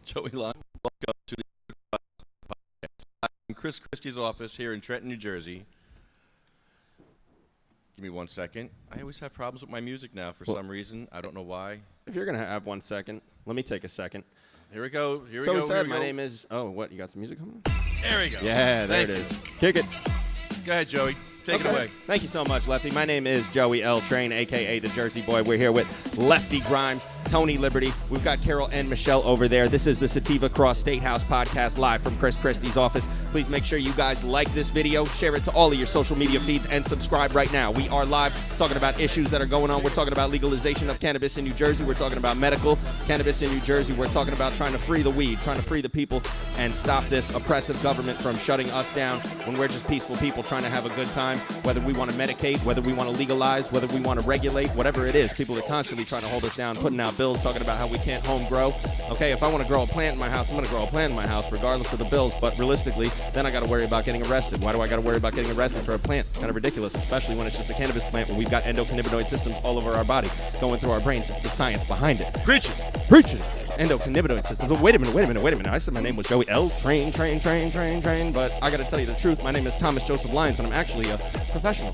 Joey Lyons, welcome to the podcast. I'm in Christie's office here in Trenton, New Jersey. Give me 1 second. I always have problems with my music now for some reason. I don't know why. If you're going to have 1 second, let me take a second. Here we go. My name is... Oh, what? You got some music coming? There we go. Yeah, there it is. Kick it. Go ahead, Joey. Take it away. Thank you so much, Lefty. My name is Joey L. Train, a.k.a. the Jersey Boy. We're here with LeftyGrimes, Tony Liberty. We've got Carrol and Michelle over there. This is the Sativa Statehouse podcast live from Christie's office. Please make sure you guys like this video, share it to all of your social media feeds, and subscribe right now. We are live talking about issues that are going on. We're talking about legalization of cannabis in New Jersey. We're talking about medical cannabis in New Jersey. We're talking about trying to free the weed, trying to free the people, and stop this oppressive government from shutting us down when we're just peaceful people trying to have a good time. Whether we want to medicate, whether we want to legalize, whether we want to regulate, whatever it is, people are constantly trying to hold us down, putting out bills, talking about how we can't home grow. Okay, if I want to grow a plant in my house, I'm going to grow a plant in my house regardless of the bills, but realistically, then I got to worry about getting arrested. Why do I got to worry about getting arrested for a plant? It's kind of ridiculous, especially when it's just a cannabis plant when we've got endocannabinoid systems all over our body going through our brains. It's the science behind it. Preach it. Preach it. Endocannabinoid systems. Oh, wait a minute. I said my name was Joey L. Train, but I got to tell you the truth. My name is Thomas Joseph Lyons, and I'm actually a professional.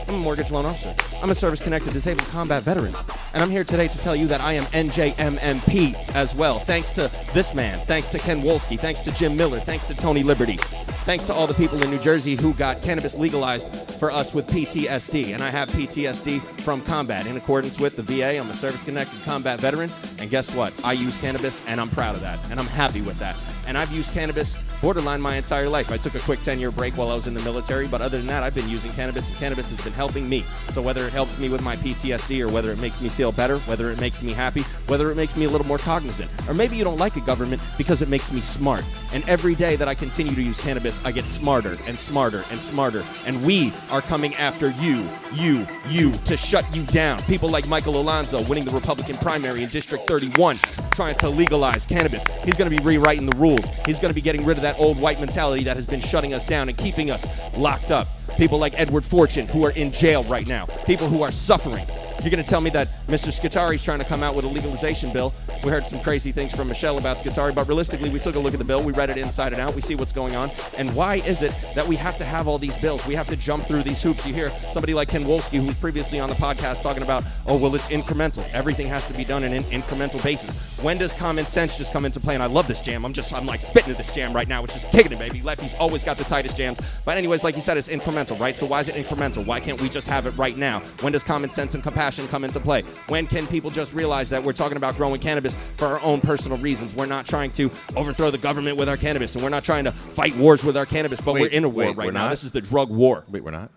I'm a mortgage loan officer. I'm a service-connected disabled combat veteran. And I'm here today to tell you that I am NJMMP as well. Thanks to this man. Thanks to Ken Wolski. Thanks to Jim Miller. Thanks to Tony Liberty. Thanks to all the people in New Jersey who got cannabis legalized for us with PTSD. And I have PTSD from combat. In accordance with the VA, I'm a service-connected combat veteran. And guess what? I use cannabis, and I'm proud of that. And I'm happy with that. And I've used cannabis borderline my entire life. I took a quick 10-year break while I was in the military, but other than that, I've been using cannabis, and cannabis has been helping me. So whether it helps me with my PTSD, or whether it makes me feel better, whether it makes me happy, whether it makes me a little more cognizant, or maybe you don't like a government because it makes me smart. And every day that I continue to use cannabis, I get smarter and smarter and smarter. And we are coming after you, to shut you down. People like Michael Alonzo winning the Republican primary in District 31, trying to legalize cannabis. He's going to be rewriting the rules. He's going to be getting rid of that old white mentality that has been shutting us down and keeping us locked up. People like Edward Fortune, who are in jail right now. People who are suffering. You're going to tell me that Mr. Scutari's trying to come out with a legalization bill. We heard some crazy things from Michelle about Scutari, but realistically, we took a look at the bill. We read it inside and out. We see what's going on. And why is it that we have to have all these bills? We have to jump through these hoops. You hear somebody like Ken Wolski, who was previously on the podcast, talking about, oh, well, it's incremental. Everything has to be done in an incremental basis. When does common sense just come into play? And I love this jam. I'm like spitting at this jam right now, which is kicking it, baby. Lefty's always got the tightest jams. But anyways, like you said, it's incremental, right? So why is it incremental? Why can't we just have it right now? When does common sense and compassion come into play? When can people just realize that we're talking about growing cannabis for our own personal reasons? We're not trying to overthrow the government with our cannabis, and we're not trying to fight wars with our cannabis, but we're in a war right now. This is the drug war. Wait, we're not?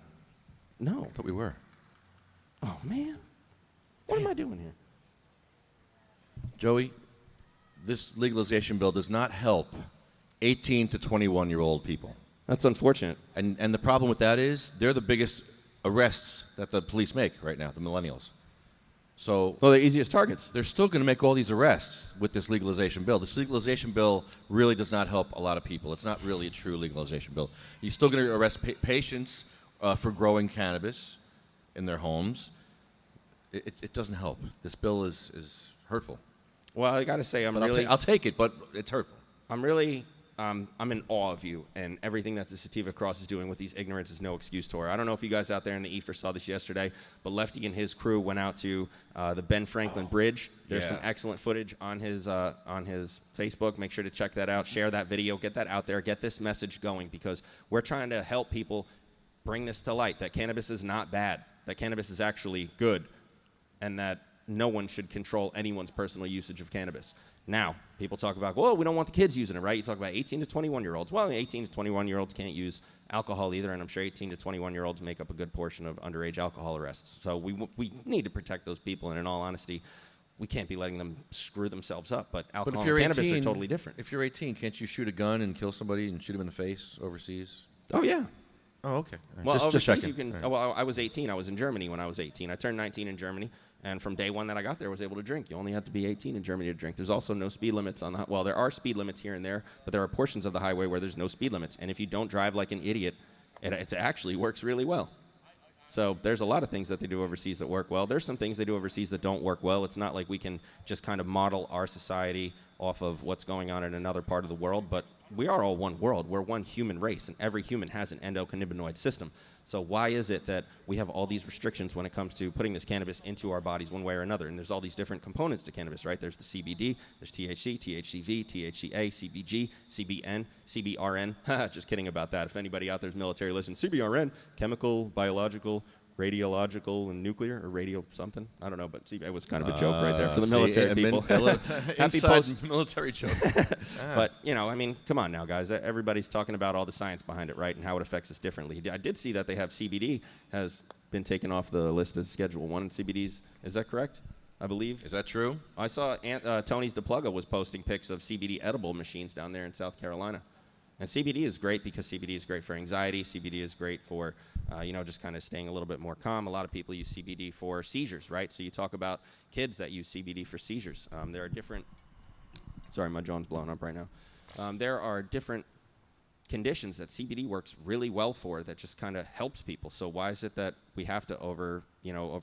No. I thought we were. Oh, man. What am I doing here? Joey, this legalization bill does not help 18 to 21-year-old people. That's unfortunate. And the problem with that is they're the biggest arrests that the police make right now, the millennials. So well, they're easiest targets. They're still going to make all these arrests with this legalization bill. This legalization bill really does not help a lot of people. It's not really a true legalization bill. You're still going to arrest patients for growing cannabis in their homes. It doesn't help. This bill is hurtful. Well, I got to say, I'll take it, but it's hurtful. I'm in awe of you and everything that the Sativa Cross is doing with these ignorance is no excuse tour. I don't know if you guys out there in the ether saw this yesterday, but Lefty and his crew went out to the Ben Franklin Bridge. There's some excellent footage on his Facebook. Make sure to check that out. Share that video. Get that out there. Get this message going, because we're trying to help people bring this to light, that cannabis is not bad, that cannabis is actually good, and that no one should control anyone's personal usage of cannabis. Now, people talk about, well, we don't want the kids using it, right? You talk about 18 to 21-year-olds. Well, 18 to 21-year-olds can't use alcohol either, and I'm sure 18 to 21-year-olds make up a good portion of underage alcohol arrests. So we need to protect those people, and in all honesty, we can't be letting them screw themselves up. But alcohol and cannabis are totally different. If you're 18, can't you shoot a gun and kill somebody and shoot them in the face overseas? Oh, yeah. Oh, okay. Right. Well, just overseas checking. you can. Right. Well, I was 18. I was in Germany when I was 18. I turned 19 in Germany, and from day one that I got there, I was able to drink. You only have to be 18 in Germany to drink. There's also no speed limits on the. Well, there are speed limits here and there, but there are portions of the highway where there's no speed limits. And if you don't drive like an idiot, it actually works really well. So there's a lot of things that they do overseas that work well. There's some things they do overseas that don't work well. It's not like we can just kind of model our society off of what's going on in another part of the world, but we are all one world. We're one human race, and every human has an endocannabinoid system. So why is it that we have all these restrictions when it comes to putting this cannabis into our bodies one way or another? And there's all these different components to cannabis, right? There's the CBD, there's THC, THCV, THCA, CBG, CBN, CBRN. Just kidding about that. If anybody out there's military, listen. CBRN, chemical, biological, radiological, and nuclear, or radio something. I don't know, but see, it was kind of a joke right there for the military people. Happy post military joke. But, you know, I mean, come on now, guys. Everybody's talking about all the science behind it, right, and how it affects us differently. I did see that they have CBD has been taken off the list as Schedule 1 in CBDs. Is that correct? I believe. Is that true? I saw Tony's DePluga was posting pics of CBD edible machines down there in South Carolina. And CBD is great because CBD is great for anxiety. CBD is great for, just kind of staying a little bit more calm. A lot of people use CBD for seizures, right? So you talk about kids that use CBD for seizures. There are different, sorry, my jaw's blowing up right now. There are different conditions that CBD works really well for that just kind of helps people. So why is it that we have to over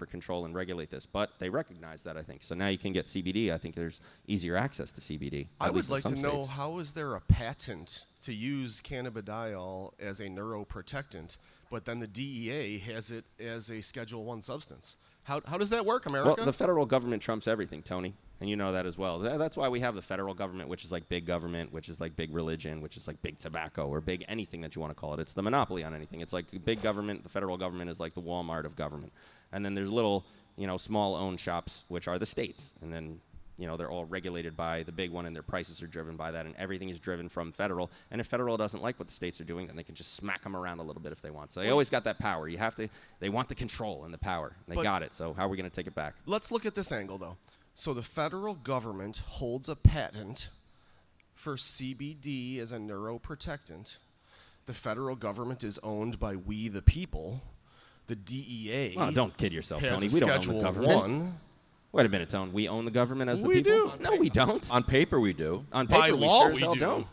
control and regulate this? But they recognize that, I think. So now you can get CBD. I think there's easier access to CBD. I would like to know, how is there a patent to use cannabidiol as a neuroprotectant, but then the DEA has it as a Schedule 1 substance? How does that work, America? Well, the federal government trumps everything, Tony. And you know that as well. That's why we have the federal government, which is like big government, which is like big religion, which is like big tobacco, or big anything that you want to call it. It's the monopoly on anything. It's like big government. The federal government is like the Walmart of government. And then there's little, small-owned shops, which are the states. And then, they're all regulated by the big one, and their prices are driven by that, and everything is driven from federal. And if federal doesn't like what the states are doing, then they can just smack them around a little bit if they want. So they always got that power. They want the control and the power. And they got it. So how are we going to take it back? Let's look at this angle, though. So the federal government holds a patent for CBD as a neuroprotectant. The federal government is owned by we the people. The DEA. Oh, don't kid yourself, has Tony. a We don't own Schedule the government. 1. Wait a minute, Tone. We own the government as the We people? do. No, we don't. On paper, we do. On paper, By we law, sure as we hell do. don't.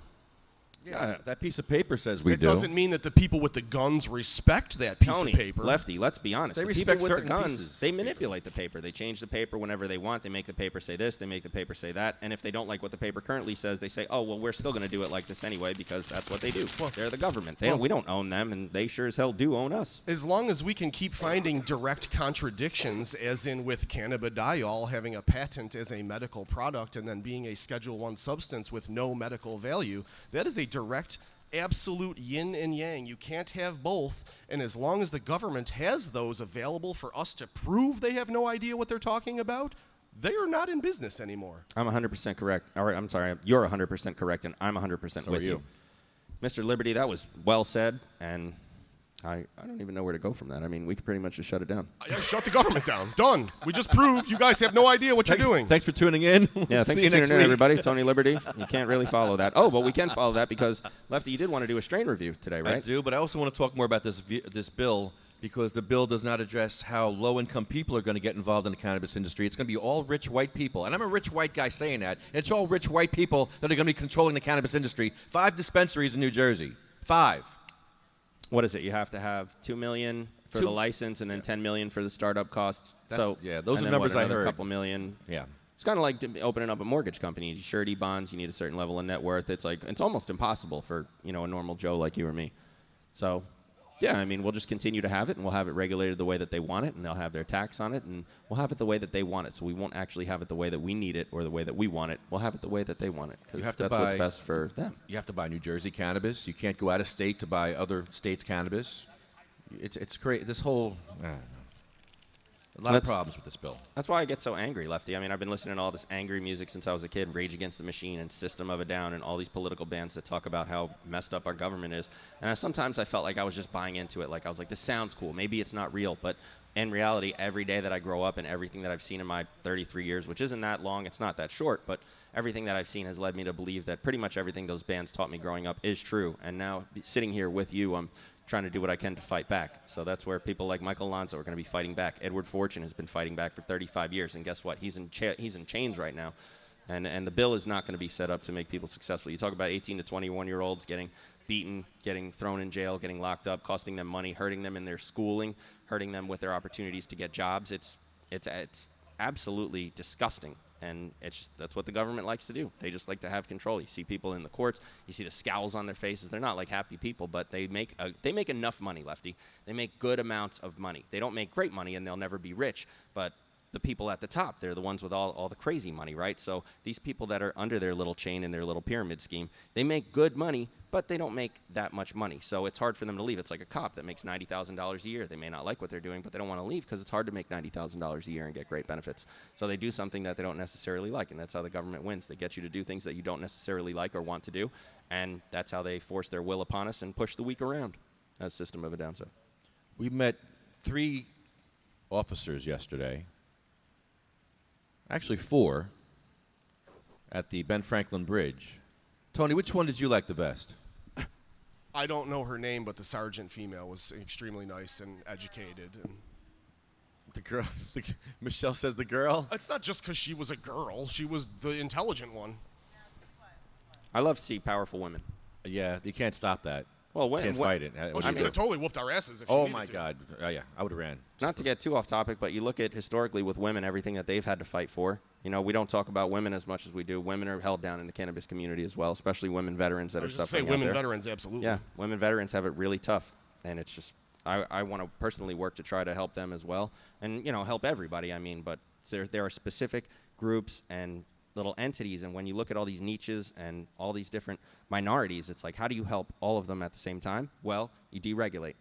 Yeah, that piece of paper says we It do. doesn't mean that the people with the guns respect that piece Tony, of paper. Lefty, let's be honest. They The people respect with the certain guns, pieces. they manipulate the paper. They change the paper whenever they want. They make the paper say this. They make the paper say that. And if they don't like what the paper currently says, they say, oh, well, we're still going to do it like this anyway because that's what they do. They're the government. We don't own them, and they sure as hell do own us. As long as we can keep finding direct contradictions, as in with cannabidiol having a patent as a medical product and then being a Schedule 1 substance with no medical value, that is a direct, absolute yin and yang. You can't have both, and as long as the government has those available for us to prove they have no idea what they're talking about, they are not in business anymore. I'm 100% correct. All right, I'm sorry. You're 100% correct, and I'm 100% with you. Mr. Liberty, that was well said, and I don't even know where to go from that. I mean, we could pretty much just shut it down. Shut the government down. Done. We just proved you guys have no idea what you're doing. Thanks for tuning in. Yeah, thanks for tuning in, everybody. Tony Liberty. You can't really follow that. Oh, but we can follow that because, Lefty, you did want to do a strain review today, right? I do, but I also want to talk more about this bill because the bill does not address how low-income people are going to get involved in the cannabis industry. It's going to be all rich white people. And I'm a rich white guy saying that. It's all rich white people that are going to be controlling the cannabis industry. 5 dispensaries in New Jersey. 5. What is it? You have to have $2 million for the license and then $10 million for the startup costs. Yeah, those are numbers I heard. A couple million. Yeah. It's kind of like opening up a mortgage company. You need surety bonds. You need a certain level of net worth. It's almost impossible for a normal Joe like you or me. So, yeah, I mean, we'll just continue to have it, and we'll have it regulated the way that they want it, and they'll have their tax on it, and we'll have it the way that they want it. So we won't actually have it the way that we need it or the way that we want it. We'll have it the way that they want it because that's what's best for them. You have to buy New Jersey cannabis. You can't go out of state to buy other states' cannabis. It's great. This whole a lot of problems with this bill. That's why I get so angry, Lefty. I mean, I've been listening to all this angry music since I was a kid, Rage Against the Machine and System of a Down and all these political bands that talk about how messed up our government is. And sometimes I felt like I was just buying into it. Like I was like, this sounds cool. Maybe it's not real. But in reality, every day that I grow up and everything that I've seen in my 33 years, which isn't that long, it's not that short, but everything that I've seen has led me to believe that pretty much everything those bands taught me growing up is true. And now sitting here with you, I'm trying to do what I can to fight back. So that's where people like Michael Alonso are going to be fighting back. Edward Fortune has been fighting back for 35 years, and guess what? He's in chains right now. And the bill is not going to be set up to make people successful. You talk about 18 to 21-year-olds getting beaten, getting thrown in jail, getting locked up, costing them money, hurting them in their schooling, hurting them with their opportunities to get jobs. It's absolutely disgusting. And that's what the government likes to do. They just like to have control. You see people in the courts. You see the scowls on their faces. They're not like happy people, but they make enough money, Lefty. They make good amounts of money. They don't make great money, and they'll never be rich. But the people at the top, they're the ones with all the crazy money, right? So these people that are under their little chain and their little pyramid scheme, they make good money, but they don't make that much money. So it's hard for them to leave. It's like a cop that makes $90,000 a year. They may not like what they're doing, but they don't want to leave because it's hard to make $90,000 a year and get great benefits. So they do something that they don't necessarily like, and that's how the government wins. They get you to do things that you don't necessarily like or want to do, and that's how they force their will upon us and push the weak around. That's System of a Down. So We met 3 officers yesterday. Actually 4 at the Ben Franklin Bridge. Tony, which one did you like the best? I don't know her name, but the sergeant female was extremely nice and educated. And The girl. Michelle says the girl. it's not just because she was a girl. She was the intelligent one. I love to see powerful women. Yeah, you can't stop that. Well, Can't fight it. Oh, she could have totally whooped our asses if she Oh needed my to. God! Yeah, I would have ran. Not to get too off topic, but you look at historically with women, everything that they've had to fight for. You know, we don't talk about women as much as we do. Women are held down in the cannabis community as well, especially women veterans that I are was just suffering say out women there. veterans, absolutely. Yeah, women veterans have it really tough, and it's just I want to personally work to try to help them as well, and help everybody. I mean, but there are specific groups and little entities, and when you look at all these niches and all these different minorities, it's like, how do you help all of them at the same time? Well, you deregulate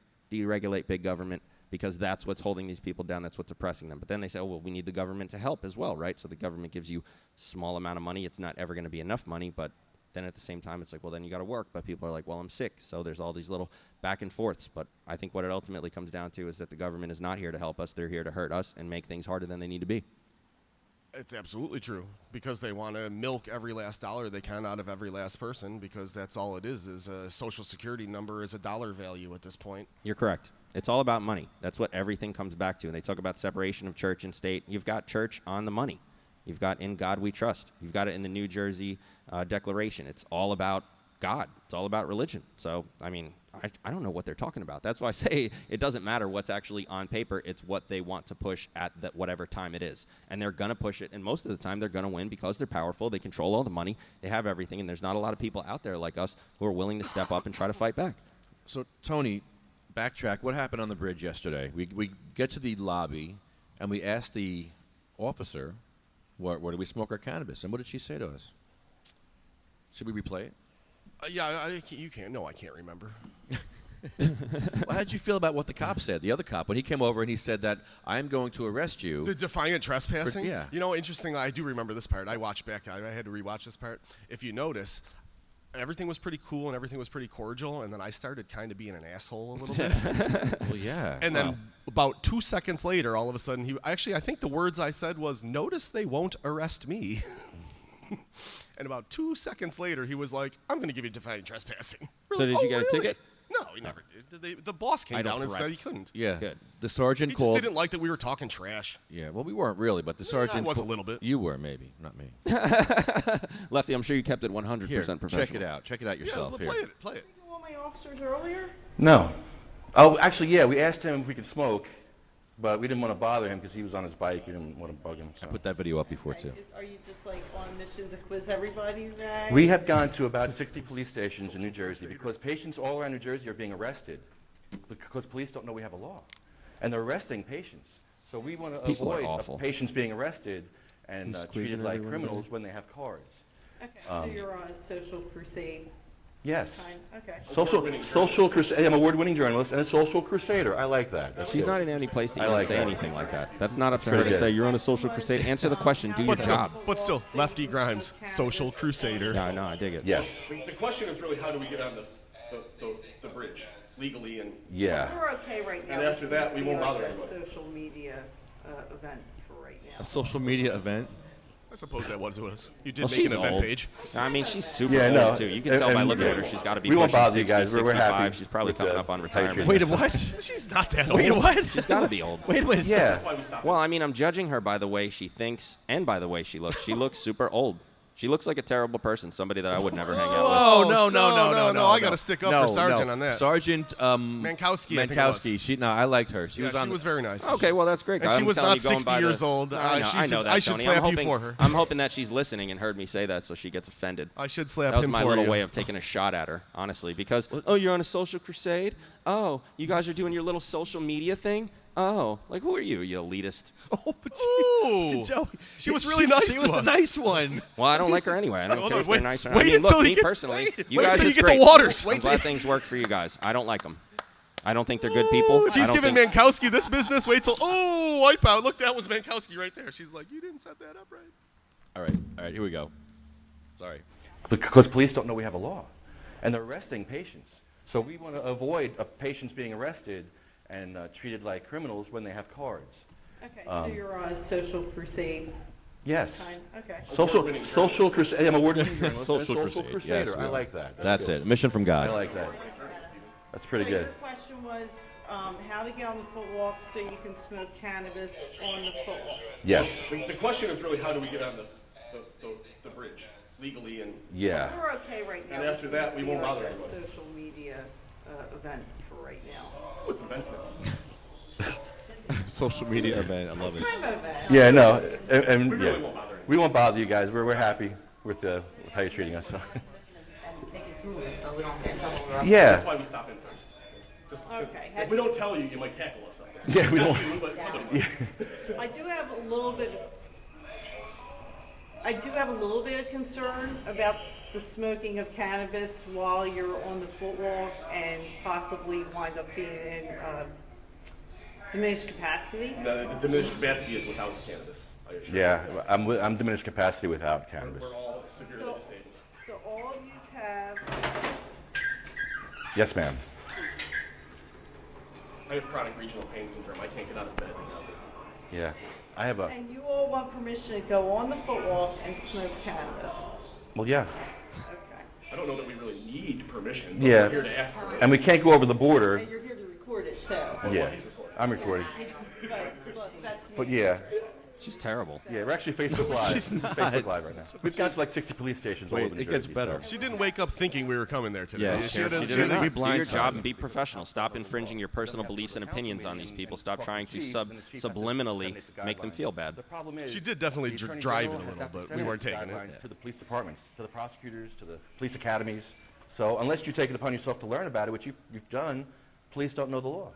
big government, because that's what's holding these people down, that's what's oppressing them. But then they say, oh, well, we need the government to help as well, right? So the government gives you a small amount of money. It's not ever going to be enough money, but then at the same time, it's like, well, then you got to work. But people are like, well, I'm sick. So there's all these little back and forths. But I think what it ultimately comes down to is that the government is not here to help us. They're here to hurt us and make things harder than they need to be. It's absolutely true, because they want to milk every last dollar they can out of every last person, because that's all it is a social security number is a dollar value at this point. You're correct. It's all about money. That's what everything comes back to. And they talk about separation of church and state. You've got church on the money. You've got in God we trust. You've got it in the New Jersey Declaration. It's all about God. It's all about religion. So, I mean, I don't know what they're talking about. That's why I say it doesn't matter what's actually on paper. It's what they want to push at whatever time it is. And they're going to push it. And most of the time they're going to win because they're powerful. They control all the money. They have everything. And there's not a lot of people out there like us who are willing to step up and try to fight back. So, Tony, backtrack. What happened on the bridge yesterday? We get to the lobby, and we ask the officer, where do we smoke our cannabis? And what did she say to us? Should we replay it? You can't. No, I can't remember. Well, how did you feel about what the cop said? The other cop, when he came over and he said that I'm going to arrest you. The defiant trespassing? Yeah. Interesting, I do remember this part. I watched back. I had to rewatch this part. If you notice, everything was pretty cool and everything was pretty cordial, and then I started kind of being an asshole a little bit. Well, yeah. And then about 2 seconds later, all of a sudden, I think the words I said was, "Notice they won't arrest me." And about 2 seconds later, he was like, "I'm going to give you defiant trespassing." So did you get a ticket? No, he never did. The boss came down and said he couldn't. Yeah. Good. The sergeant He called. just didn't like that we were talking trash. Yeah, well, we weren't really, but the sergeant. I was a little bit. You were, maybe. Not me. Lefty, I'm sure you kept it 100% Here, professional. check it out. Check it out yourself. Yeah, Here. play it. All my officers earlier? No. Oh, actually, yeah, we asked him if we could smoke, but we didn't want to bother him because he was on his bike. We didn't want to bug him. So. I put that video up before, too. Are you just like on a mission to quiz everybody today? We have gone to about 60 police stations in New Jersey because patients all around New Jersey are being arrested because police don't know we have a law. And they're arresting patients. So we want to People are avoid awful. patients being arrested and Squeezing treated like everyone criminals in. when they have cars. Okay, so you're on a social crusade Yes. kind, okay. Social crusade. I'm an award-winning journalist and a social crusader. I like that. That's She's good. not in any place to I even like say that. anything like that. That's not up to her pretty to good. say you're on a social crusade. Answer the question. Do your job. But still, LeftyGrimes, social crusader. Yeah, I know. I dig it. Yes. The question is really, how do we get on the bridge legally and Yeah. We're okay right now. And after that, we won't bother It's anybody. a social media event for right now. A social media event. I suppose that was us. You did Well, make she's an event old. page. I mean, she's super Yeah, old, no. too. You can tell by And- looking at her. She's got to be We won't pushing bother you 60, guys. We're happy 65. She's probably with coming the up on how you retirement. treat Wait, what? She's not that Wait, old. what? She's got to be old. Wait a second. Yeah. Well, I mean, I'm judging her by the way she thinks and by the way she looks. She looks super old. She looks like a terrible person, somebody that I would never hang out with. Oh, no. I got to stick up for Sergeant on that. Sergeant Mankowski, I think it was. She I liked her. She was very nice. Okay, well, that's great. And she was not 60 years old. I know that, I should Tony. slap you for her. I'm hoping that she's listening and heard me say that, so she gets offended. I should slap That was him my for little you. way of taking a shot at her, honestly, because, oh, you're on a social crusade? Oh, you guys are doing your little social media thing? Oh, like, who are you, you elitist? Oh, Ooh. Joey. She was really nice She to was us. the nice one. Well, I don't like her anyway. I don't Hold care on, if they're nice or not. wait I mean, until look, he me gets- personally, wait you guys, until you it's get the great. waters. I'm glad things work for you guys. I don't like them. I don't think they're good people. If he's I don't giving think- Mankowski this business, wait till wipeout. Look, that was Mankowski right there. She's like, you didn't set that up right. All right, here we go. Sorry. Because police don't know we have a law, and they're arresting patients. So we want to avoid patients being arrested and treated like criminals when they have cards. Okay, so you're on a social crusade Yes. kind, okay. Social crusade. I'm a award-winning journalist. Social and crusade. crusader. Yes, I like that. That's good. it. Mission from God. I like that. That's pretty So good. your question was how to get on the footwalk so you can smoke cannabis on the footwalk. Yes. The question is really, how do we get on the bridge legally and Yeah. We're okay right now. And after that, we won't This is bother like a anybody. social media event for right now. what's the benefit? Social media event. I love it. Time event. Yeah, no, and We really yeah. won't bother We won't bother you guys. We're happy with how you're treating us. So. Yeah. That's why we stop in first. Just 'cause Okay. If we don't tell you, you might tackle us up there. Yeah, we don't. But somebody Yeah. might. I do have a little bit of concern about the smoking of cannabis while you're on the footwalk and possibly wind up being in diminished capacity. No, the diminished capacity is without cannabis. I assure you. Yeah, I'm diminished capacity without cannabis. We're all severely So, disabled. so all of you have, Yes, ma'am. I have chronic regional pain syndrome. I can't get out of bed. Yeah, I have a. and you all want permission to go on the footwalk and smoke cannabis. Well, yeah, Okay. I don't know that we really need permission. But Yeah. We're here to ask for it. and we can't go over the border. And you're here to record it, so. Yeah, I'm recording. But look, that's But me. yeah, She's terrible. yeah, we're actually Facebook Live. she's not. Facebook Live right now. We've got like 60 police stations all Wait, over New it gets Jersey, better. so- She didn't wake up thinking we were coming there today. Yeah, She Sheriff, didn't- she she didn't. didn't- We Do your blindsided job them. and be professional. Stop infringing your personal beliefs and opinions on these people. Stop trying to subliminally make them feel bad. The problem is, She did definitely the Attorney drive General it a has little, got but to we send weren't taking it. guidelines to the police departments, to the prosecutors, to the police academies. So unless you take it upon yourself to learn about it, which you've done, police don't know the law.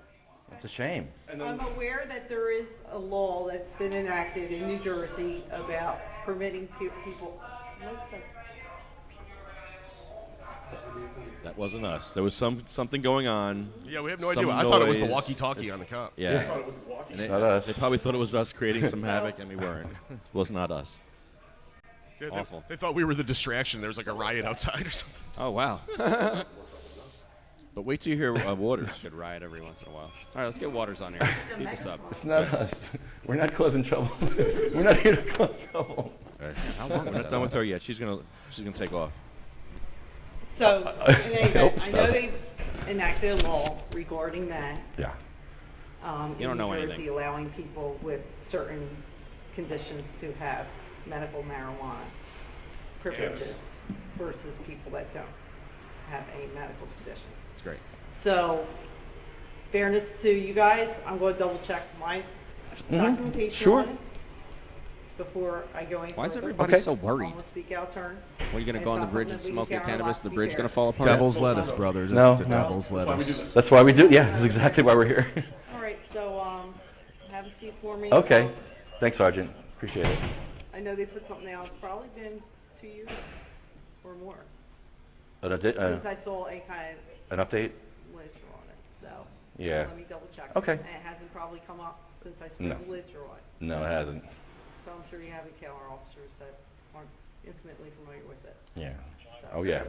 It's a shame. I'm aware that there is a law that's been enacted in New Jersey about permitting people. What's that? That wasn't us. There was something going on. Yeah, we have no Some idea. I thought it was the noise. walkie-talkie on the cop. Yeah. And Not us. they probably thought it was us creating some havoc, and we weren't. It was not us. Yeah, Awful. They thought we were the distraction. There was like a riot outside or something. Oh, wow. But wait till you hear Waters. Should riot every once in a while. All right, let's get Waters on here. Speed this up. It's not us. We're not causing trouble. We're not here to cause trouble. All right. We're not done with her yet. She's gonna take off. So, in any hope event, I so. know they've enacted a law regarding that. Yeah. You don't know in New Jersey, anything. allowing people with certain conditions to have medical marijuana privileges versus people that don't have any medical condition. It's great. So, fairness to you guys, I'm going to double check my documentation Sure. on it before I go any further. Why is everybody Okay. so worried? Almost speak out turn. What, are you going to It's go on the not bridge something and that we smoke your can cannabis? allow The to bridge be going to fair. fall apart? Devil's lettuce, brother. No, That's the no. devil's lettuce. That's why we do. Yeah, that's exactly why we're here. All right, so have a seat for me. Okay. Thanks, Sergeant. Appreciate it. I know they put something out. It's probably been 2 years or more An since I saw a kind of update? literature on it. So Yeah. let me double check. Okay. And it hasn't probably come up since I saw No. the literature on it. No, it hasn't. So I'm sure you have encounter officers that aren't intimately familiar with it. Yeah. Oh, yeah.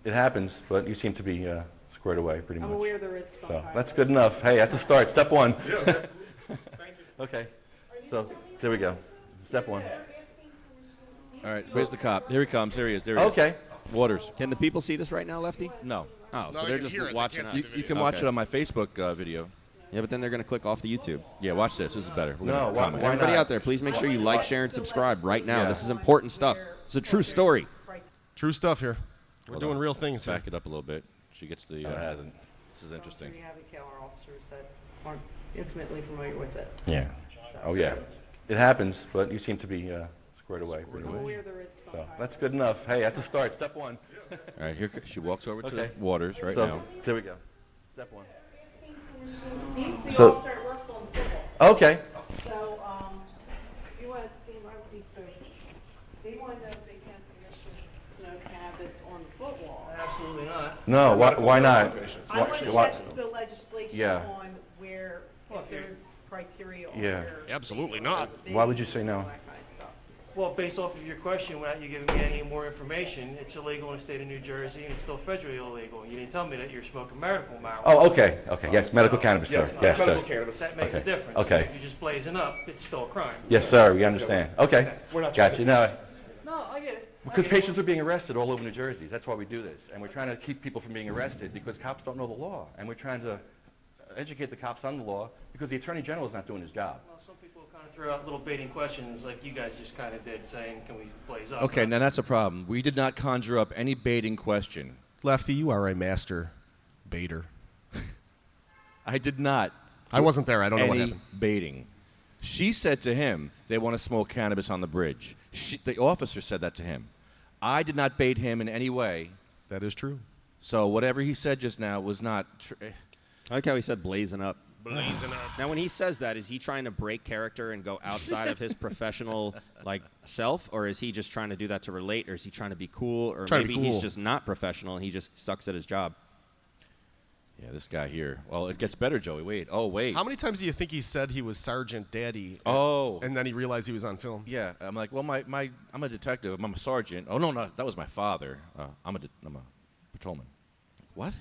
It happens, but you seem to be squared away pretty I'm much. aware there is some So kind that's of- good enough. Hey, that's a start. Step one. Okay. So there we go. Step one. All right. Where's the cop? Here he comes. Here he is. There he is. Okay. Waters. Can the people see this right now, Lefty? No. Oh, No, so they they're can just hear it. They watching can't us. see You, the you can video. watch Okay. it on my Facebook video. Yeah, but then they're going to click off the YouTube. Yeah, watch this. This is better. We're No, gonna why- comment. why Everybody not? out there, please make sure you like, share, and subscribe right now. Yeah. This is important stuff. It's a true story. True stuff here. We're Hold doing on. real things here. Back it up a little bit. She gets the. No, it hasn't. This is interesting. We have encounter officers that aren't intimately familiar with it. Yeah. Oh, yeah. It happens, but you seem to be squared away. I'm aware there is some So kind that's good enough. Hey, that's a start. Step one. All right, here she walks over to Okay. the waters right So now. there we go. Step one. The So- officer works on football. Okay. So, you want to see my research. They want to know if they can smoke cannabis on the football. Absolutely not. No, why not? I want to Why- check the legislation Yeah. on where, if there's criteria on Yeah. where. Absolutely not. Why would you say no? That kind of stuff. Well, based off of your question, without you giving me any more information, it's illegal in the state of New Jersey and it's still federally illegal. You didn't tell me that you're smoking medical marijuana. Oh, okay. Okay. Yes, medical cannabis, sir. Yes, medical sir. cannabis. That makes a Okay. difference. Okay. If you're just blazing up, it's still a crime. Yes, sir. We understand. Okay. Gotcha. No, No, I get it. because patients are being arrested all over New Jersey. That's why we do this. And we're trying to keep people from being arrested because cops don't know the law. And we're trying to educate the cops on the law because the Attorney General is not doing his job. Well, some people kind of throw out little baiting questions like you guys just kind of did, saying, can we blaze up? Okay, now that's a problem. We did not conjure up any baiting question. Lefty, you are a master baiter. I did not. I wasn't there. I don't know what any happened. baiting. She said to him, they want to smoke cannabis on the bridge. The officer said that to him. I did not bait him in any way. That is true. So whatever he said just now was not. I like how he said blazing up. Blazing up. Now, when he says that, is he trying to break character and go outside of his professional self, or is he just trying to do that to relate, or is he trying to be cool, or Trying to be maybe he's cool. just not professional and he just sucks at his job? Yeah, this guy here. Well, it gets better, Joey. Wait. Oh, wait. How many times do you think he said he was Sergeant Daddy? Oh. And then he realized he was on film? Yeah, I'm like, well, I'm a detective. I'm a sergeant. Oh no, that was my father. I'm a patrolman. What?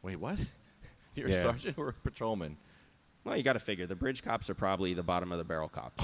Wait, what? You're a Yeah. sergeant or a patrolman? Well, you got to figure the bridge cops are probably the bottom of the barrel cops.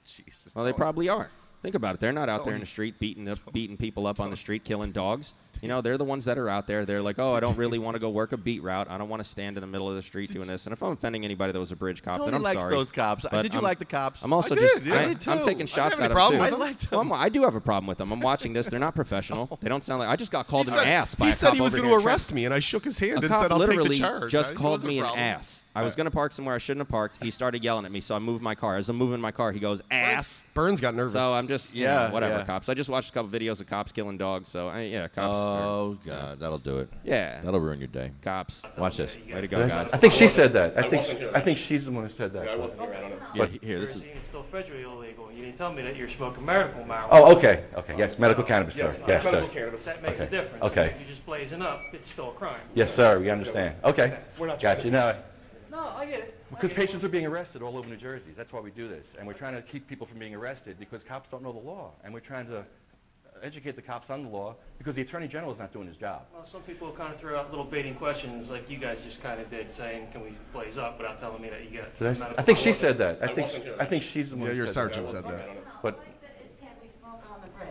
Jesus. Well, they Tony. probably are. Think about it. They're not out there in Tony. the street beating people up on the street, killing dogs. You know, they're the ones that are out there. They're like, oh, I don't really want to go work a beat route. I don't want to stand in the middle of the street doing this. And if I'm offending anybody that was a bridge cop, Tony then I'm likes sorry. those cops. But Did you like the cops? I'm also I just did, yeah, I did I'm too. taking I shots didn't at have any them problem too. with I liked Well, I do have a problem with them. I'm watching this. They're not professional. They don't sound like I just got called He an said, ass by he a said cop he was over going here to in arrest me, and I shook his hand A and cop said, I'll take literally the charge. just It called wasn't a me an problem. ass. I was going to park somewhere I shouldn't have parked. He started yelling at me, so I moved my car. As I'm moving my car, he goes, ass. Burns got nervous. So I'm just, Yeah, whatever, yeah. cops. I just watched a couple videos of cops killing dogs. So, yeah, cops. Oh God, that'll do it. Yeah, That'll ruin your day. cops. Watch this. Way to go, guys. I think she said that. I think she's the one who said that. Yeah, here. This is. It's still federally illegal. You didn't tell me that you're smoking medical marijuana. Oh, okay. Okay. Yes, medical cannabis, sir. Yes, medical sir. cannabis. That makes a Okay. difference. Okay. If you're just blazing up, it's still a crime. Yes, sir. We understand. Okay. Gotcha. No, No, I get it. because patients are being arrested all over New Jersey. That's why we do this. And we're trying to keep people from being arrested because cops don't know the law. And we're trying to educate the cops on the law because the Attorney General is not doing his job. Well, some people kind of throw out little baiting questions like you guys just kind of did, saying, can we blaze up, without telling me that you got Did medical. I think she said that. I think she's the one Yeah, who your said that. sergeant said that. But Can we smoke on the bridge?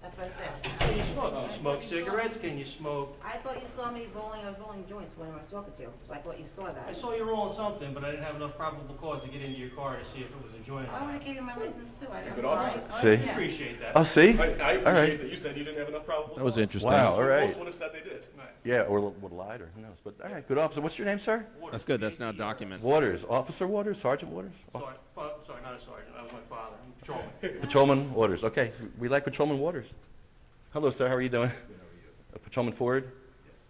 That's what I said. Can you smoke? Can you smoke cigarettes? Can you smoke? I thought you saw me rolling, I was rolling joints when I was talking to you, so I thought you saw I that. saw you rolling something, but I didn't have enough probable cause to get into your car to see if it was a joint. I want to give you my license too. I good don't officer. See? I appreciate that. oh, see? I All appreciate right. that you said you didn't have enough probable That was cause. interesting. Wow. All right. Most would have said they did. Yeah, or would lied, or who knows? But all right, good officer. What's your name, sir? That's good. That's now documented. Waters, Officer Waters, Sergeant Waters, Sorry, sorry, not a sergeant. That was my father. I'm a patrolman. Patrolman Waters. Okay, we like Patrolman Waters. Hello, sir. How are you doing? Patrolman Ford.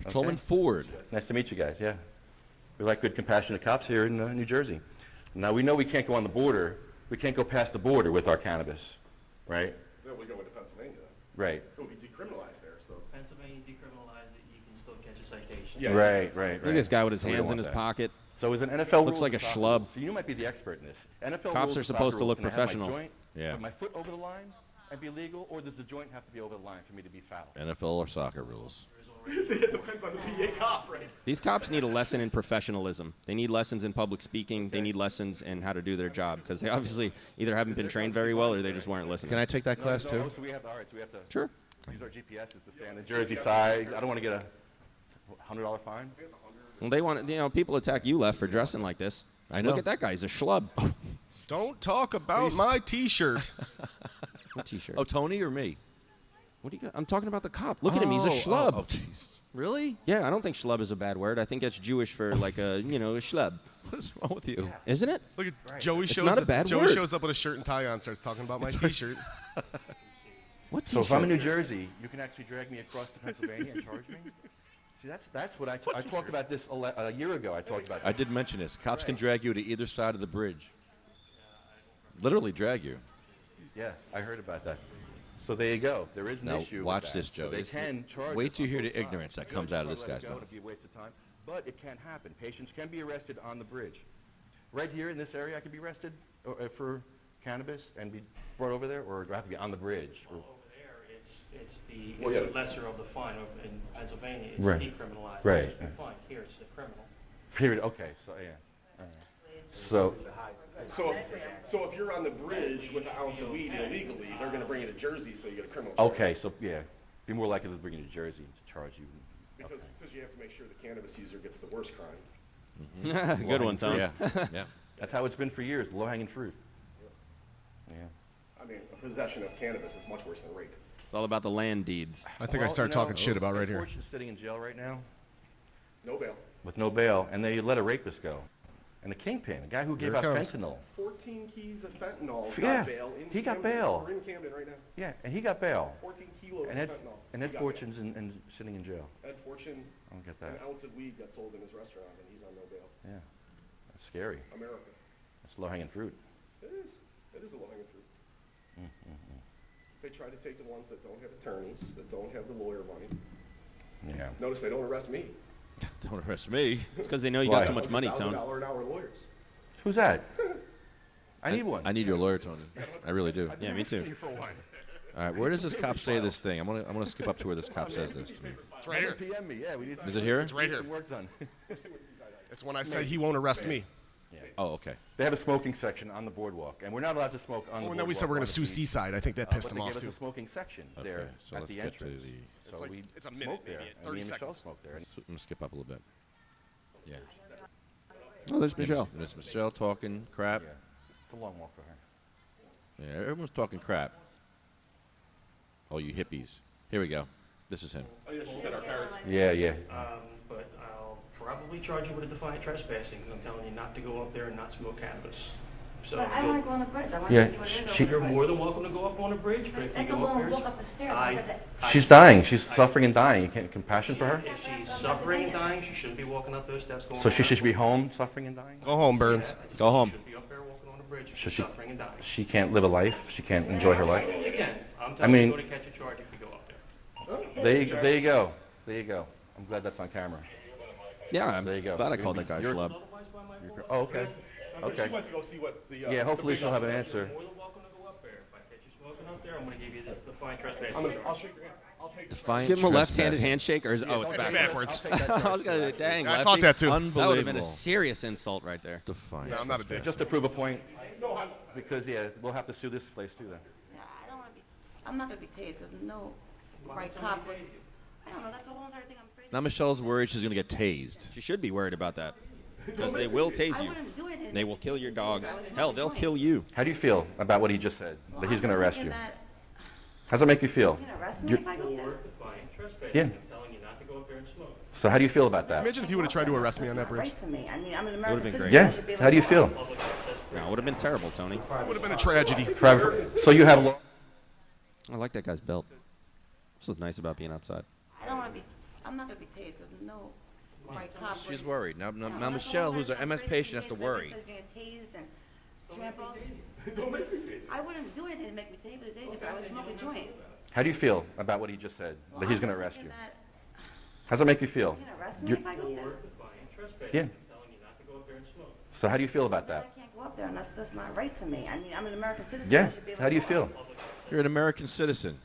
Patrolman Okay. Ford. Nice to meet you guys. Yeah, we like good, compassionate cops here in New Jersey. Now we know we can't go on the border. We can't go past the border with our cannabis, right? Then we go into Pennsylvania. Right. It will be decriminalized there, so. Pennsylvania decriminalized it. You can still catch a citation. Yeah. Right. Look at this guy with his So we don't hands in want his that. pocket. So is an NFL Looks rules like a and soccer schlub. rules. So you might be the expert in this. NFL Cops rules are and supposed soccer to look rules. Can I have professional. my joint, Yeah. put my foot over the line and be legal, or does the joint have to be over the line for me to be foul? NFL or soccer rules. It depends on the PA cop, right? These cops need a lesson in professionalism. They need lessons in public speaking. They need lessons in how to do their job because they obviously either haven't been trained very well or they just weren't listening. Can I take that class No, too? so we have, all right, so we have to Sure. use our GPSs to stay on the Jersey side. I don't want to get a $100 fine. Well, they want people attack you, Left, for dressing like this. I know. Look at that guy. He's a schlub. Don't talk about my T-shirt. What T-shirt? Oh, Tony or me? What do you got? I'm talking about the cop. Look at him. He's a schlub. Oh, jeez. Really? Yeah, I don't think schlub is a bad word. I think it's Jewish for like a schlub. What is wrong with you? Isn't it? Look at Joey It's shows not a up. bad Joey word. shows up with a shirt and tie on, starts talking about my T-shirt. What So T-shirt? if I'm in New Jersey, you can actually drag me across to Pennsylvania and charge me? See, that's what I talked about this a year ago. I talked about I did mention this. Cops can drag you to either side of the bridge. Literally drag you. Yeah, I heard about that. So there you go. There is an Now, issue. watch with that. this, Joe. So they This is- can charge. wait us till you hear on the both ignorance sides. that comes out of this guy's Let mouth. it be a waste of time, but it can happen. Patients can be arrested on the bridge. Right here in this area, I could be arrested for cannabis and be brought over there, or do I have to be on the bridge? Or- Over there, it's the Well, yeah. lesser of the fine. Over in Pennsylvania, it's Right. decriminalized. Right. It's the fine. Here, it's the criminal. Period. Okay. So yeah. All right. So So if you're on the bridge with an ounce of weed illegally, they're gonna bring you to Jersey, so you get a criminal. okay. So yeah, be more likely to bring you to Jersey to charge you. Because you have to make sure the cannabis user gets the worst crime. Good one, Tom. Yeah. Yeah. That's how it's been for years. Low-hanging fruit. Yeah. I mean, possession of cannabis is much worse than rape. It's all about the land deeds. I think I started talking shit about right here. Fortune's sitting in jail right now No bail. with no bail, and they let a rapist go. And the kingpin, the guy who gave Here out it comes. fentanyl. 14 keys of fentanyl. Yeah, Got bail in he got Camden. bail. We're in Camden right now. Yeah, and he got bail. 14 kilos And of Ed, fentanyl. and He Ed got Fortune's in sitting in jail. bail. Ed Fortune, I don't get an that. ounce of weed got sold in his restaurant, and he's on no bail. Yeah, that's scary. America. That's low-hanging fruit. It is. It is a low-hanging fruit. They try to take the ones that don't have attorneys, that don't have the lawyer money. Yeah. Notice they don't arrest me. Don't arrest me. It's because they know you Why? got so much money, Tone. $1,000 an hour lawyers. Who's that? I need one. I need your lawyer, Tony. I really do. Yeah, me too. For one. All right, where does this cop say this thing? I'm gonna skip up to where this cop says this to me. It's right here. PM me. Yeah, we need. Is it here? It's right here. some work done. It's when I said he won't arrest me. Oh, okay. They have a smoking section on the boardwalk, and we're not allowed to smoke on the Oh, boardwalk. and then we said we're going on to the sue beach. Seaside. I think that pissed But him they off gave too. us a smoking section Okay, there so at let's the get to entrance. the. It's So like- we it's a minute, smoked maybe, there, and 30 me and Michelle seconds. smoked there. I'm gonna skip up a little bit. Yeah. Oh, there's Michelle. Miss Michelle talking crap. Yeah. It's a long walk for her. Yeah, everyone's talking crap. Oh, you hippies. Here we go. This is him. Oh, yeah, she's got our parents. Yeah, yeah. But I'll probably charge you with a defiant trespassing, because I'm telling you not to go up there and not smoke cannabis. So But I want to go on the bridge. I want Yeah, to see what it is she- over you're there. more than welcome to go up on a bridge, but if you That's a go up long there, walk up the stairs. I said that. She's dying. She's suffering and dying. You can't compassion for her. If she's suffering and dying, she shouldn't be walking up those steps going. So she should be home suffering and dying. Go home, Burns. Go home. She shouldn't be up there walking on a bridge if Should she's she- suffering and dying. She can't live a life. She can't enjoy her life. You can. I'm I telling mean- you, go to catch a charge if you go up there. There you go. There you go. I'm glad that's on camera. Yeah, I'm There you go. glad I called that guy You're- schlub. Oh, okay. Okay. She went to go see what the. Yeah, hopefully she'll have an answer. More than welcome to go up there. If I catch you smoking up there, I'm going to give you the defiant trespassing I'll charge. shake your hand. I'll take. Defiant Give him a left-handed trespassing. handshake, or is oh, it's It's backwards. backwards. I was gonna say, dang, I Lefty. thought that too. That would have been a Unbelievable. serious insult right there. Defiant. No, I'm not a dick. Just to prove a point, because yeah, we'll have to sue this place too then. Yeah, I don't want to be. I'm not going to be tased. There's no right cop. I don't know. That's the whole entire thing. I'm afraid. Now Michelle's worried she's gonna get tased. She should be worried about that, because they will tase I you. wouldn't do it. They will kill your dogs. Hell, they'll kill you. How do you feel about what he just said? That he's going to arrest you. That, How's that make you feel? you know, arrest me You're- if I go there. Or defiant trespassing. Yeah. I'm telling you not to go up there and smoke. So how do you feel about that? Imagine if you would have tried to arrest me on that bridge. Right to me. I mean, I'm an would've American been citizen. great. I Yeah. should be able How do you to feel? Public access. No, it would have been terrible, Tony. It would have been a tragedy. Forever. So you have law. I like that guy's belt. This was nice about being outside. I don't want to be. I'm not going to be tased. There's no right cop. She's worried. Now You know, now that's the Michelle, whole who's an entire MS thing. patient, has to Tased, worry. everybody says you're gonna tase and trample. I wouldn't do anything to make me tase, but it's I would smoke a joint. How do you feel about what he just said? Well, That he's I'm going to arrest thinking you. that How's that make you feel? you can arrest me You're- if I go there. Or defiant trespassing. Yeah. I'm telling you not to go up there and smoke. So how do you feel about I that? can't go up there, and that's not right to me. I mean, I'm an American citizen. Yeah. I should be able How do you to feel? You're an American citizen.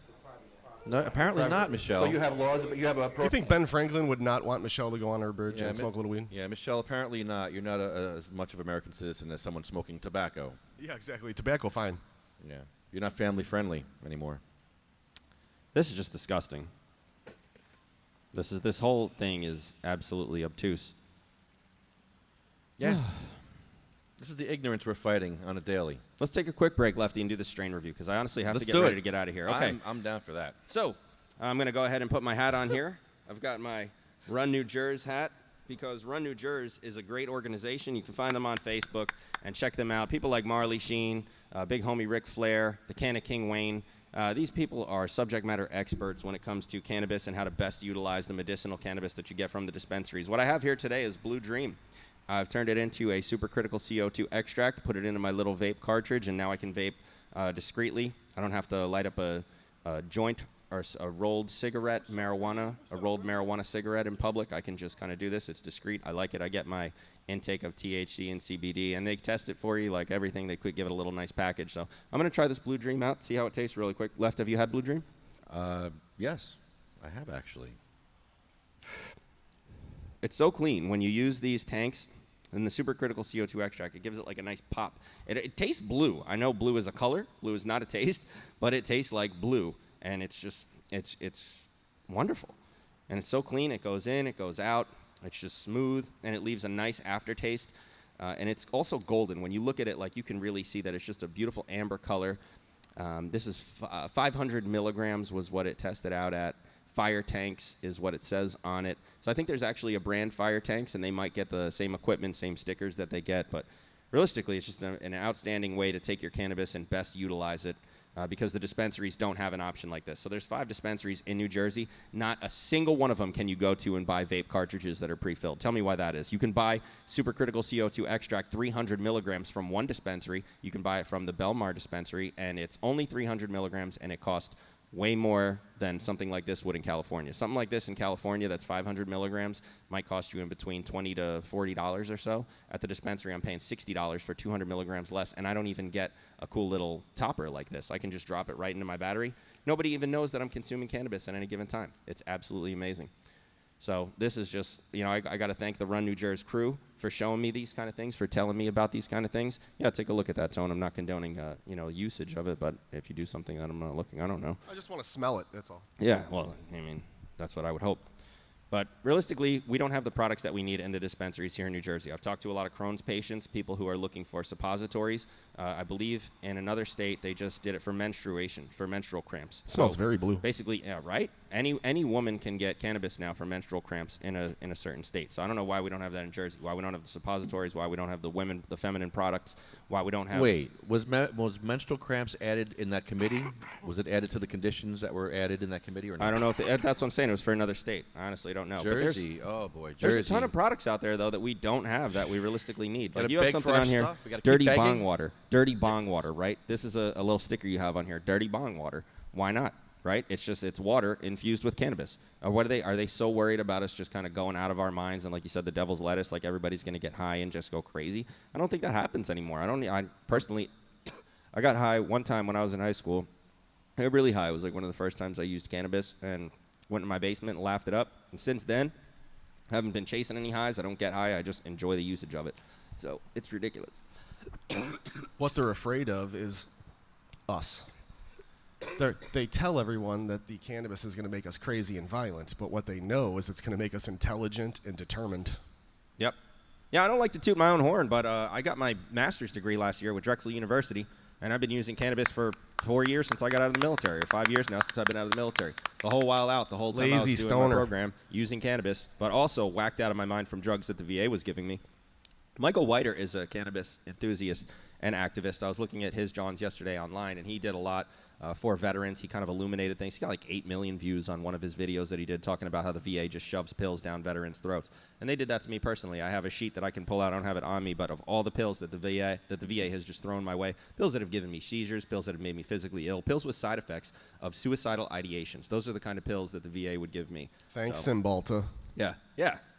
No, apparently not, Michelle. So you have laws, but you have a. You think Ben Franklin would not want Michelle to go on her bridge Yeah, and smoke a little weed? Yeah, Michelle, apparently not. You're not as much of an American citizen as someone smoking tobacco. Yeah, exactly. Tobacco, fine. Yeah. You're not family friendly anymore. This is just disgusting. This whole thing is absolutely obtuse. Yeah. This is the ignorance we're fighting on a daily. Let's take a quick break, Lefty, and do the strain review, because I honestly have Let's to get do ready it. to get out of here. Okay. I'm down for that. So, I'm going to go ahead and put my hat on here. I've got my Run New Jersey hat, because Run New Jersey is a great organization. You can find them on Facebook and check them out. People like Marley Sheen, big homie Ric Flair, the Can of King Wayne. These people are subject matter experts when it comes to cannabis and how to best utilize the medicinal cannabis that you get from the dispensaries. What I have here today is Blue Dream. I've turned it into a supercritical CO2 extract, put it into my little vape cartridge, and now I can vape discreetly. I don't have to light up a joint or a rolled marijuana cigarette in public. I can just kind of do this. It's discreet. I like it. I get my intake of THC and CBD, and they test it for you like everything. They could give it a little nice package. So I'm going to try this Blue Dream out, see how it tastes really quick. Left, have you had Blue Dream? Yes, I have actually. It's so clean. When you use these tanks and the supercritical CO2 extract, it gives it like a nice pop. It tastes blue. I know blue is a color. Blue is not a taste, but it tastes like blue. And it's just, it's wonderful. And it's so clean. It goes in, it goes out. It's just smooth, and it leaves a nice aftertaste. And it's also golden. When you look at it, like, you can really see that it's just a beautiful amber color. This is 500 milligrams was what it tested out at. Fire Tanks is what it says on it. So I think there's actually a brand, Fire Tanks, and they might get the same equipment, same stickers that they get. But realistically, it's just an outstanding way to take your cannabis and best utilize it. Because the dispensaries don't have an option like this. So there's 5 dispensaries in New Jersey. Not a single one of them can you go to and buy vape cartridges that are pre-filled. Tell me why that is. You can buy supercritical CO2 extract 300 milligrams from one dispensary. You can buy it from the Belmar dispensary, and it's only 300 milligrams, and it costs way more than something like this would in California. Something like this in California that's 500 milligrams might cost you in between $20 to $40 or so. At the dispensary, I'm paying $60 for 200 milligrams less, and I don't even get a cool little topper like this. I can just drop it right into my battery. Nobody even knows that I'm consuming cannabis at any given time. It's absolutely amazing. So this is just, I got to thank the Run New Jersey crew for showing me these kind of things, for telling me about these kind of things. Yeah, take a look at that, Tone. I'm not condoning, usage of it, but if you do something that I'm not looking, I don't know. I just want to smell it, that's all. Yeah, well, that's what I would hope. But realistically, we don't have the products that we need in the dispensaries here in New Jersey. I've talked to a lot of Crohn's patients, people who are looking for suppositories. I believe in another state they just did it for menstruation, for menstrual cramps. It smells very blue. Basically, yeah, right? Any woman can get cannabis now for menstrual cramps in a certain state. So I don't know why we don't have that in Jersey. Why we don't have the suppositories? Why we don't have the feminine products? Why we don't have? Wait, was menstrual cramps added in that committee? Was it added to the conditions that were added in that committee or not? I don't know if that's what I'm saying. It was for another state. I honestly don't know. Jersey. Oh boy, Jersey. There's a ton of products out there though that we don't have that we realistically need. Like, you have beg something for our on here, stuff. We gotta keep dirty begging. bong water. Dirty bong water, right? This is a little sticker you have on here. Dirty bong water. Why not? Right? It's water infused with cannabis. Are they so worried about us just kind of going out of our minds and, like you said, the devil's lettuce, like everybody's going to get high and just go crazy? I don't think that happens anymore. I personally, I got high one time when I was in high school. I got really high. It was like one of the first times I used cannabis, and went in my basement and laughed it up. And since then, I haven't been chasing any highs. I don't get high. I just enjoy the usage of it. So it's ridiculous. What they're afraid of is us. They tell everyone that the cannabis is going to make us crazy and violent, but what they know is it's going to make us intelligent and determined. Yep. Yeah, I don't like to toot my own horn, but I got my master's degree last year with Drexel University, and I've been using cannabis for 4 years since I got out of the military, or 5 years now since I've been out of the military. The whole while out, the whole time I was Lazy doing stoner. my program, using cannabis, but also whacked out of my mind from drugs that the VA was giving me. Michael Whiter is a cannabis enthusiast and activist. I was looking at his Johns yesterday online, and he did a lot for veterans. He kind of illuminated things. He got like 8 million views on one of his videos that he did talking about how the VA just shoves pills down veterans' throats. And they did that to me personally. I have a sheet that I can pull out. I don't have it on me, but of all the pills that the VA has just thrown my way, pills that have given me seizures, pills that have made me physically ill, pills with side effects of suicidal ideations. Those are the kind of pills that the VA would give me. Thanks, So, Cymbalta. yeah,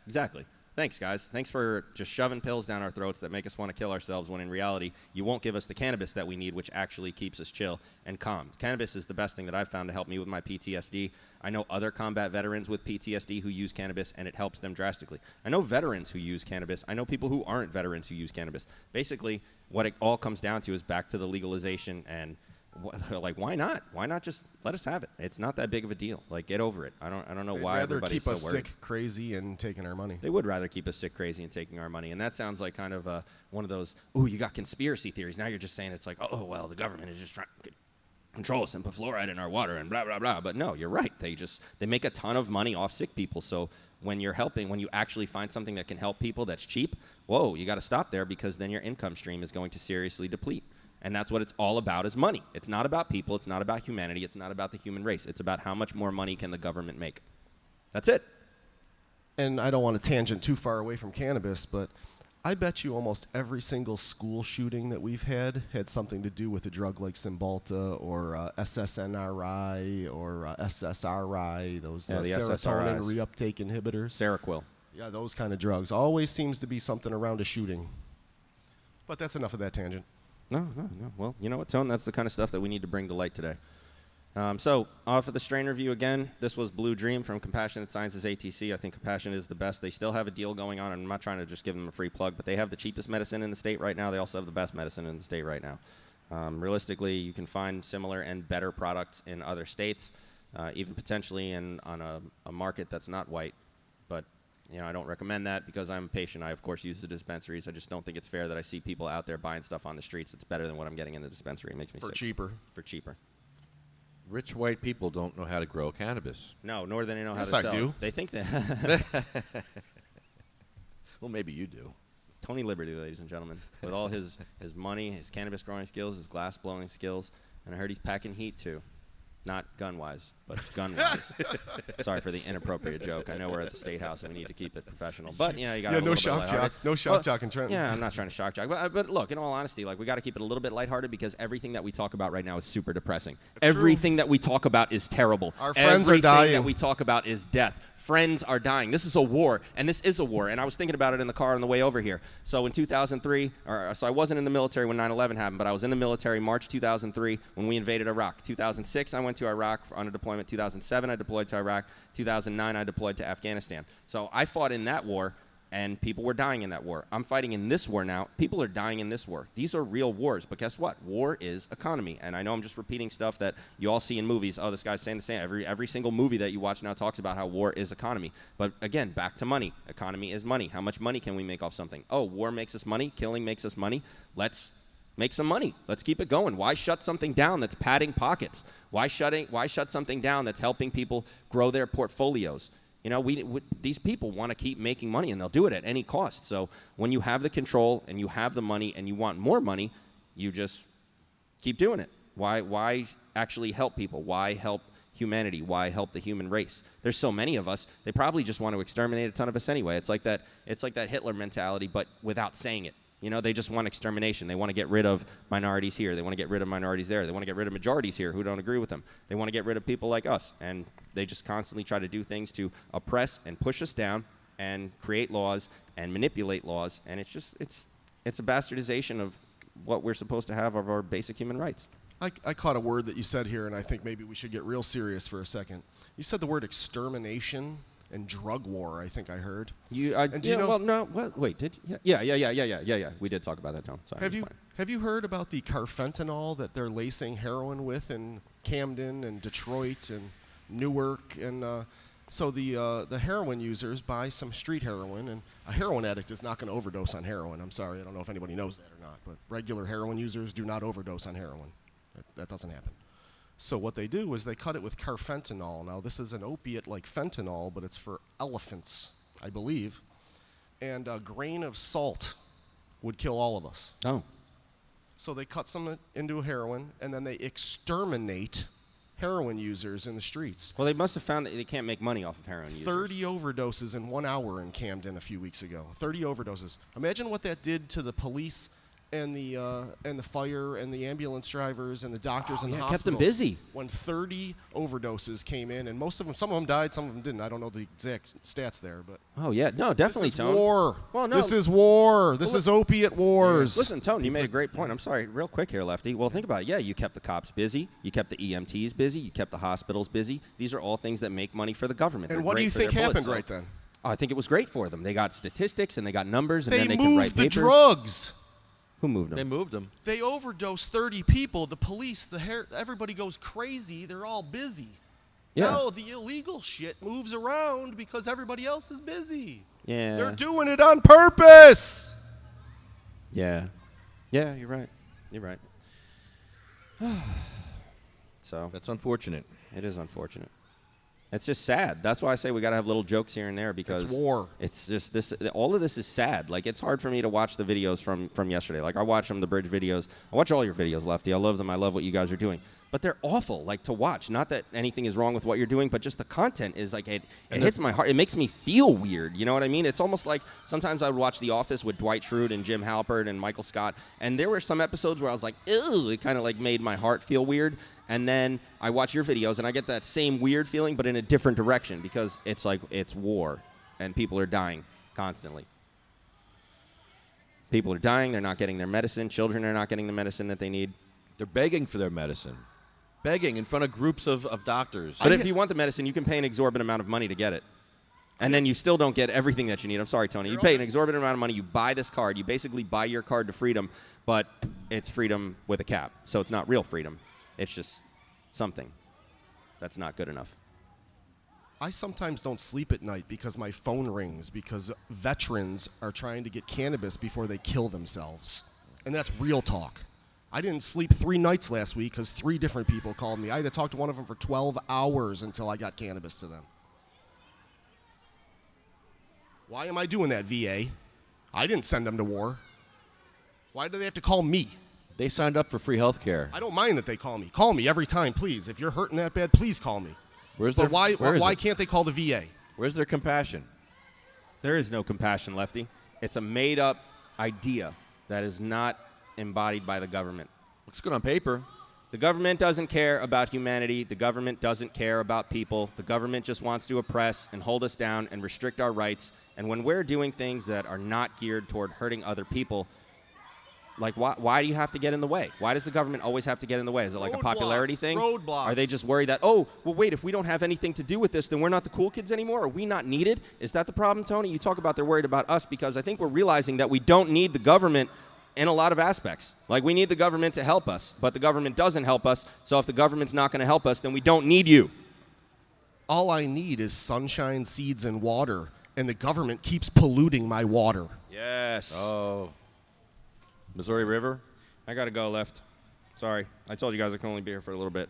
exactly. Thanks, guys. Thanks for just shoving pills down our throats that make us want to kill ourselves when in reality, you won't give us the cannabis that we need, which actually keeps us chill and calm. Cannabis is the best thing that I've found to help me with my PTSD. I know other combat veterans with PTSD who use cannabis, and it helps them drastically. I know veterans who use cannabis. I know people who aren't veterans who use cannabis. Basically, what it all comes down to is back to the legalization and like, why not? Why not just let us have it? It's not that big of a deal. Like, get over it. I don't know They'd why rather everybody's keep so us worried. sick, crazy, and taking our money. They would rather keep us sick, crazy, and taking our money. And that sounds like kind of one of those, ooh, you got conspiracy theories. Now you're just saying it's like, oh, well, the government is just trying to control us and put fluoride in our water and blah, blah, blah. But no, you're right. They make a ton of money off sick people. So when you're helping, when you actually find something that can help people that's cheap, whoa, you got to stop there, because then your income stream is going to seriously deplete. And that's what it's all about, is money. It's not about people. It's not about humanity. It's not about the human race. It's about how much more money can the government make. That's it. And I don't want to tangent too far away from cannabis, but I bet you almost every single school shooting that we've had something to do with a drug like Cymbalta or SSNRI or SSRI, those Yeah, the serotonin SSRIs. reuptake inhibitors. Seroquel. Yeah, those kind of drugs. Always seems to be something around a shooting. But that's enough of that tangent. No. Well, you know what, Tone? That's the kind of stuff that we need to bring to light today. So, for the strain review again, this was Blue Dream from Compassionate Sciences ATC. I think Compassionate is the best. They still have a deal going on, and I'm not trying to just give them a free plug, but they have the cheapest medicine in the state right now. They also have the best medicine in the state right now. Realistically, you can find similar and better products in other states, even potentially on a market that's not white. But I don't recommend that, because I'm a patient. I, of course, use the dispensaries. I just don't think it's fair that I see people out there buying stuff on the streets that's better than what I'm getting in the dispensary. It makes me sick. For cheaper. Rich white people don't know how to grow cannabis. No, nor do they know how Yes, to I sell do. it. They think that. Well, maybe you do. Tony Liberty, ladies and gentlemen, with all his money, his cannabis growing skills, his glass blowing skills, and I heard he's packing heat too. Not gun-wise, but gun-wise. Sorry for the inappropriate joke. I know we're at the Statehouse and we need to keep it professional. But, you got to have a no little shock bit lighthearted. jock. No shock jock in Trenton. Yeah, I'm not trying to shock jock. But look, in all honesty, we got to keep it a little bit lighthearted, because everything that we talk about right now is super depressing. Everything that we talk about is terrible. Our friends are Everything dying. that we talk about is death. Friends are dying. This is a war, and this is a war. And I was thinking about it in the car on the way over here. So in 2003, so I wasn't in the military when 9/11 happened, but I was in the military March 2003 when we invaded Iraq. 2006, I went to Iraq on a deployment. 2007, I deployed to Iraq. 2009, I deployed to Afghanistan. So I fought in that war, and people were dying in that war. I'm fighting in this war now. People are dying in this war. These are real wars, but guess what? War is economy. And I know I'm just repeating stuff that you all see in movies. Oh, this guy's saying the same. Every single movie that you watch now talks about how war is economy. But again, back to money. Economy is money. How much money can we make off something? Oh, war makes us money. Killing makes us money. Let's make some money. Let's keep it going. Why shut something down that's padding pockets? Why shut something down that's helping people grow their portfolios? These people want to keep making money, and they'll do it at any cost. So when you have the control and you have the money and you want more money, you just keep doing it. Why actually help people? Why help humanity? Why help the human race? There's so many of us. They probably just want to exterminate a ton of us anyway. It's like that Hitler mentality, but without saying it. They just want extermination. They want to get rid of minorities here. They want to get rid of minorities there. They want to get rid of majorities here who don't agree with them. They want to get rid of people like us. And they just constantly try to do things to oppress and push us down and create laws and manipulate laws. And it's a bastardization of what we're supposed to have of our basic human rights. I caught a word that you said here, and I think maybe we should get real serious for a second. You said the word extermination and drug war, I think I heard. Wait, did you? Yeah. We did talk about that, Tom. Sorry. Have you heard about the carfentanil that they're lacing heroin with in Camden and Detroit and Newark? And so the heroin users buy some street heroin, and a heroin addict is not going to overdose on heroin. I'm sorry, I don't know if anybody knows that or not, but regular heroin users do not overdose on heroin. That doesn't happen. So what they do is they cut it with carfentanil. Now, this is an opiate like fentanyl, but it's for elephants, I believe. And a grain of salt would kill all of us. Oh. So they cut some into heroin, and then they exterminate heroin users in the streets. Well, they must have found that they can't make money off of heroin users. 30 overdoses in 1 hour in Camden a few weeks ago. 30 overdoses. Imagine what that did to the police and the fire and the ambulance drivers and the doctors and the hospitals. Kept them busy. When 30 overdoses came in, and some of them died, some of them didn't. I don't know the exact stats there, but oh yeah, no, definitely, this is Tone. war. Well, no, this is war. This is opiate wars. Listen, Tone, you made a great point. I'm sorry, real quick here, Lefty. Well, think about it. Yeah, you kept the cops busy. You kept the EMTs busy. You kept the hospitals busy. These are all things that make money for the government. And They're what do great you for think their happened bullets. right then? I think it was great for them. They got statistics and they got numbers, and They then they can write moved the papers. drugs. Who moved They them? moved them. They overdose 30 people. The police, everybody goes crazy. They're all busy. Yeah. No, the illegal shit moves around because everybody else is busy. Yeah. They're doing it on purpose. Yeah. Yeah, you're right. You're right. So That's unfortunate. it is unfortunate. It's just sad. That's why I say we got to have little jokes here and there because It's war. It's just this. All of this is sad. Like, it's hard for me to watch the videos from yesterday. Like, I watch the bridge videos. I watch all your videos, Lefty. I love them. I love what you guys are doing. But they're awful, like, to watch. Not that anything is wrong with what you're doing, but just the content is like, it hits my heart. It makes me feel weird. You know what I mean? It's almost like sometimes I would watch The Office with Dwight Schrute and Jim Halpert and Michael Scott, and there were some episodes where I was like, ew, it kind of like made my heart feel weird. And then I watch your videos, and I get that same weird feeling, but in a different direction because it's like it's war, and people are dying constantly. People are dying. They're not getting their medicine. Children are not getting the medicine that they need. They're begging for their medicine. Begging in front of groups of doctors. But if you want the medicine, you can pay an exorbitant amount of money to get it. And then you still don't get everything that you need. I'm sorry, Tony. You pay an exorbitant amount of money. You buy this card. You basically buy your card to freedom, but it's freedom with a cap. So it's not real freedom. It's just something that's not good enough. I sometimes don't sleep at night because my phone rings because veterans are trying to get cannabis before they kill themselves. And that's real talk. I didn't sleep 3 nights last week because 3 different people called me. I had to talk to one of them for 12 hours until I got cannabis to them. Why am I doing that, VA? I didn't send them to war. Why do they have to call me? They signed up for free health care. I don't mind that they call me. Call me every time, please. If you're hurting that bad, please call me. Where is Why can't they call the VA? Where's their compassion? There is no compassion, Lefty. It's a made-up idea that is not embodied by the government. Looks good on paper. The government doesn't care about humanity. The government doesn't care about people. The government just wants to oppress and hold us down and restrict our rights. And when we're doing things that are not geared toward hurting other people, like, why do you have to get in the way? Why does the government always have to get in the way? Is it like a popularity thing? Roadblocks. Are they just worried that, oh, well, wait, if we don't have anything to do with this, then we're not the cool kids anymore? Are we not needed? Is that the problem, Tony? You talk about they're worried about us because I think we're realizing that we don't need the government in a lot of aspects. Like, we need the government to help us, but the government doesn't help us. So if the government's not going to help us, then we don't need you. All I need is sunshine, seeds, and water, and the government keeps polluting my water. Yes. Oh. Missouri River? I got to go, Left. Sorry. I told you guys I can only be here for a little bit.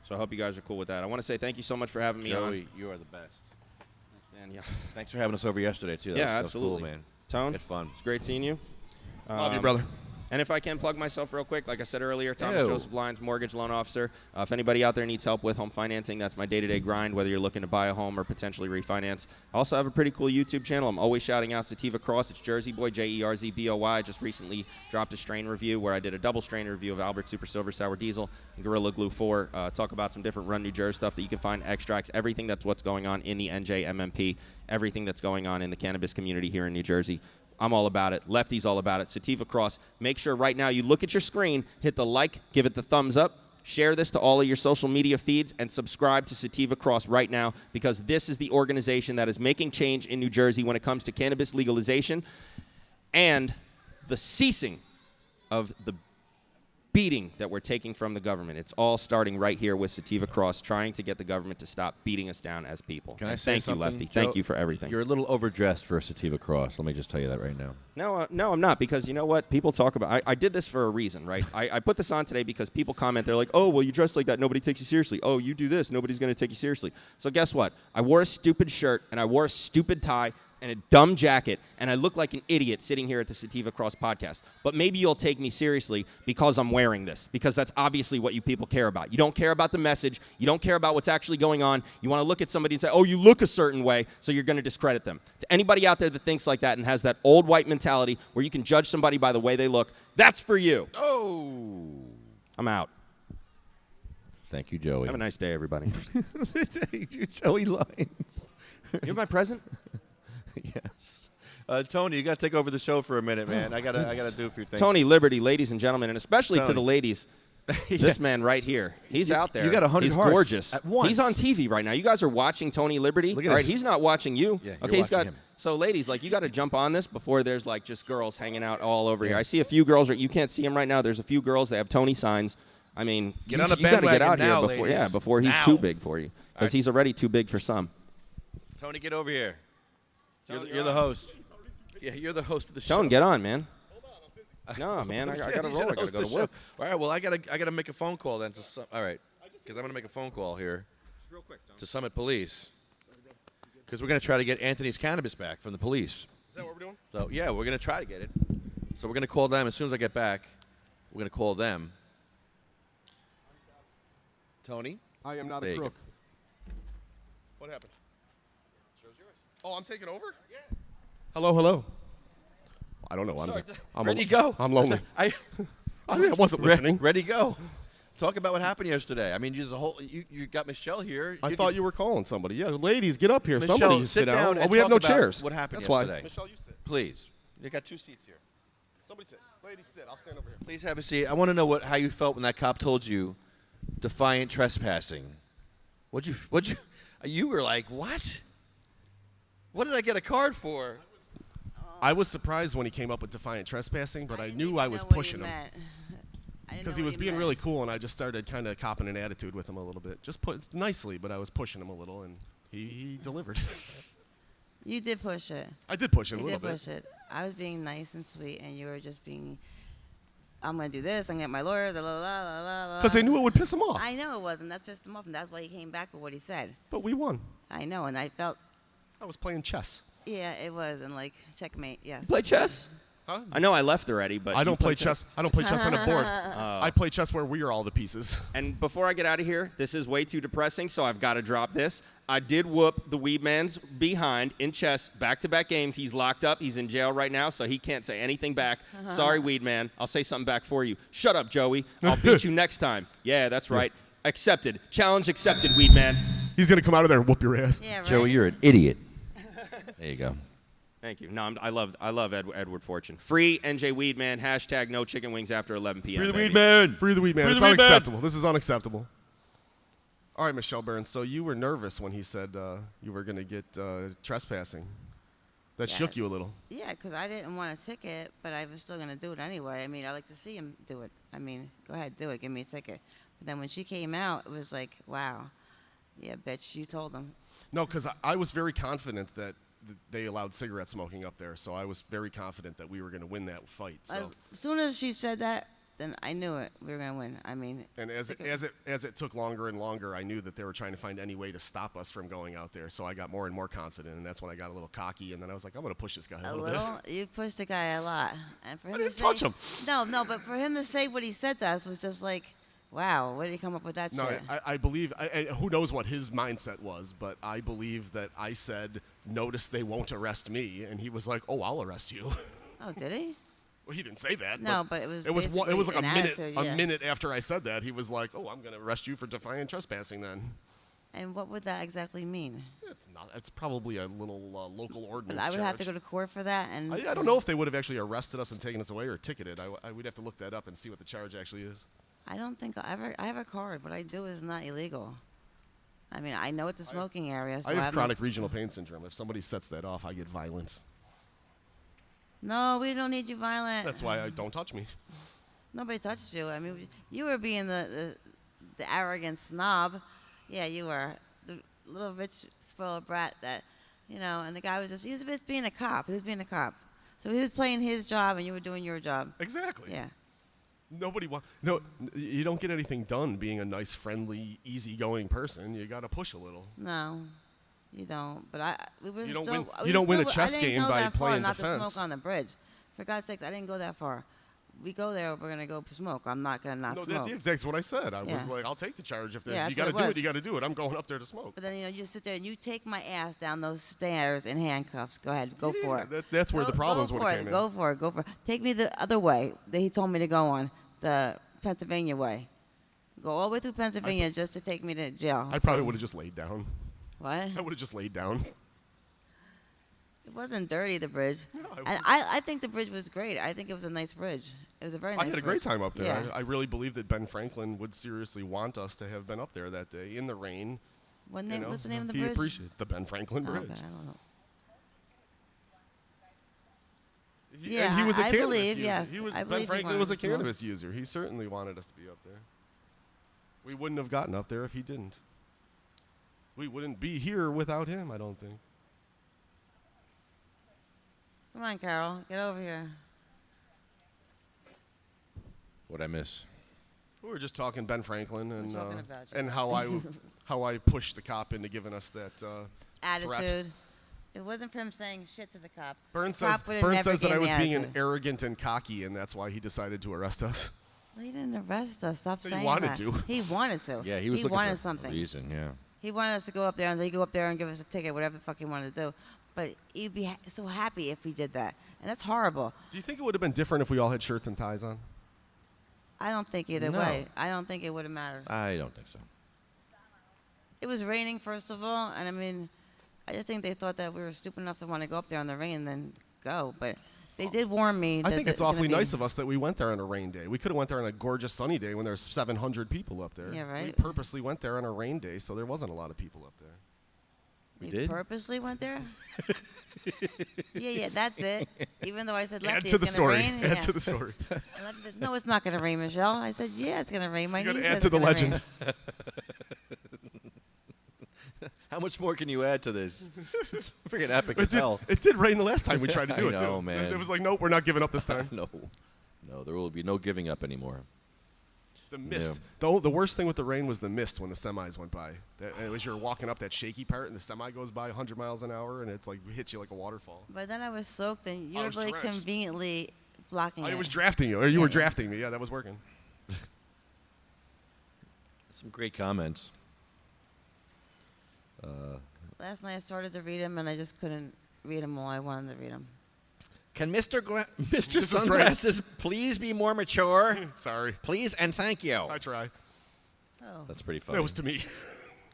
So I hope you guys are cool with that. I want to say thank you so much for having me on. Joey, you are the best. Thanks, man. Yeah. Thanks for having us over yesterday, too. Yeah, That was absolutely. cool, man. Tone, Had fun. it's great seeing you. Love you, brother. And if I can plug myself real quick, like I said earlier, Thomas Ew. Joseph Lyons, mortgage loan officer. If anybody out there needs help with home financing, that's my day-to-day grind, whether you're looking to buy a home or potentially refinance. I also have a pretty cool YouTube channel. I'm always shouting out Sativa Cross. It's Jersey Boy, Jerzboy. I just recently dropped a strain review where I did a double strain review of Albert Super Silver Sour Diesel and Gorilla Glue 4. Talk about some different Run New Jersey stuff that you can find, extracts, everything that's what's going on in the NJMMP, everything that's going on in the cannabis community here in New Jersey. I'm all about it. Lefty's all about it. Sativa Cross. Make sure right now you look at your screen, hit the like, give it the thumbs up, share this to all of your social media feeds, and subscribe to Sativa Cross right now because this is the organization that is making change in New Jersey when it comes to cannabis legalization and the ceasing of the beating that we're taking from the government. It's all starting right here with Sativa Cross, trying to get the government to stop beating us down as people. Can I And say thank something, you, Lefty. Joe? Thank you for everything. You're a little overdressed for a Sativa Cross. Let me just tell you that right now. No, I'm not, because you know what? People talk about I did this for a reason, right? I put this on today because people comment. They're like, oh, well, you dress like that. Nobody takes you seriously. Oh, you do this. Nobody's going to take you seriously. So guess what? I wore a stupid shirt, and I wore a stupid tie, and a dumb jacket, and I look like an idiot sitting here at the Sativa Cross podcast. But maybe you'll take me seriously because I'm wearing this, because that's obviously what you people care about. You don't care about the message. You don't care about what's actually going on. You want to look at somebody and say, oh, you look a certain way, so you're going to discredit them. To anybody out there that thinks like that and has that old white mentality where you can judge somebody by the way they look, that's for you. Oh. I'm out. Thank you, Joey. Have a nice day, everybody. Joey Lyons. You have my present? Yes. Tony, you got to take over the show for a minute, man. I gotta do a few things. Tony Liberty, ladies and gentlemen, and especially to Tony. the ladies. Yeah. This man right here, he's out there. You got 100 He's hearts gorgeous. at once. He's on TV right now. You guys are watching Tony Liberty. Look at All right, this. he's not watching you. Yeah, you're okay, he's got watching him. So, ladies, like, you got to jump on this before there's, like, just girls hanging out all over here. I see a few girls. You can't see them right now. There's a few girls that have Tony signs. I mean, Get on the you got to get bandwagon out now, here before, ladies. before he's Now. too big for you. Because right. he's already too big for some. Tony, get over here. You're the host. Yeah, you're the host of the show. Tone, get on, man. No, man, I got to You roll. should I got to host go the to work. show. All right, well, I gotta make a phone call then to some. All right, because I'm gonna make a phone call here to Summit Police because we're gonna try to get Anthony's cannabis back from the police. Is that what we're doing? So yeah, we're gonna try to get it. So we're gonna call them as soon as I get back. We're gonna call them. Tony, I am not There a you go. crook. What happened? Show's yours. Oh, I'm taking over? Yeah. Hello. I don't know. I'm ready to go. I'm lonely. I wasn't listening. Ready to go. Talk about what happened yesterday. I mean, you got Michelle here. I thought you were calling somebody. Yeah, ladies, get up here. Michelle, Somebody sit down down. Oh, and we have talk no about chairs. what happened That's yesterday. why. Michelle, you sit. Please. You got 2 seats here. Somebody sit. Ladies, sit. I'll stand over here. Please have a seat. I want to know how you felt when that cop told you defiant trespassing. You were like, what? What did I get a card for? I was surprised when he came up with defiant trespassing, but I didn't knew even I was know what he pushing him. meant. I didn't Because know he what was being meant. really cool, and I just started kind of copping an attitude with him a little bit. Just put nicely, but I was pushing him a little, and he delivered. You did push it. I did push it a You little did bit. push it. I was being nice and sweet, and you were just being, I'm going to do this, I'm going to get my lawyer, la, la, la, la, la. Because they knew it would piss him off. I know it was, and that pissed him off, and that's why he came back with what he said. But we won. I know, and I felt, I was playing chess. yeah, it was, and like, checkmate, yes. Play chess? Huh? I know I left already, but I you don't play chess. I don't play chess on a board. I play chess where we are all the pieces. And before I get out of here, this is way too depressing, so I've got to drop this. I did whoop the Weed Man's behind in chess, back-to-back games. He's locked up. He's in jail right now, so he can't say anything back. Sorry, Weed Man. I'll say something back for you. Shut up, Joey. I'll beat you next time. Yeah, that's right. Accepted. Challenge accepted, Weed Man. He's going to come out of there and whoop your ass. Yeah, right. Joey, you're an idiot. There you go. Thank you. No, I love Edward Fortune. Free NJ Weed Man. # no chicken wings after 11 p.m. Free the baby. weed man. Free the weed man. Free It's the weed man. unacceptable. This is unacceptable. All right, Michelle Burns. So you were nervous when he said you were going to get trespassing. That Yeah. shook you a little. Yeah, because I didn't want a ticket, but I was still going to do it anyway. I mean, I like to see him do it. I mean, go ahead, do it. Give me a ticket. But then when she came out, it was like, wow. Yeah, bitch, you told them. No, because I was very confident that they allowed cigarette smoking up there. So I was very confident that we were going to win that fight. So. As soon as she said that, then I knew it. We were going to win. I mean, And as it took longer and longer, I knew that they were trying to find any way to stop us from going out there. So I got more and more confident, and that's when I got a little cocky. And then I was like, I'm going to push this guy a little bit. You pushed the guy a lot. And for him didn't to say, touch him. No, but for him to say what he said to us was just like, wow, where did he come up with that No, shit? I believe, who knows what his mindset was, but I believe that I said, notice they won't arrest me. And he was like, oh, I'll arrest you. Oh, did he? Well, he didn't say that. No, but it was it was like basically a an minute, attitude, a yeah. minute after I said that, he was like, oh, I'm going to arrest you for defiant trespassing then. And what would that exactly mean? It's not. It's probably a little local ordinance But I would have to charge. go to court for that. And I don't know if they would have actually arrested us and taken us away or ticketed. We'd have to look that up and see what the charge actually is. I don't think I have a card. What I do is not illegal. I mean, I know it's a smoking area. So I have I'm chronic regional pain syndrome. If somebody sets that off, I get violent. No, we don't need you violent. That's why I don't touch me. Nobody touched you. I mean, you were being the arrogant snob. Yeah, you were. The little rich, spoiled brat that, and the guy he was just being a cop. He was being a cop. So he was playing his job and you were doing your job. Exactly. Yeah. No, you don't get anything done being a nice, friendly, easygoing person. You got to push a little. No, you don't. But we were You don't still. win- you don't win a chess I didn't game go by that far playing not defense. to smoke on the bridge. For God's sakes, I didn't go that far. We go there, we're gonna go smoke. I'm not gonna not No, smoke. that's exactly what I said. I was Yeah. like, I'll take the charge. If Yeah, you that's got to what do it it, was. you got to do it. I'm going up there to smoke. But then you just sit there and you take my ass down those stairs in handcuffs. Go ahead, go for Yeah, it. that's where the problems would have came in. Go for it. Go for it. Take me the other way that he told me to go on, the Pennsylvania way. Go all the way through Pennsylvania just to take me to jail. I probably would have just laid down. What? I would have just laid down. It wasn't dirty, the bridge. No, it And I think the bridge was great. I think it was a nice bridge. It was a very nice I had a bridge. great time up there. Yeah. I really believe that Ben Franklin would seriously want us to have been up there that day in the rain. What's the name of the He bridge? appreciated the Ben Franklin Oh, Bridge. okay, I don't know. Yeah, and he was a I cannabis believe, user. yes. He was, I Ben believe he Franklin wanted was a to smoke. cannabis user. He certainly wanted us to be up there. We wouldn't have gotten up there if he didn't. We wouldn't be here without him, I don't think. Come on, Carol, get over here. What'd I miss? We were just talking Ben Franklin and talking about you. and how I pushed the cop into giving us that threat. Attitude. It wasn't for him saying shit to the cop. Burns The cop says, would've Burns never says that gave I was me being attitude. arrogant and cocky, and that's why he decided to arrest us. Well, he didn't arrest us. Stop He saying wanted that. to. He wanted to. Yeah, he was looking wanted for something. a reason, yeah. He wanted us to go up there, and they go up there and give us a ticket, whatever the fuck he wanted to do. But he'd be so happy if we did that, and that's horrible. Do you think it would have been different if we all had shirts and ties on? I don't think either No. way. I don't think it would have mattered. I don't think so. It was raining, first of all, and I mean, I just think they thought that we were stupid enough to want to go up there in the rain and then go. But they did warn me. I think it's awfully gonna be- nice of us that we went there on a rain day. We could have went there on a gorgeous sunny day when there's 700 people up there. Yeah, right. We purposely went there on a rain day, so there wasn't a lot of people up there. We You did? purposely went there? yeah, that's it. Even though I said, Lefty, Add to the it's gonna story. rain. Add Yeah. to the story. And Lefty said, no, it's not going to rain, Michelle. I said, yeah, it's going to rain. My You niece got to said add to it's the gonna legend. rain. How much more can you add to this? It's freaking epic as hell. It did rain the last time we tried to do I it, know, too. man. It was like, nope, we're not giving up this time. No, there will be no giving up anymore. The mist. The worst thing with the rain was the mist when the semis went by. It was you're walking up that shaky part, and the semi goes by 100 miles an hour, and it's like hits you like a waterfall. But then I was soaked, and you I were was really drenched. conveniently blocking I it. was drafting you, or you were drafting me. Yeah, that was working. Some great comments. Last night I started to read them, and I just couldn't read them all. I wanted to read them. Can Mr. This is great. Sunglasses please be more mature? Sorry. Please and thank you. I try. Oh. That's pretty funny. That was to me.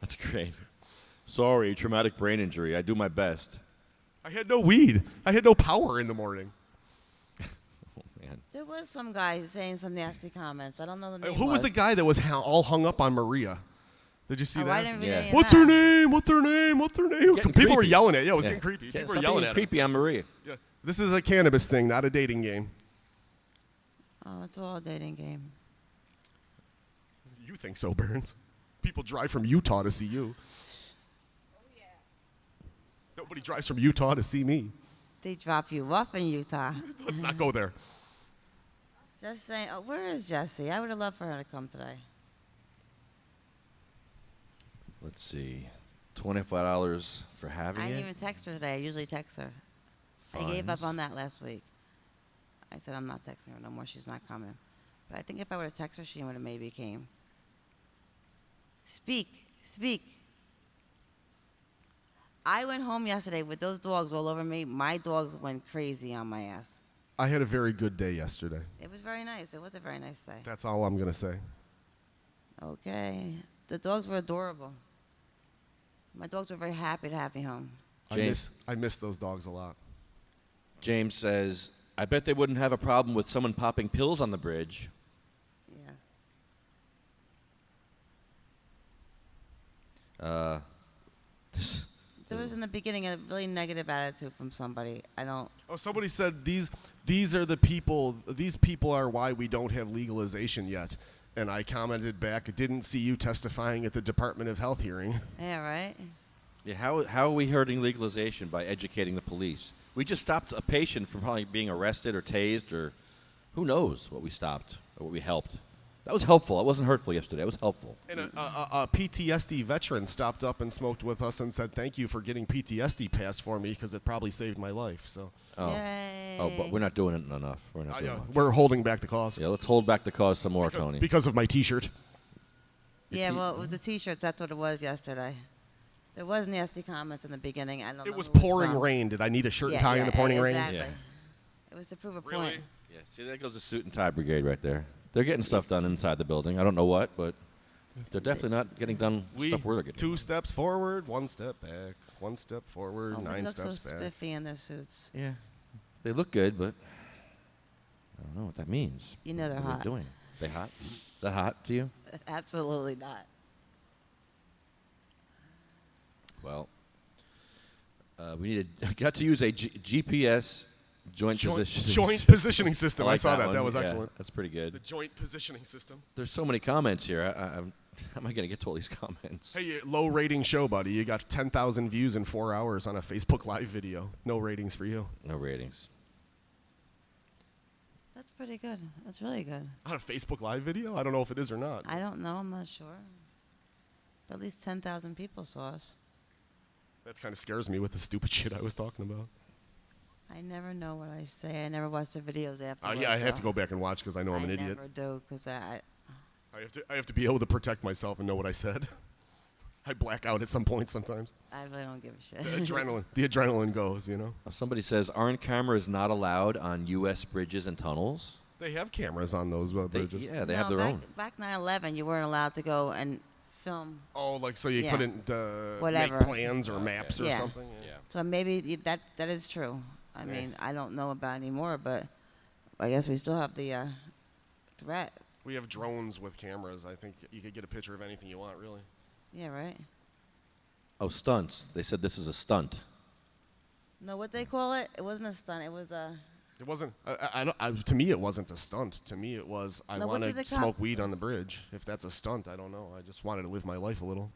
That's great. Sorry, traumatic brain injury. I do my best. I had no weed. I had no power in the morning. Oh, man. There was some guy saying some nasty comments. I don't know the name. Who was the guy that was all hung up on Maria? Did you see Oh, that? I didn't read Yeah. any of What's that. her name? What's her name? What's her name? Getting People were creepy. yelling at it. Yeah, it was Yeah. getting creepy. Can't People were stop yelling being at creepy on Maria. Yeah. This is a cannabis thing, not a dating game. Oh, it's all a dating game. You think so, Burns? People drive from Utah to see you. Oh, yeah. Nobody drives from Utah to see me. They drop you off in Utah. Let's not go there. Just saying. Oh, where is Jessie? I would have loved for her to come today. Let's see. $25 for having I it? didn't even text her today. I usually text her. I gave up Fines. on that last week. I said I'm not texting her no more. She's not coming. But I think if I would have texted her, she would have maybe came. Speak. I went home yesterday with those dogs all over me. My dogs went crazy on my ass. I had a very good day yesterday. It was very nice. It was a very nice day. That's all I'm going to say. Okay. The dogs were adorable. My dogs were very happy to have me home. James. I miss those dogs a lot. James says, I bet they wouldn't have a problem with someone popping pills on the bridge. Yeah. This, There was in the beginning a really negative attitude from somebody. I don't. Oh, somebody said these are the people. These people are why we don't have legalization yet. And I commented back, didn't see you testifying at the Department of Health hearing. Yeah, right? yeah, how are we hurting legalization by educating the police? We just stopped a patient from probably being arrested or tased or who knows what we stopped or what we helped. That was helpful. It wasn't hurtful yesterday. It was helpful. And a PTSD veteran stopped up and smoked with us and said, thank you for getting PTSD passed for me because it probably saved my life. So Oh. Yay. Oh, but we're not doing it enough. We're not doing yeah, much. we're holding back the cause. Yeah, let's hold back the cause some more, Tony. Because of my T-shirt. Yeah, well, with the T-shirts, that's what it was yesterday. There was nasty comments in the beginning. I don't know. It was who pouring from. rain. Did I need a shirt Yeah, and tie in the pouring rain? exactly. Yeah. It was to prove a Really? point. Yeah, see, there goes the suit and tie brigade right there. They're getting stuff done inside the building. I don't know what, but they're definitely not getting done stuff we're getting. 2 steps forward, 1 step back, 1 step forward, Oh, they 9 look steps so back. spiffy in their suits. Yeah, they look good, but I don't know what that means. You know they're what are hot. they doing? They hot? Is that hot to you? Absolutely not. Well, we got to use a GPS Joint positioning system. I I like saw that. one. That was Yeah, excellent. that's pretty good. The joint positioning system. There's so many comments here. How am I going to get to all these comments? Hey, low rating show, buddy. You got 10,000 views in 4 hours on a Facebook Live video. No ratings for you. No ratings. That's pretty good. That's really good. On a Facebook Live video? I don't know if it is or not. I don't know. I'm not sure. But at least 10,000 people saw us. That kind of scares me with the stupid shit I was talking about. I never know what I say. I never watch the videos afterwards. Yeah, I have to go back and watch because I know I'm an I idiot. never do because I have to be able to protect myself and know what I said. I black out at some point sometimes. I really don't give a The shit. adrenaline goes, you know. Somebody says, aren't cameras not allowed on U.S. bridges and tunnels? They have cameras on those bridges. They have their own. Back 9/11, you weren't allowed to go and film. Oh, like so you Yeah. couldn't Whatever. make plans or maps or Yeah. something? Yeah. So maybe that is true. I mean, I don't know about anymore, but I guess we still have the threat. We have drones with cameras. I think you could get a picture of anything you want, really. Yeah, right? Oh, stunts. They said this is a stunt. No, what they call it? It wasn't a stunt. It was a... It wasn't. To me, it wasn't a stunt. To me, it was I No, what want did to the cop- smoke weed on the bridge. If that's a stunt, I don't know. I just wanted to live my life a little,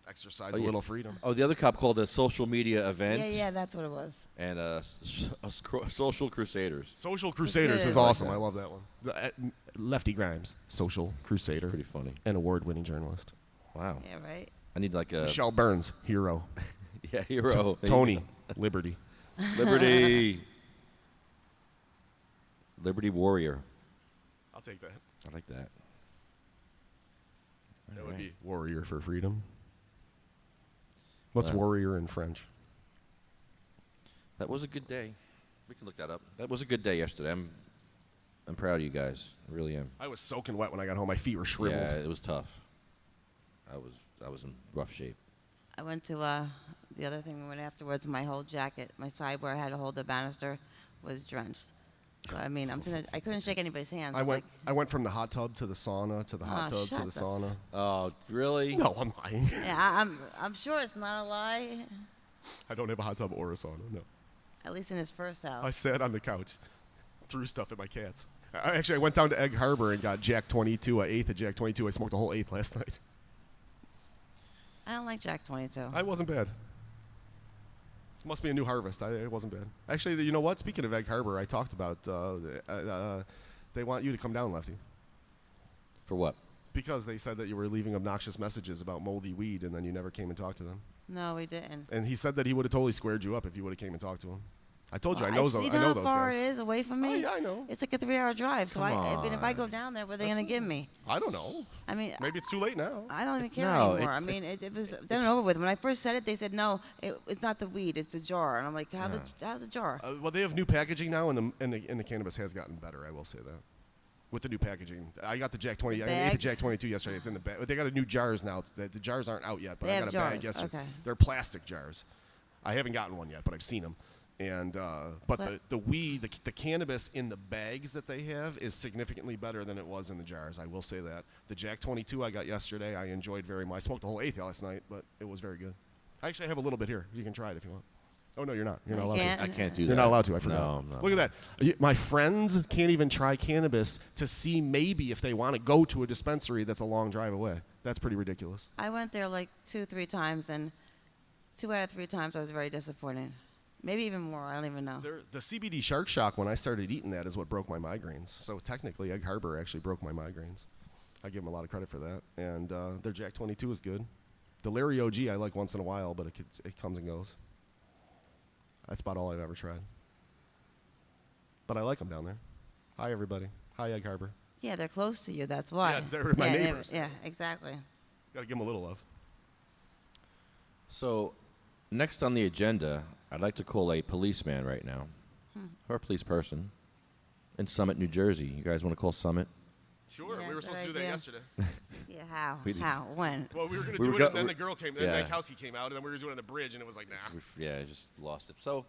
exercise a little freedom. Oh, the other cop called it a social media event. Yeah, that's what it was. And social crusaders. Social Crusaders good. is I like awesome. that. I love that one. LeftyGrimes, social crusader, Pretty funny. and award-winning journalist. Wow. Yeah, right? I need like a Michelle Burns, hero. yeah hero. There you Tony, go. Liberty. Liberty. Liberty Warrior. I'll take that. I like that. That would be warrior for freedom. What's Wow. warrior in French? That was a good day. We can look that up. That was a good day yesterday. I'm proud of you guys. I really am. I was soaking wet when I got home. My feet were shriveled. Yeah, it was tough. I was in rough shape. I went to the other thing we went afterwards. My whole jacket, my side where I had to hold the banister, was drenched. So I mean, I couldn't shake anybody's hands. I went from the hot tub to the sauna to the hot tub to shut the the sauna. Oh, really? No, I'm lying. Yeah, I'm sure it's not a lie. I don't have a hot tub or a sauna. No. At least in his first house. I sat on the couch, threw stuff at my cats. I went down to Egg Harbor and got Jack 22, an eighth of Jack 22. I smoked a whole eighth last night. I don't like Jack 22. I wasn't bad. Must be a new harvest. It wasn't bad. Actually, you know what? Speaking of Egg Harbor, I talked about they want you to come down, Lefty. For what? Because they said that you were leaving obnoxious messages about moldy weed, and then you never came and talked to them. No, we didn't. And he said that he would have totally squared you up if you would have came and talked to him. I told you, Well, I know you those. know I know how those far guys. it is away from me? Oh, yeah, I know. It's like a 3-hour drive. So Come if I go down there, what are they going to give me? I don't know. I mean, Maybe it's too late now. I don't even care No, anymore. I it's- mean, it was done and over with. When I first said it, they said, no, it's not the weed, it's the jar. And I'm like, how's the jar? Well, they have new packaging now, and the cannabis has gotten better. I will say that. With the new packaging, I got the Jack 20. I ate the bags? Jack 22 yesterday. It's in the bag. They got a new jars now. The jars aren't out yet, but They I have got a bag jars, yesterday. okay. They're plastic jars. I haven't gotten one yet, but I've seen them. And but the weed, the cannabis in the bags that they have is significantly better than it was in the jars. I will say that. The Jack 22 I got yesterday, I enjoyed very much. I smoked a whole eighth last night, but it was very good. I actually have a little bit here. You can try it if you want. Oh no, you're not. You're not allowed to. I can't do that. You're not allowed to. I forgot. No, I'm not. Look at that. My friends can't even try cannabis to see maybe if they want to go to a dispensary that's a long drive away. That's pretty ridiculous. I went there like 2-3 times, and 2 out of 3 times I was very disappointed. Maybe even more. I don't even know. The CBD Shark Shock, when I started eating that, is what broke my migraines. So technically, Egg Harbor actually broke my migraines. I give them a lot of credit for that. And their Jack 22 is good. The Larry OG I like once in a while, but it comes and goes. That's about all I've ever tried. But I like them down there. Hi, everybody. Hi, Egg Harbor. Yeah, they're close to you. That's why. Yeah, they're my neighbors. Yeah, exactly. Got to give them a little love. So, next on the agenda, I'd like to call a policeman right now, or a police person, in Summit, New Jersey. You guys want to call Summit? Sure, Yeah, we were supposed to do good that idea. yesterday. Yeah, how? We did- How? When? Well, we were going to We do were it, go- and then the girl came, then yeah. Kowski came out, and then we were doing it on the bridge, and it was like, nah. Yeah, I just lost it. So,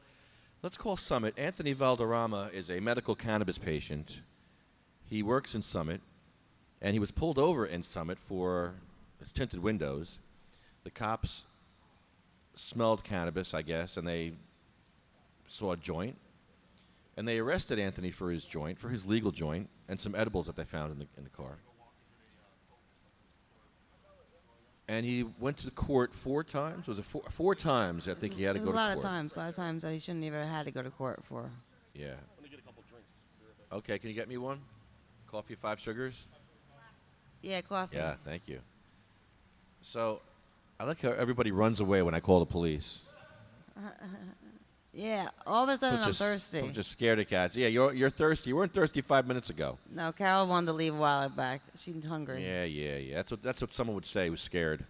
let's call Summit. Anthony Valderrama is a medical cannabis patient. He works in Summit, and he was pulled over in Summit for his tinted windows. The cops smelled cannabis, I guess, and they saw a joint. And they arrested Anthony for his joint, for his legal joint, and some edibles that they found in the car. And he went to the court 4 times. Was it four times? I think he had to go to court. A lot of times that he shouldn't even have had to go to court for. Yeah. I'm gonna get a couple drinks. Okay, can you get me one? Coffee, 5 sugars. Yeah, coffee. Yeah, thank you. So, I like how everybody runs away when I call the police. Yeah, all of a sudden I'm thirsty. I'm just scared of cats. Yeah, you're thirsty. You weren't thirsty 5 minutes ago. No, Carol wanted to leave a while back. She's hungry. Yeah. That's what someone would say who's scared.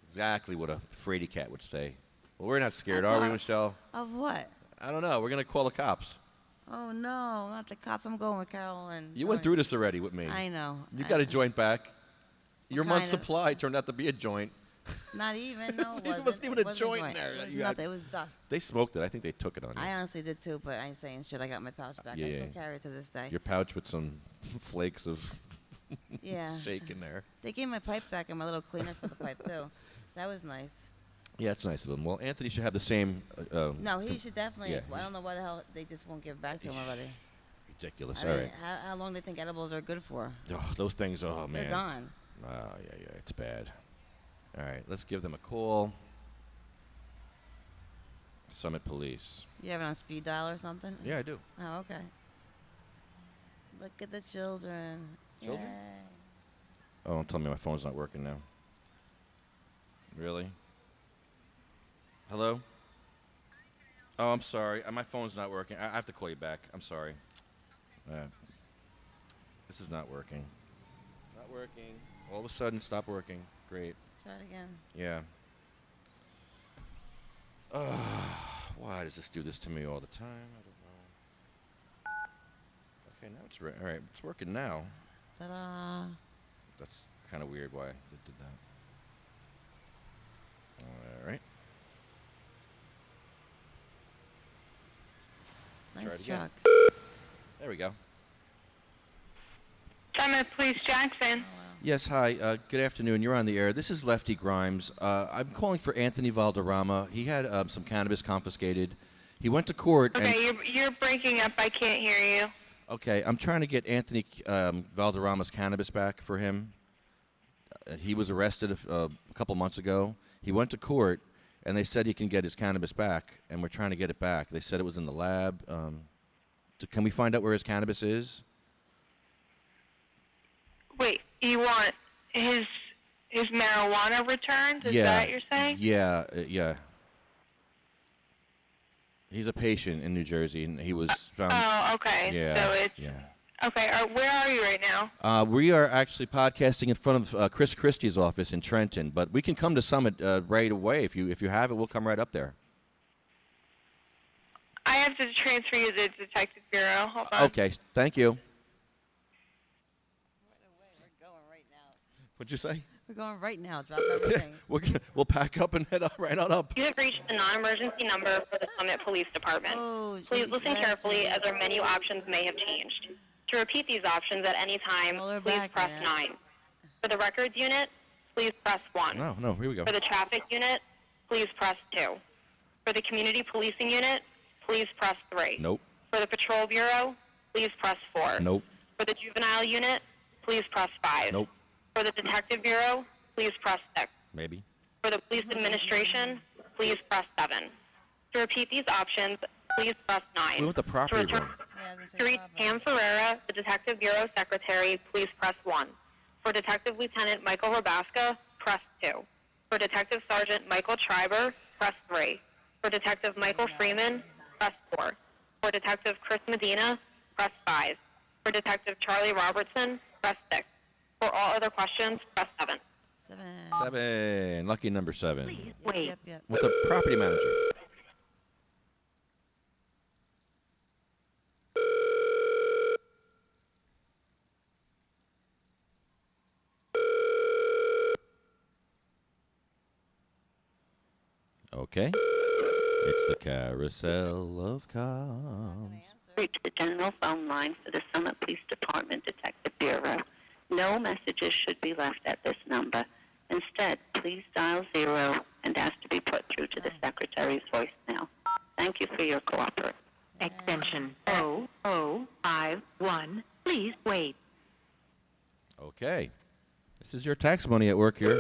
Exactly what a fraidy cat would say. Well, we're not scared, are we, Michelle? Of what? I don't know. We're gonna call the cops. Oh no, not the cops. I'm going with Carol and. You went through this already with me. I know. You got a joint back. Your month's kind of. supply turned out to be a joint. Not even. No, It wasn't even a joint in there. It was You nothing. It was dust. They smoked it. I think they took it on you. I honestly did too, but I ain't saying shit. I got my pouch back. I still carry it to this day. Your pouch with some flakes of Yeah. shake in there. They gave my pipe back and my little cleaner for the pipe too. That was nice. Yeah, it's nice of them. Well, Anthony should have the same. No, he should definitely. Yeah. I don't know why the hell they just won't give it back to him already. Ridiculous. I All mean, right. how long do they think edibles are good for? Oh, those things. Oh man. They're gone. Oh yeah. It's bad. All right, let's give them a call. Summit Police. You have it on speed dial or something? Yeah, I do. Oh, okay. Look at the children. Children? Yay. Oh, don't tell me my phone's not working now. Really? Hello? Oh, I'm sorry. My phone's not working. I have to call you back. I'm sorry. This is not working. Not working. All of a sudden, stop working. Great. Try it again. Yeah. Why does this do this to me all the time? I don't know. Okay, now it's all right. It's working now. Ta-da. That's kind of weird why it did that. All right. Let's try it Nice again. truck. There we go. Summit Police Jackson. Yes, hi. Good afternoon. You're on the air. This is LeftyGrimes. I'm calling for Anthony Valderrama. He had some cannabis confiscated. He went to court. Okay, you're breaking up. I can't hear you. Okay, I'm trying to get Anthony Valderrama's cannabis back for him. He was arrested a couple months ago. He went to court, and they said he can get his cannabis back, and we're trying to get it back. They said it was in the lab. Can we find out where his cannabis is? Wait, you want his marijuana returned? Is that what you're saying? Yeah. He's a patient in New Jersey, and he was found. Oh, okay. Yeah. So it's okay. Where are you right now? We are actually podcasting in front of Christie's office in Trenton, but we can come to Summit right away if you have it. We'll come right up there. I have to transfer you to the Detective Bureau. Hold on. Okay, thank you. We're going right now. What'd you say? We're going right now. Drop everything. We'll pack up and head right on up. You have reached the non-emergency number for the Summit Police Department. Oh, Please she's listen ready. carefully as our menu options may have changed. To repeat these options at any time, Call her please back, press man. 9. For the records unit, please press 1. No, here we go. For the traffic unit, please press 2. For the community policing unit, please press 3. Nope. For the patrol bureau, please press 4. Nope. For the juvenile unit, please press 5. Nope. For the detective bureau, please press 6. Maybe. For the police administration, please press 7. To repeat these options, please press 9. We want the property to return room. Yeah, I was to gonna say reach property. Pam Ferreira, the Detective Bureau Secretary, please press 1. For Detective Lieutenant Michael Rabaska, press 2. For Detective Sergeant Michael Schreiber, press 3. For Detective Michael Freeman, press 4. For Detective Chris Medina, press 5. For Detective Charlie Robertson, press 6. For all other questions, press 7. 7. 7. Lucky number 7. Wait. Yep. With the property manager. Okay. It's the carousel of comms. Reach the general phone line for the Summit Police Department Detective Bureau. No messages should be left at this number. Instead, please dial 0 and ask to be put through to the Secretary's voicemail. Thank you for your cooperation. Extension 0 Okay. This is your tax money at work here.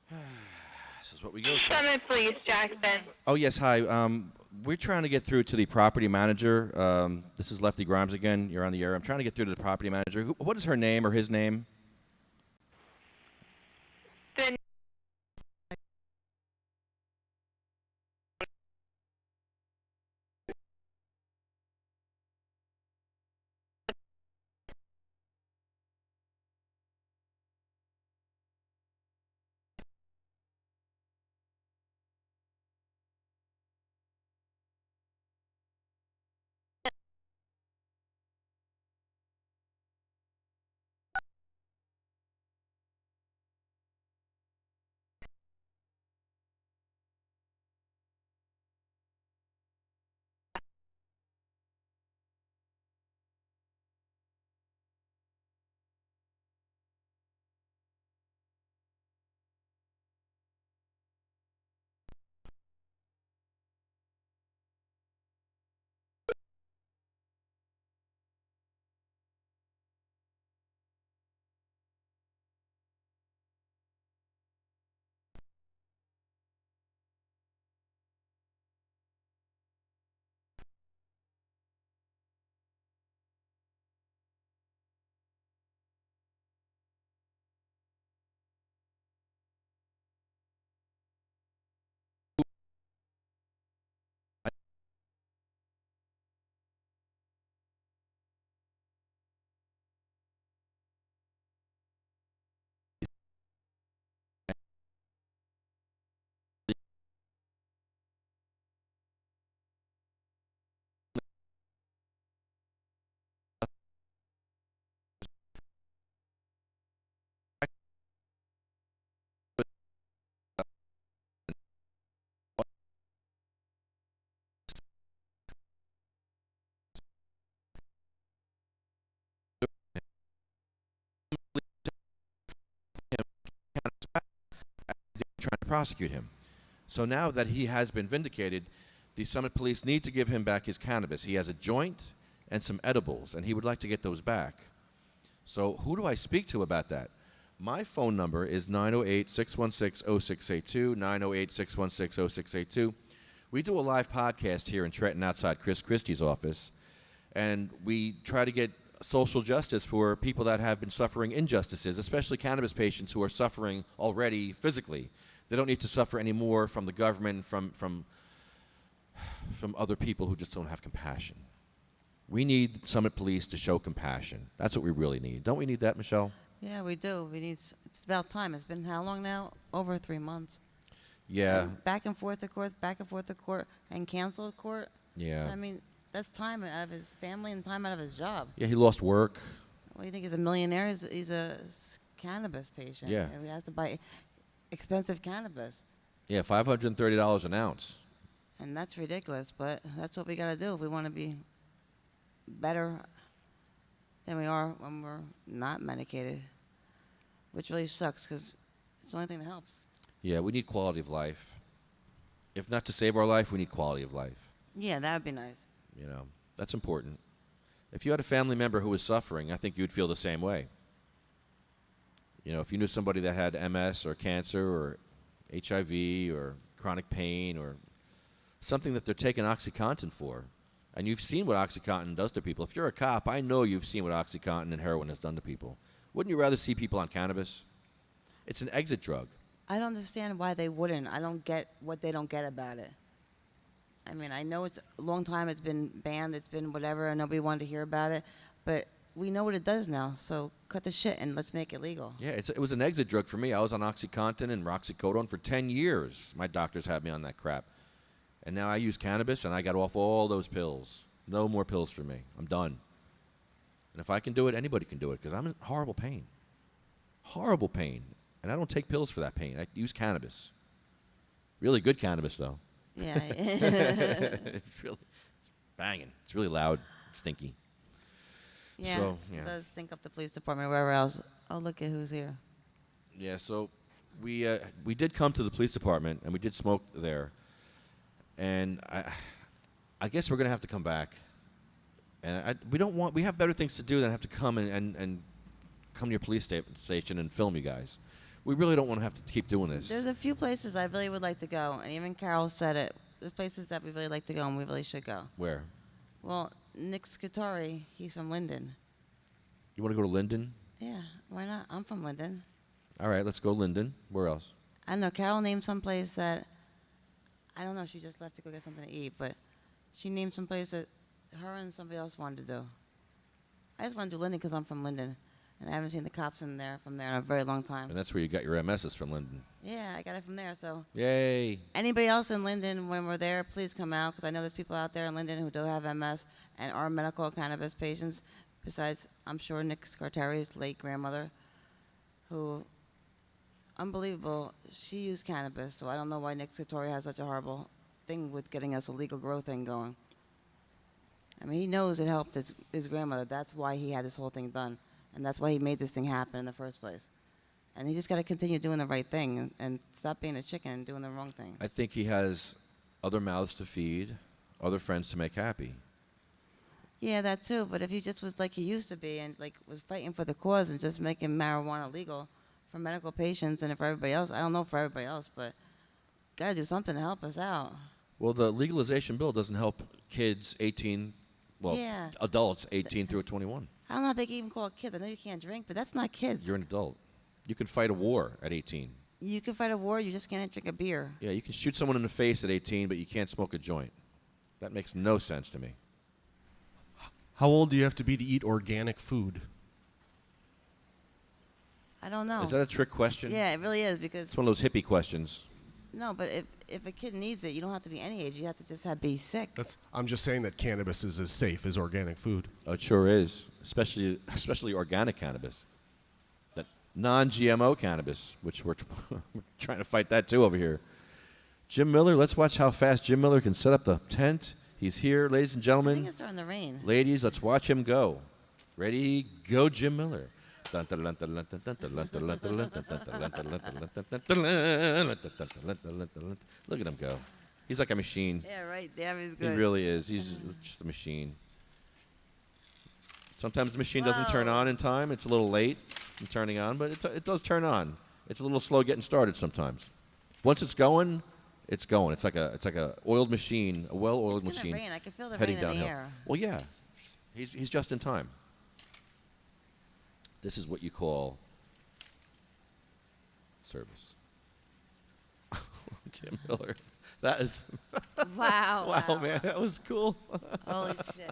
This is what we go for. Summit Police, Jackson. Oh, yes. Hi. We're trying to get through to the property manager. This is LeftyGrimes again. You're on the air. I'm trying to get through to the property manager. What is her name or his name? The Trying to prosecute him. So now that he has been vindicated, the Summit Police need to give him back his cannabis. He has a joint and some edibles, and he would like to get those back. So who do I speak to about that? My phone number is 908-616-0682, 908-616-0682. We do a live podcast here in Trenton outside Christie's office, and we try to get social justice for people that have been suffering injustices, especially cannabis patients who are suffering already physically. They don't need to suffer anymore from the government, from other people who just don't have compassion. We need Summit Police to show compassion. That's what we really need. Don't we need that, Michelle? Yeah, we do. It's about time. It's been how long now? Over 3 months. Yeah. And back and forth to court, and canceled court. Yeah. So, I mean, that's time out of his family and time out of his job. Yeah, he lost work. What do you think? He's a millionaire? He's a cannabis patient. Yeah. And he has to buy expensive cannabis. Yeah, $530 an ounce. And that's ridiculous, but that's what we got to do if we want to be better than we are when we're not medicated, which really sucks because it's the only thing that helps. Yeah, we need quality of life. If not to save our life, we need quality of life. Yeah, that would be nice. You know, that's important. If you had a family member who was suffering, I think you'd feel the same way. You know, if you knew somebody that had MS or cancer or HIV or chronic pain or something that they're taking OxyContin for, and you've seen what OxyContin does to people. If you're a cop, I know you've seen what OxyContin and heroin has done to people. Wouldn't you rather see people on cannabis? It's an exit drug. I don't understand why they wouldn't. I don't get what they don't get about it. I mean, I know it's a long time it's been banned, it's been whatever, and nobody wanted to hear about it, but we know what it does now, so cut the shit and let's make it legal. Yeah, it was an exit drug for me. I was on OxyContin and roxicodone for 10 years. My doctors had me on that crap. And now I use cannabis, and I got off all those pills. No more pills for me. I'm done. And if I can do it, anybody can do it, because I'm in horrible pain. Horrible pain. And I don't take pills for that pain. I use cannabis. Really good cannabis, though. Yeah. It's banging. It's really loud, stinky. Yeah, So, yeah. it does stink up the police department or wherever else. Oh, look at who's here. Yeah, so we did come to the police department, and we did smoke there. And I guess we're going to have to come back. And we have better things to do than have to come and come to your police station and film you guys. We really don't want to have to keep doing this. There's a few places I really would like to go, and even Carol said it. There's places that we really like to go, and we really should go. Where? Well, Nick Scutari, he's from Linden. You want to go to Linden? Yeah, why not? I'm from Linden. All right, let's go Linden. Where else? I don't know. Carol named some place that, I don't know, she just left to go get something to eat, but she named some place that her and somebody else wanted to do. I just want to do Linden because I'm from Linden, and I haven't seen the cops from there in a very long time. And that's where you got your MSs from, Linden. Yeah, I got it from there, so. Yay. Anybody else in Linden, when we're there, please come out, because I know there's people out there in Linden who do have MS and are medical cannabis patients, besides, I'm sure, Nick Scarteri's late grandmother, who, unbelievable, she used cannabis, so I don't know why Nick Scarteri has such a horrible thing with getting us a legal grow thing going. I mean, he knows it helped his grandmother. That's why he had this whole thing done, and that's why he made this thing happen in the first place. And he just got to continue doing the right thing and stop being a chicken and doing the wrong thing. I think he has other mouths to feed, other friends to make happy. Yeah, that too. But if he just was like he used to be and like was fighting for the cause and just making marijuana legal for medical patients and for everybody else, I don't know for everybody else, but got to do something to help us out. Well, the legalization bill doesn't help kids 18, Yeah. adults 18 through 21. I don't know if they can even call it kids. I know you can't drink, but that's not kids. You're an adult. You can fight a war at 18. You can fight a war, you just can't drink a beer. Yeah, you can shoot someone in the face at 18, but you can't smoke a joint. That makes no sense to me. How old do you have to be to eat organic food? I don't know. Is that a trick question? Yeah, it really is because... It's one of those hippie questions. No, but if a kid needs it, you don't have to be any age. You have to just be sick. I'm just saying that cannabis is as safe as organic food. Oh, it sure is, especially organic cannabis. That non-GMO cannabis, which we're trying to fight that too over here. Jim Miller, let's watch how fast Jim Miller can set up the tent. He's here, ladies and I gentlemen. think it's starting to rain. Ladies, let's watch him go. Ready, go, Jim Miller. Look at him go. He's like a machine. Yeah, right there he's good. He really is. He's just a machine. Sometimes the machine doesn't turn on in time. It's a little late in turning on, but it does turn on. It's a little slow getting started sometimes. Once it's going, it's going. It's like a oiled machine, a well-oiled machine. Rain. I can feel the heading rain in downhill. the air. Well, yeah. He's just in time. This is what you call service. Jim Miller. That is... Wow. Wow, man. That was cool. Holy shit.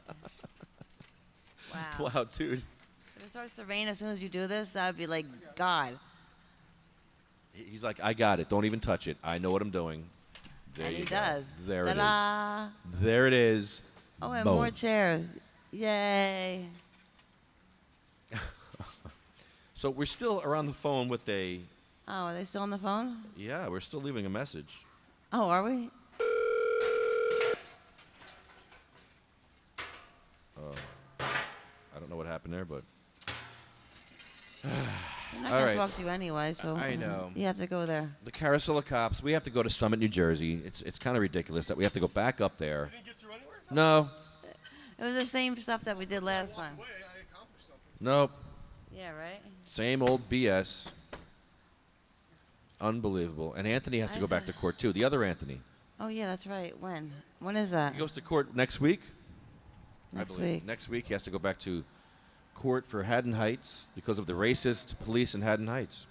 Wow. Wow, dude. If it starts to rain as soon as you do this, I would be like, God. He's like, I got it. Don't even touch it. I know what I'm doing. There And you he go. does. There Ta-da. it is. There it is. Oh, and Boom. more chairs. Yay. So we're still around the phone with a... Oh, are they still on the phone? Yeah, we're still leaving a message. Oh, are we? I don't know what happened there, but... I'm not All going right. to talk to you anyway, so I know. you have to go there. The Carousel of Cops, we have to go to Summit, New Jersey. It's kind of ridiculous that we have to go back up there. You didn't get through anywhere? No. It was the same stuff that we did last time. Way, I accomplished something. Nope. Yeah, right? Same old BS. Unbelievable. And Anthony has to go back to court, too. The other Anthony. Oh, yeah, that's right. When? When is that? He goes to court next week. Next I believe. week. Next week, he has to go back to court for Haddon Heights because of the racist police in Haddon Heights.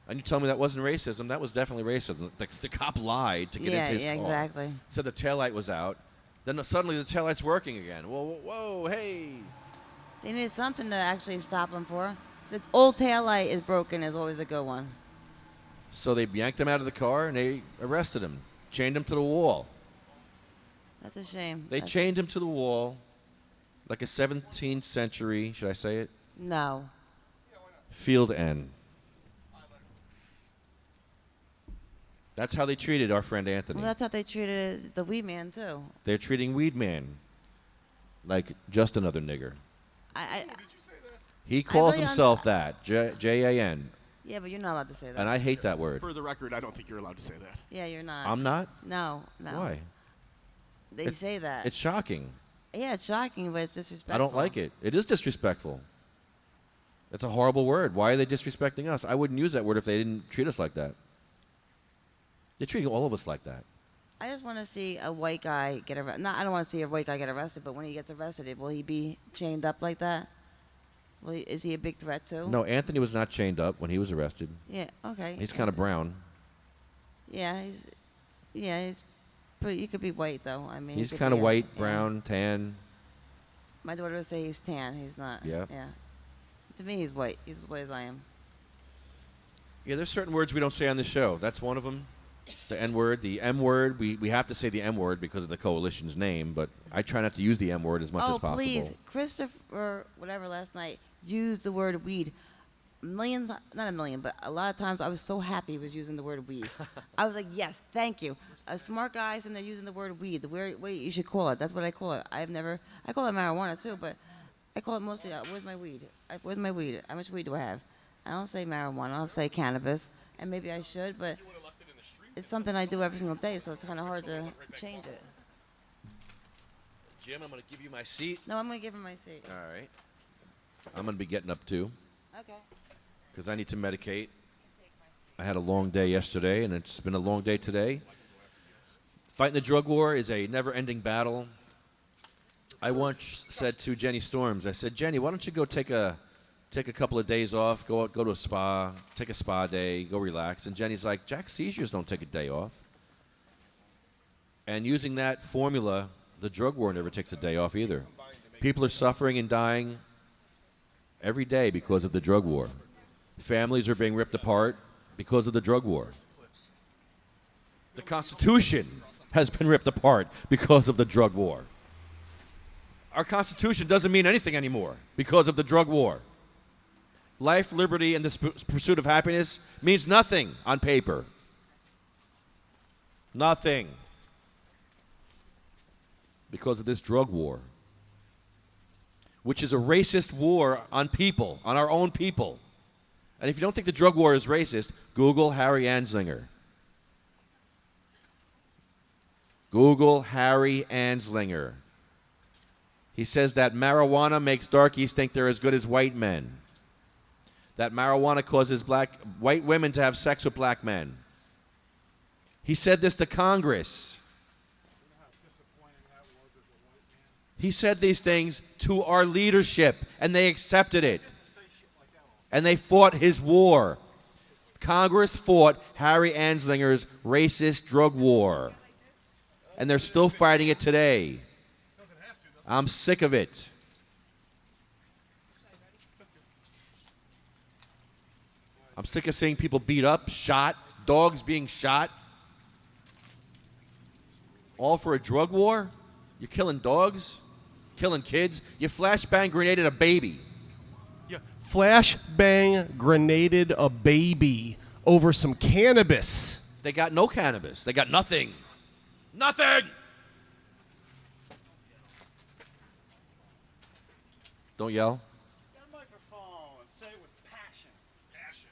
And you tell me that wasn't racism. That was definitely racism. The cop lied to get into his car. exactly. Said the taillight was out. Then suddenly the taillight's working again. Whoa, hey. They needed something to actually stop him for. The old taillight is broken is always a good one. So they yanked him out of the car and they arrested him. Chained him to the wall. That's a shame. They chained him to the wall like a 17th century, should I say it? No. Field N. That's how they treated our friend Anthony. Well, that's how they treated the weed man, too. They're treating Weed Man like just another nigger. He calls really himself that, J-A-N. Yeah, but you're not allowed to say that. And I hate that word. For the record, I don't think you're allowed to say that. Yeah, you're not. I'm not? No. Why? They say that. It's shocking. Yeah, it's shocking, but it's disrespectful. I don't like it. It is disrespectful. It's a horrible word. Why are they disrespecting us? I wouldn't use that word if they didn't treat us like that. They're treating all of us like that. I just want to see a white guy get arrested. No, I don't want to see a white guy get arrested, but when he gets arrested, will he be chained up like that? Is he a big threat too? No, Anthony was not chained up when he was arrested. Yeah, okay. He's kind of brown. Yeah, he's pretty, he could be white though. I mean, He's kind of white, brown, tan. My daughter would say he's tan. He's not. Yeah. Yeah. To me, he's white. He's as white as I am. Yeah, there's certain words we don't say on this show. That's one of them. The N-word, the M-word. We have to say the M-word because of the coalition's name, but I try not to use the M-word as much as possible. Oh, please. Christopher, whatever, last night, used the word weed. Not a million, but a lot of times I was so happy he was using the word weed. I was like, yes, thank you. A smart guy's in there using the word weed. The way you should call it. That's what I call it. I call it marijuana too, but I call it mostly, where's my weed? Where's my weed? How much weed do I have? I don't say marijuana. I'll say cannabis. And maybe I should, but it's something I do every single day, so it's kind of hard to change it. Jim, I'm going to give you my seat. No, I'm going to give him my seat. All right. I'm going to be getting up too. Okay. Because I need to medicate. I had a long day yesterday, and it's been a long day today. Fighting the drug war is a never-ending battle. I once said to Jenny Storms, I said, Jenny, why don't you go take a couple of days off, go to a spa, take a spa day, go relax. And Jenny's like, Jack, seizures don't take a day off. And using that formula, the drug war never takes a day off either. People are suffering and dying every day because of the drug war. Families are being ripped apart because of the drug war. The Constitution has been ripped apart because of the drug war. Our Constitution doesn't mean anything anymore because of the drug war. Life, liberty, and the pursuit of happiness means nothing on paper. Nothing. Because of this drug war, which is a racist war on people, on our own people. And if you don't think the drug war is racist, Google Harry Anslinger. Google Harry Anslinger. He says that marijuana makes darkies think they're as good as white men. That marijuana causes white women to have sex with black men. He said this to Congress. He said these things to our leadership, and they accepted it. And they fought his war. Congress fought Harry Anslinger's racist drug war. And they're still fighting it today. I'm sick of it. I'm sick of seeing people beat up, shot, dogs being shot. All for a drug war? You're killing dogs? Killing kids? You flashbang grenaded a baby. Yeah, flashbang grenaded a baby over some cannabis. They got no cannabis. They got nothing. Nothing! Don't yell. Get a microphone. Say it with passion. Passion.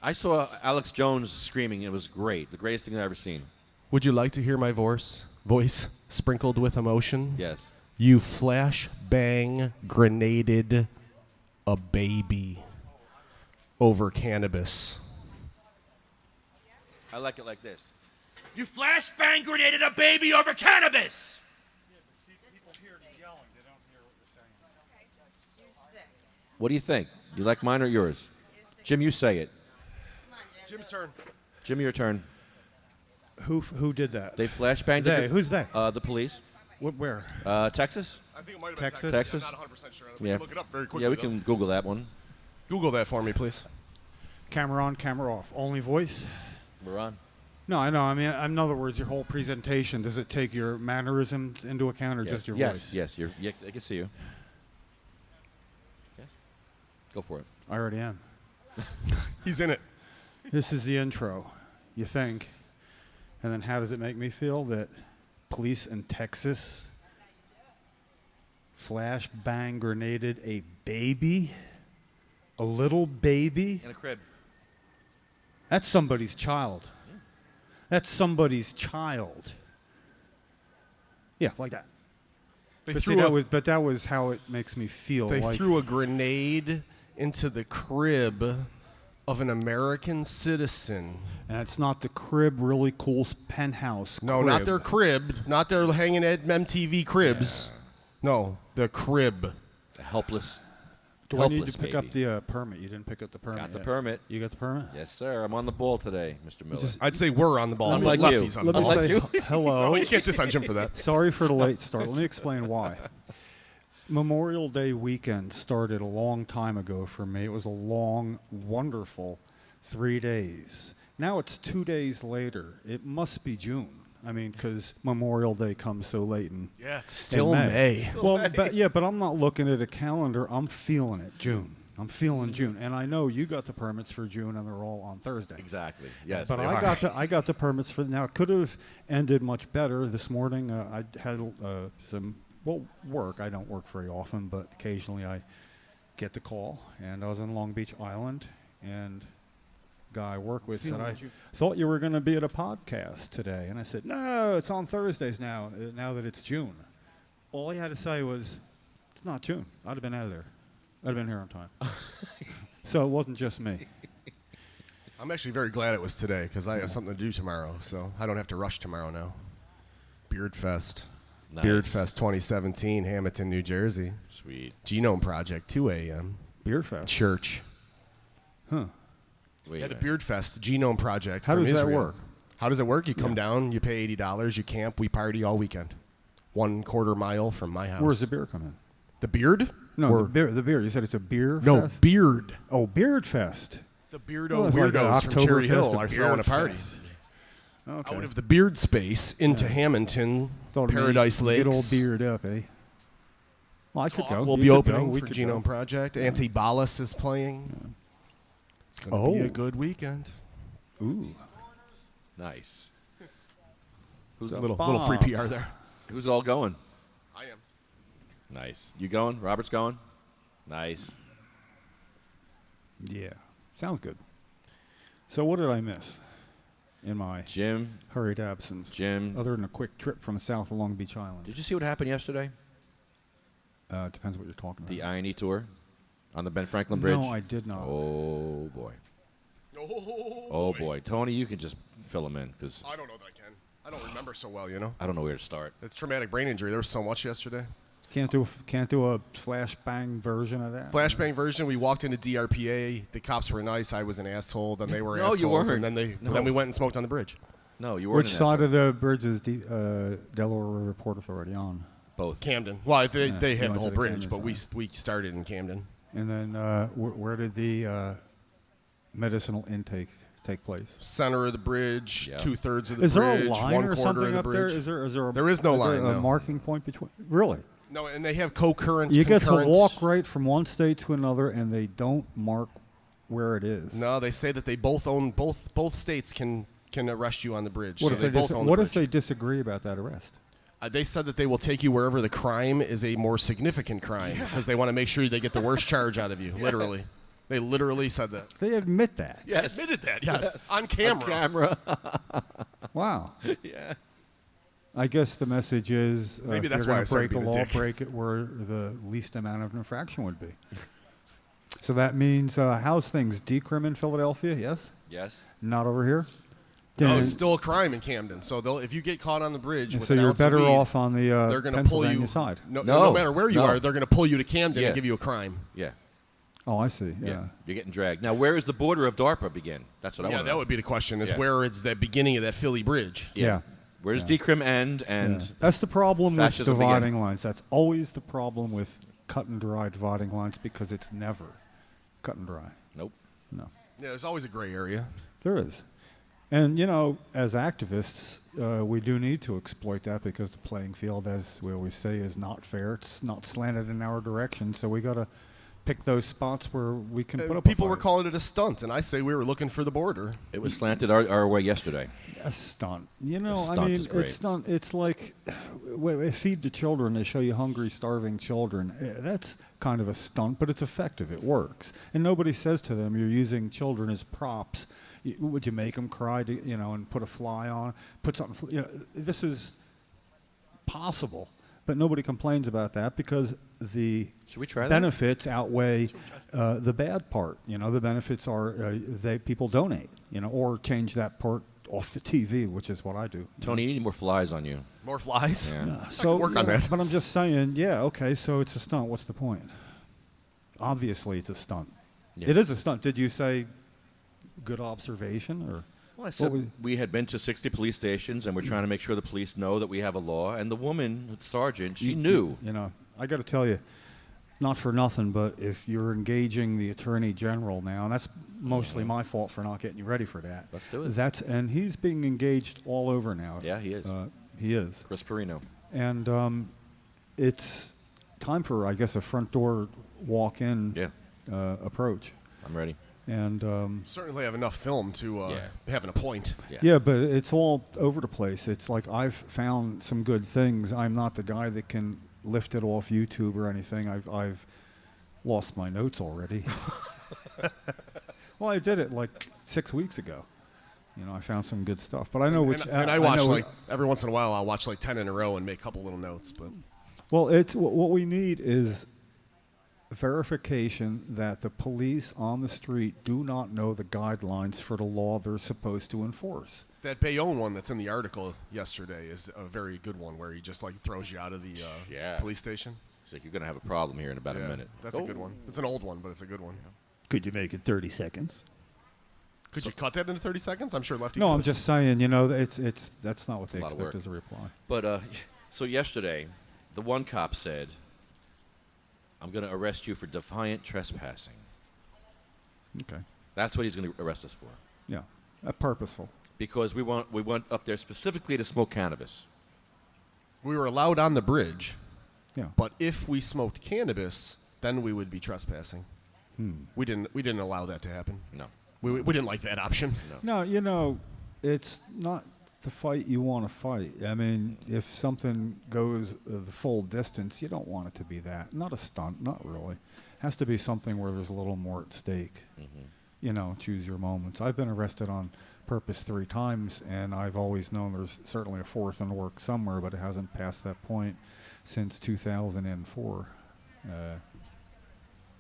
I saw Alex Jones screaming. It was great. The greatest thing I've ever seen. Would you like to hear my voice sprinkled with emotion? Yes. You flashbang grenaded a baby over cannabis. I like it like this. You flashbang grenaded a baby over cannabis! People hear you yelling. They don't hear what you're saying. What do you think? You like mine or yours? Jim, you say it. Jim's turn. Jim, your turn. Who did that? They flashbanged They. Who's they? The police. Where? Texas? I think it might have Texas? been Texas? I'm not 100% sure. We Yeah. can look it up very quickly. Yeah, we though. can Google that one. Google that for me, please. Camera on, camera off. Only voice? We're on. No, I know. I mean, in other words, your whole presentation, does it take your mannerisms into account or just your voice? Yes, yes. I can see you. Yes. Go for it. I already am. He's in it. This is the intro, you think. And then how does it make me feel that police in Texas flashbang grenaded a baby? A little baby? In a crib. That's somebody's child. That's somebody's child. Yeah, like that. that was how it makes me feel. They like, threw a grenade into the crib of an American citizen. And it's not the crib, really cool penthouse. No, crib. not their crib. Not their hanging at MTV cribs. Yeah. No, the crib. The helpless. Do I need to pick up the permit? You didn't pick up the permit. Got the yet. permit. You got the permit? Yes, sir. I'm on the ball today, Mr. Miller. I'd say we're on the ball. Unlike Lefty's you. on the ball. Let me say hello. No, you can't diss on Jim for that. Sorry for the late start. Let me explain why. Memorial Day weekend started a long time ago for me. It was a long, wonderful 3 days. Now it's 2 days later. It must be June. I mean, because Memorial Day comes so late in Yeah, it's still May. Well, but I'm not looking at a calendar. I'm feeling it, June. I'm feeling June, and I know you got the permits for June, and they're all on Thursday. Exactly. Yes. But I got the permits for now. It could have ended much better this morning. I had some work. I don't work very often, but occasionally I get the call, and I was in Long Beach Island, and guy I work with said, I thought you were going to be at a podcast today. And I said, no, it's on Thursdays now that it's June. All he had to say was, it's not June. I'd have been out of there. I'd have been here on time. So it wasn't just me. I'm actually very glad it was today because I have something to do tomorrow, so I don't have to rush tomorrow now. Beard Fest. Nice. Beard Fest 2017, Hamilton, New Jersey. Sweet. Genome Project, 2 a.m. Beard Fest? Church. Huh. Wait, at a Beard Fest, Genome Project. How from does that Israel. work? How does it work? You come down, you pay $80, you camp, we party all weekend. 1/4 mile from my house. Where's the beer come in? The beard? No, the beer. You said it's a beer No, fest? beard. Oh, Beard Fest. The Beardo Weirdos from Cherry Hill are throwing a party. Okay. Out of the beard space into Hamilton, Paradise Lakes. Get old beard up, eh? Well, I could go. We'll You be could opening go. We for could Genome go. Project. Antibalas is playing. Yeah. It's going to be a good weekend. Ooh. Nice. Who's a little free PR there? Who's all going? I am. Nice. You going? Robert's going? Nice. Yeah. Sounds good. So what did I miss in my hurried absence? Jim. Other than a quick trip from south of Long Beach Island. Did you see what happened yesterday? Depends what you're talking about. The INE tour on the Ben Franklin Bridge? No, I did not. Oh, boy. Oh, boy. Tony, you can just fill him in. Cause I don't know that I can. I don't remember so well, you know? I don't know where to start. It's traumatic brain injury. There was so much yesterday. Can't do a flashbang version of that? Flashbang version, we walked into DRPA. The cops were nice. I was an asshole. Then they were assholes. You weren't. And then we went and smoked on the bridge. No, you weren't. Which side of the bridge is Delaware River Port Authority on? Both. Camden. Well, they have the whole bridge, Camden but we started in Camden. And then where did the medicinal intake take place? Center of the bridge, 2/3 of the bridge, is there a line 1/4 or something of the up bridge. there? Is there there is no line. A marking point between? Really? No, and they have concurrent. You get to walk right from one state to another, and they don't mark where it is. No, they say that they both own both states can arrest you on the bridge. What so if they both own the What bridge. if they disagree about that arrest? They said that they will take you wherever the crime is a more significant crime because they want to make sure they get the worst charge out of you. Literally. They literally said that. They admit that. Yes. They admitted that, yes. On camera. On camera. Wow. Yeah. I guess the message is Maybe if that's you're why going I to started break a being a law, dick. break it where the least amount of infraction would be. So that means how's things? Decrim in Philadelphia, yes? Yes. Not over here? No, it's still a crime in Camden. So if you get caught on the bridge with so an you're ounce of better weed, off on the they're gonna pull Pennsylvania you side. No matter where you are, they're going to pull you to Camden and give you a crime. Yeah. Oh, I see. Yeah. You're getting dragged. Now, where is the border of DARPA begin? That's what I want to know. Yeah, that would be the question, is Yeah. where is the beginning of that Philly bridge? Yeah. Where does decrim end and That's the problem with fascism dividing begin? lines. That's always the problem with cut and dry dividing lines because it's never cut and dry. Nope. No. Yeah, there's always a gray area. There is. And, you know, as activists, we do need to exploit that because the playing field, as we always say, is not fair. It's not slanted in our direction. So we got to pick those spots where we can put up People a were fight. calling it a stunt, and I say we were looking for the border. It was slanted our way yesterday. A stunt. You know, A I stunt mean, is great. it's stunt. It's like feed the children. They show you hungry, starving children. That's kind of a stunt, but it's effective. It works. And nobody says to them, you're using children as props. Would you make them cry, and put a fly on, put something, this is possible. But nobody complains about that because the Should we try that? benefits outweigh the bad part. You know, the benefits are people donate, you know, or change that part off the TV, which is what I do. Tony, you need more flies on you. More flies? Yeah. So work on that. But I'm just saying, yeah, okay, so it's a stunt. What's the point? Obviously, it's a stunt. Yes. It is a stunt. Did you say good observation or? Well, I said we had been to 60 police stations, and we're trying to make sure the police know that we have a law. And the woman, sergeant, she knew. You know, I got to tell you, not for nothing, but if you're engaging the attorney general now, and that's mostly my fault for not getting you ready for that. Let's do it. And he's being engaged all over now. Yeah, he is. He is. Chris Perino. And it's time for, I guess, a front door walk-in approach. I'm ready. And Certainly have enough film to having a point. yeah, but it's all over the place. It's like I've found some good things. I'm not the guy that can lift it off YouTube or anything. I've lost my notes already. Well, I did it like 6 weeks ago. You know, I found some good stuff, but I know which. And I watch like every once in a while. I'll watch like 10 in a row and make a couple little notes. But well, it's what we need is verification that the police on the street do not know the guidelines for the law they're supposed to enforce. that Bayonne one that's in the article yesterday is a very good one, where he just like throws you out of the police station. It's like, you're gonna have a problem here in about a minute. That's a good one. It's an old one, but it's a good one. Could you make it 30 seconds? Could you cut that into 30 seconds? I'm sure Lefty. No, could. I'm just saying. You know, that's not what they a lot of expect work. as a reply. But so yesterday, the one cop said, "I'm going to arrest you for defiant trespassing." Okay. That's what he's going to arrest us for. Yeah, purposeful. Because we went up there specifically to smoke cannabis. We were allowed on the bridge. Yeah. But if we smoked cannabis, then we would be trespassing. We didn't allow that to happen. No. We didn't like that option. No, you know, it's not the fight you want to fight. I mean, if something goes the full distance, you don't want it to be that. Not a stunt, not really. It has to be something where there's a little more at stake. Mm-hmm. You know, choose your moments. I've been arrested on purpose 3 times, and I've always known there's certainly a fourth in the work somewhere, but it hasn't passed that point since 2004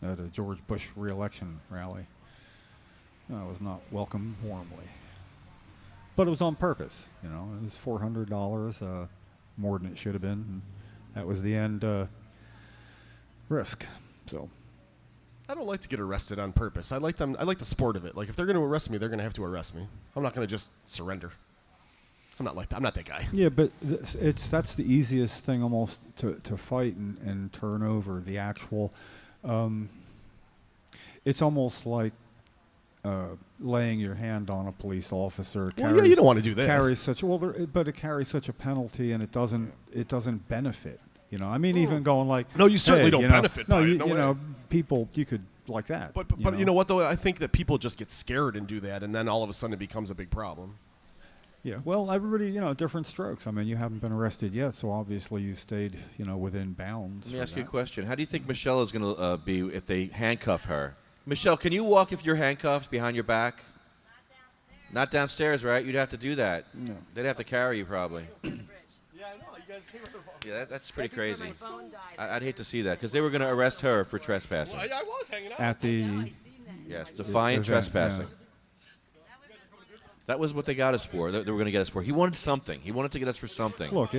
at a George Bush re-election rally. I was not welcomed warmly. But it was on purpose, you know. It was $400, more than it should have been. And that was the end risk. So I don't like to get arrested on purpose. I like the sport of it. Like, if they're going to arrest me, they're going to have to arrest me. I'm not going to just surrender. I'm not like that. I'm not that guy. yeah, but that's the easiest thing almost to fight and turn over. The actual, it's almost like laying your hand on a police officer. Well, yeah, you don't want to do that. Carries such but it carries such a penalty, and it doesn't benefit. You know, I mean, even going like, no, you certainly hey, don't you know, benefit No, by you, it. No you way. know, people you could like that. But you know what though? I think that people just get scared and do that, and then all of a sudden it becomes a big problem. Yeah, well, everybody, you know, different strokes. I mean, you haven't been arrested yet, so obviously you stayed, you know, within bounds. Let me ask you a question. How do you think Michelle is going to be if they handcuff her? Michelle, can you walk if you're handcuffed behind your back? Not downstairs, right? You'd have to do that. No. They'd have to carry you probably. Yeah, I know. You guys came Yeah, that's pretty crazy. I'd hate to see that because they were going to arrest her for trespassing. I was hanging out. At the Yes, defiant event, trespassing. yeah. That was what they got us for. They were going to get us for. He wanted something. He wanted to get us for something. Look,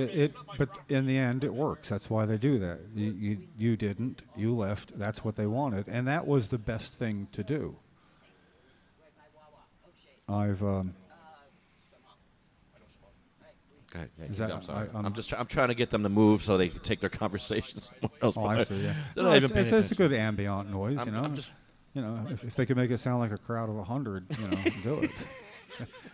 but in the end, it works. That's why they do that. You didn't. You left. That's what they wanted, and that was the best thing to do. I've. Go ahead. Yeah, I'm sorry. I'm trying to get them to move so they can take their conversation somewhere else. Oh, I see. Yeah. They're No, not even paying it's a attention. good ambient noise, you know. I'm just. You know, if they could make it sound like a crowd of 100, you know, do it.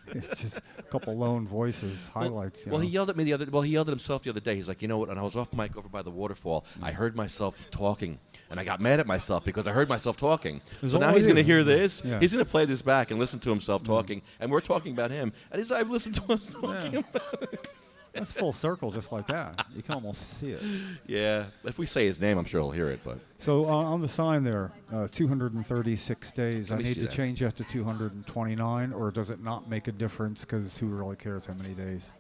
It's just a couple lone voices, highlights. Well, he yelled at me he yelled at himself the other day. He's like, you know what? And I was off mic over by the waterfall. I heard myself talking, and I got mad at myself because I heard myself talking. It's So now all he's going to you. hear this. Yeah. He's going to play this back and listen to himself talking, and we're talking about him. And he's like, I've listened to us talking about it. That's full circle, just like that. You can almost see it. Yeah. If we say his name, I'm sure he'll hear it. But So on the sign there, 236 days. Let I me need see to that. change that to 229, or does it not make a difference? Because who really cares how many days?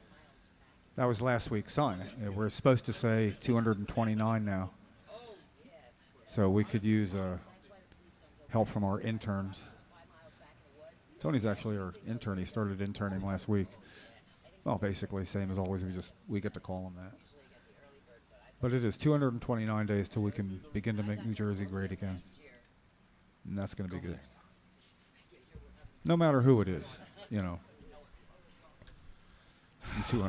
That was last week's sign. We're supposed to say 229 now. So we could use help from our interns. Tony's actually our intern. He started interning last week. Well, basically same as always. We get to call him that. But it is 229 days till we can begin to make New Jersey great again. And that's going to be good. No matter who it is, you know. In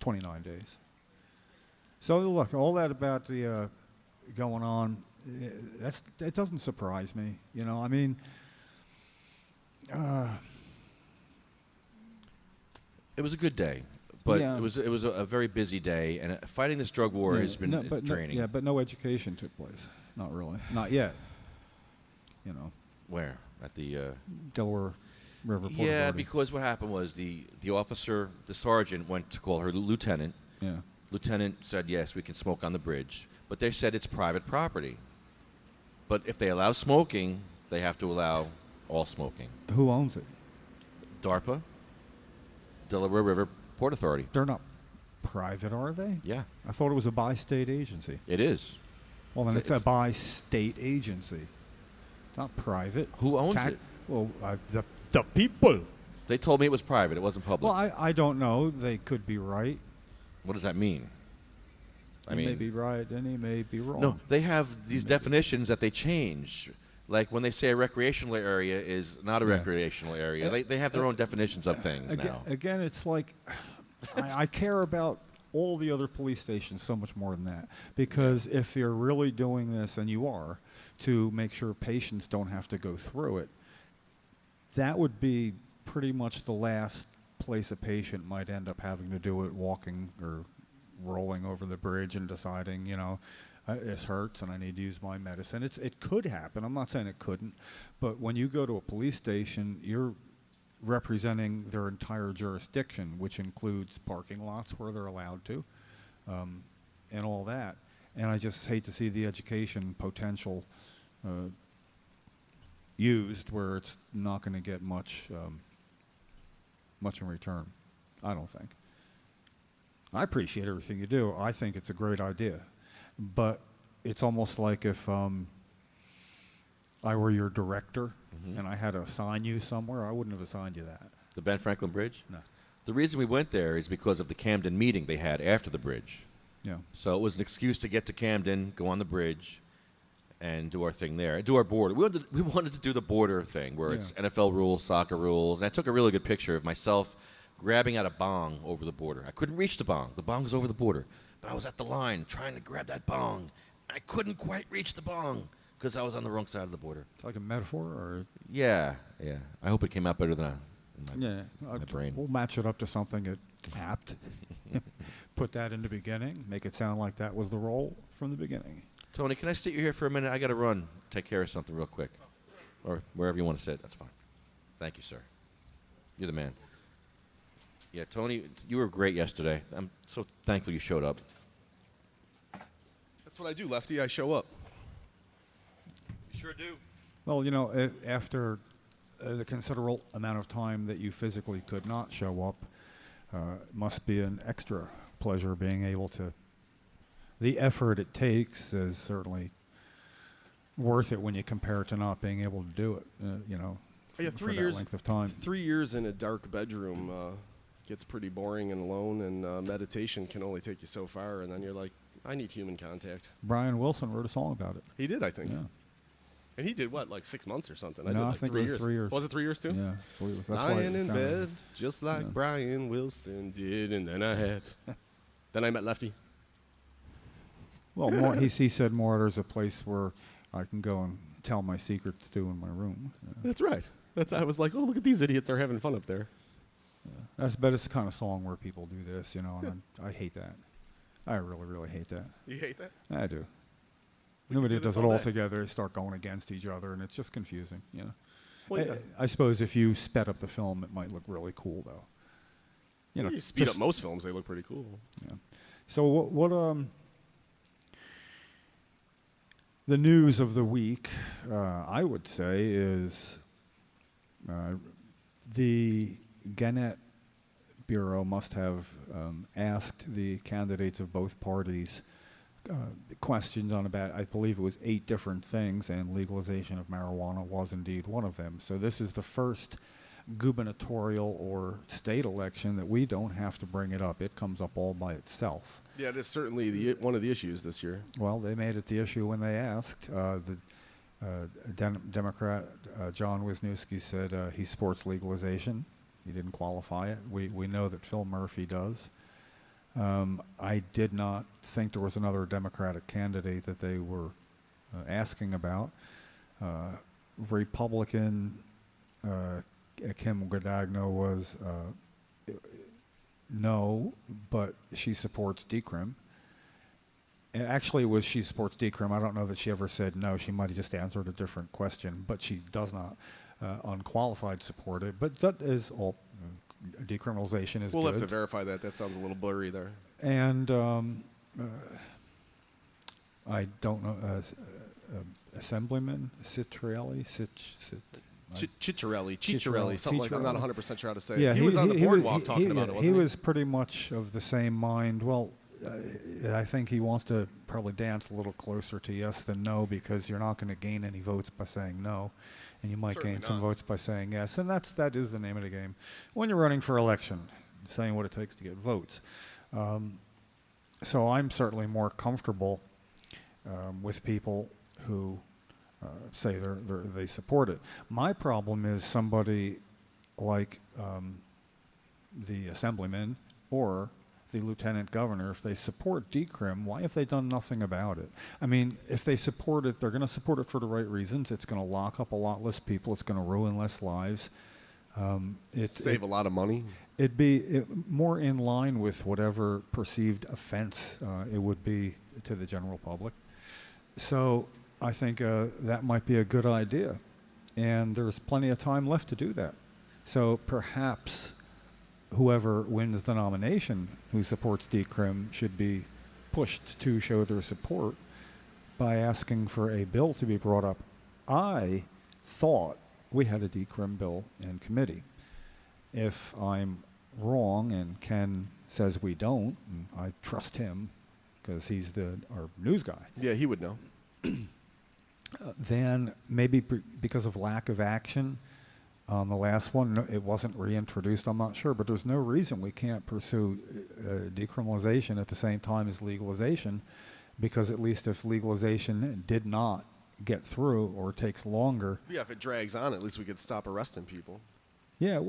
29 days. So look, all that about the going on, it doesn't surprise me. You know, I mean, it was a good day, but yeah. it was a very busy day, and fighting this drug war has been draining. but no education took place. Not really. Not yet. You know. Where? At the Delaware River Port Yeah, Authority. because what happened was the officer, the sergeant, went to call her lieutenant. Yeah. Lieutenant said, yes, we can smoke on the bridge. But they said it's private property. But if they allow smoking, they have to allow all smoking. Who owns it? DARPA, Delaware River Port Authority. They're not private, are they? Yeah. I thought it was a bi-state agency. It is. Well, then it's a bi-state agency. It's not private. Who owns it? Well, the people. They told me it was private. It wasn't public. Well, I don't know. They could be right. What does that mean? He may be right and he may be wrong. No, they have these definitions that they change. Like when they say a recreational area is not a recreational area. They have their own definitions of things now. Again, it's like I care about all the other police stations so much more than that. Because if you're really doing this, and you are, to make sure patients don't have to go through it, that would be pretty much the last place a patient might end up having to do it, walking or rolling over the bridge and deciding, you know, this hurts and I need to use my medicine. It could happen. I'm not saying it couldn't. But when you go to a police station, you're representing their entire jurisdiction, which includes parking lots where they're allowed to, and all that. And I just hate to see the education potential used where it's not going to get much in return. I don't think. I appreciate everything you do. I think it's a great idea. But it's almost like if I were your director and I had to assign you somewhere, I wouldn't have assigned you that. The Ben Franklin Bridge? No. The reason we went there is because of the Camden meeting they had after the bridge. Yeah. So it was an excuse to get to Camden, go on the bridge, and do our thing there, do our border. We wanted to do the border thing where it's NFL rules, soccer rules, and I took a really good picture of myself grabbing out a bong over the border. I couldn't reach the bong. The bong was over the border. But I was at the line trying to grab that bong. I couldn't quite reach the bong because I was on the wrong side of the border. It's like a metaphor, or? Yeah. I hope it came out better than my brain. We'll match it up to something that's apt. Put that in the beginning. Make it sound like that was the role from the beginning. Tony, can I sit you here for a minute? I got to run, take care of something real quick. Or wherever you want to sit, that's fine. Thank you, sir. You're the man. Yeah, Tony, you were great yesterday. I'm so thankful you showed up. That's what I do, Lefty. I show up. You sure do. Well, you know, after the considerable amount of time that you physically could not show up, must be an extra pleasure being able to. The effort it takes is certainly worth it when you compare it to not being able to do it. You know, Yeah, for that length of time. 3 years in a dark bedroom gets pretty boring and alone, and meditation can only take you so far, and then you're like, I need human contact. Brian Wilson wrote a song about it. He did, I think. Yeah. And he did what, like 6 months or something? No, did like I think 3 it was years. 3 years. Was it 3 years too? Yeah, 3 years. That's Lying why in bed, just like Brian Wilson did, and then then I met Lefty. Well, more, he said more. There's a place where I can go and tell my secrets to in my room. That's right. I was like, oh, look at these idiots are having fun up there. That's the kind of song where people do this, you know, and I hate that. I really, really hate that. You hate that? I do. We Nobody could do does this it all all day. together. They start going against each other, and it's just confusing, you know. Well, yeah. I suppose if you sped up the film, it might look really cool, though. You know, You speed just- up most films; they look pretty cool. Yeah. So what the news of the week, I would say, is the Gannett Bureau must have asked the candidates of both parties questions on about, I believe it was 8 different things, and legalization of marijuana was indeed one of them. So this is the first gubernatorial or state election that we don't have to bring it up. It comes up all by itself. Yeah, it is certainly one of the issues this year. Well, they made it the issue when they asked. The Democrat John Wisniewski said he supports legalization. He didn't qualify it. We know that Phil Murphy does. I did not think there was another Democratic candidate that they were asking about. Republican Kim Guadagno was no, but she supports decrim. Actually, it was she supports decrim. I don't know that she ever said no. She might have just answered a different question, but she does not unqualified support it. But that is all. Decriminalization is We'll good. have to verify that. That sounds a little blurry there. And I don't know, Assemblyman Citrelli, Ciccarelli, something like that. I'm not 100% sure how to say yeah, it. He was on the boardwalk talking about it, wasn't he? He was pretty much of the same mind. Well, I think he wants to probably dance a little closer to yes than no, because you're not going to gain any votes by saying no, and you might Certainly gain some not. votes by saying yes, and that is the name of the game when you're running for election, saying what it takes to get votes. So I'm certainly more comfortable with people who say they support it. My problem is somebody like the assemblyman or the lieutenant governor. If they support decrim, why have they done nothing about it? I mean, if they support it, they're going to support it for the right reasons. It's going to lock up a lot less people. It's going to ruin less lives. Save a lot of money. It'd be more in line with whatever perceived offense it would be to the general public. So I think that might be a good idea. And there's plenty of time left to do that. So perhaps whoever wins the nomination who supports decrim should be pushed to show their support by asking for a bill to be brought up. I thought we had a decrim bill in committee. If I'm wrong and Ken says we don't, and I trust him because he's our news guy. Yeah, he would know. Then maybe because of lack of action on the last one, it wasn't reintroduced, I'm not sure, but there's no reason we can't pursue decriminalization at the same time as legalization, because at least if legalization did not get through or takes longer. Yeah, if it drags on, at least we could stop arresting people. Yeah,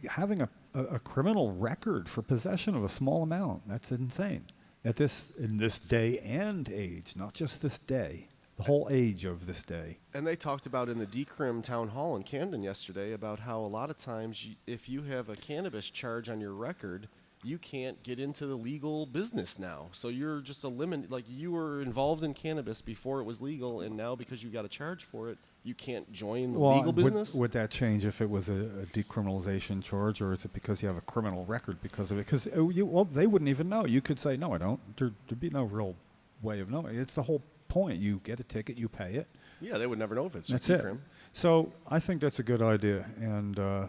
having a criminal record for possession of a small amount, that's insane. In this day and age, not just this day, the whole age of this day. And they talked about in the decrim town hall in Camden yesterday about how a lot of times if you have a cannabis charge on your record, you can't get into the legal business now. So you're just eliminated. Like, you were involved in cannabis before it was legal, and now because you got a charge for it, you can't join the legal business? Would that change if it was a decriminalization charge, or is it because you have a criminal record because of it? Because they wouldn't even know. You could say, no, I don't. There'd be no real way of knowing. It's the whole point. You get a ticket, you pay it. Yeah, they would never know if it's just That's decrim. it. So I think that's a good idea, and I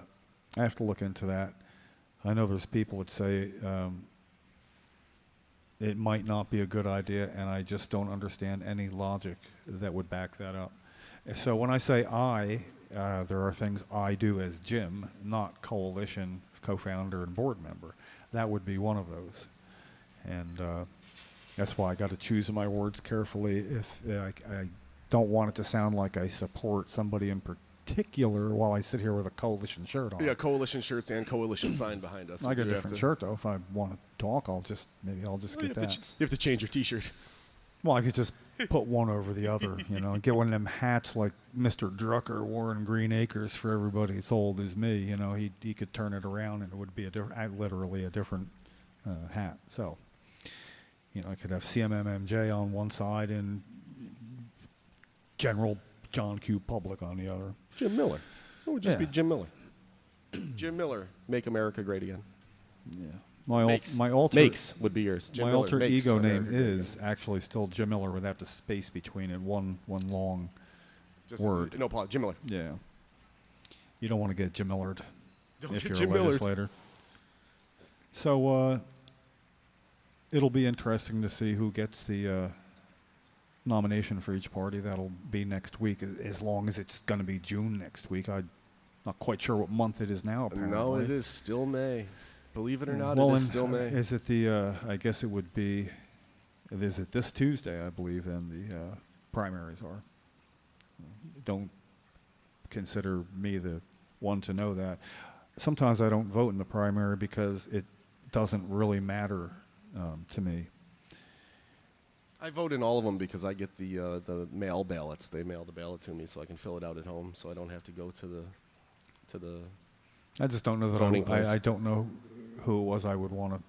have to look into that. I know there's people that say it might not be a good idea, and I just don't understand any logic that would back that up. So when I say there are things I do as Jim, not coalition co-founder and board member. That would be one of those. And that's why I got to choose my words carefully. If I don't want it to sound like I support somebody in particular while I sit here with a coalition shirt on. Yeah, coalition shirts and coalition sign behind us. I got a different shirt though. If I want to talk, I'll just get that. You have to change your T-shirt. Well, I could just put one over the other, and get one of them hats like Mr. Drucker wore in Green Acres for everybody as old as me. He could turn it around and it would be literally a different hat. So, I could have CMMMJ on one side and General John Q. Public on the other. Jim Miller. It would just be Jim Miller. Jim Miller, make America great again. Yeah. My alter Makes would be yours. Jim my Miller alter makes ego America name great is actually still Jim Miller without the space between it. One long just word. No, Paul. Jim Miller. Yeah. You don't want to get Jim Millered Don't if get you're Jim a Millered. legislator. So it'll be interesting to see who gets the nomination for each party. That'll be next week, as long as it's going to be June next week. I'm not quite sure what month it is now, apparently. No, it is still May. Believe it or not, well, it is still May. Is it the, I guess it would be, is it this Tuesday, I believe, then the primaries are. Don't consider me the one to know that. Sometimes I don't vote in the primary because it doesn't really matter to me. I vote in all of them because I get the mail ballots. They mail the ballot to me so I can fill it out at home, so I don't have to go to the I just don't know that voting place. I don't know who it was I would want to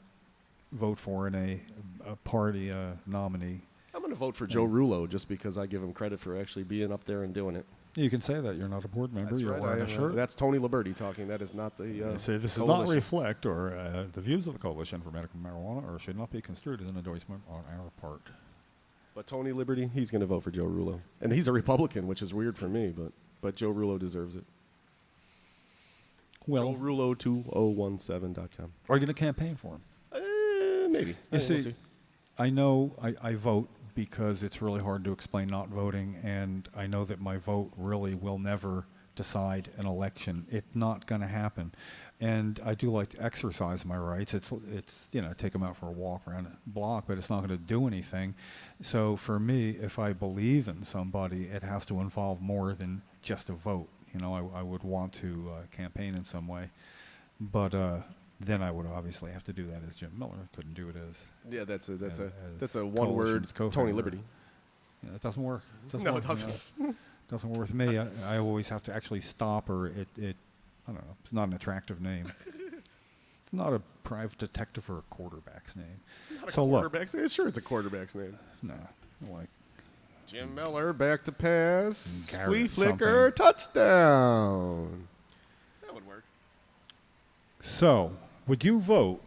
vote for in a party nominee. I'm going to vote for Joe Rullo just because I give him credit for actually being up there and doing it. You can say that. You're not a board member. That's You're right. wearing a shirt. That's Tony Liberte talking. That is not the Say this does not reflect or the views of the Coalition for Medical Marijuana or should not be construed as an endorsement on our part. But Tony Liberty, he's going to vote for Joe Rullo. And he's a Republican, which is weird for me, but Joe Rullo deserves it. Well, JoeRullo2017.com. Are you going to campaign for him? Maybe. You see, we'll see. I know I vote because it's really hard to explain not voting, and I know that my vote really will never decide an election. It's not going to happen. And I do like to exercise my rights. It's take them out for a walk around the block, but it's not going to do anything. So for me, if I believe in somebody, it has to involve more than just a vote. I would want to campaign in some way. But then I would obviously have to do that as Jim Miller. Couldn't do it as that's a one word Tony Liberty. Yeah, that doesn't work. No, it doesn't. Doesn't work with me. I always have to actually stop, or it I don't know. It's not an attractive name. It's not a private detective or a quarterback's name. Not a quarterback's name? Sure, it's a quarterback's name. No, like Jim Miller back to pass. Flea flicker something. touchdown. That would work. So, would you vote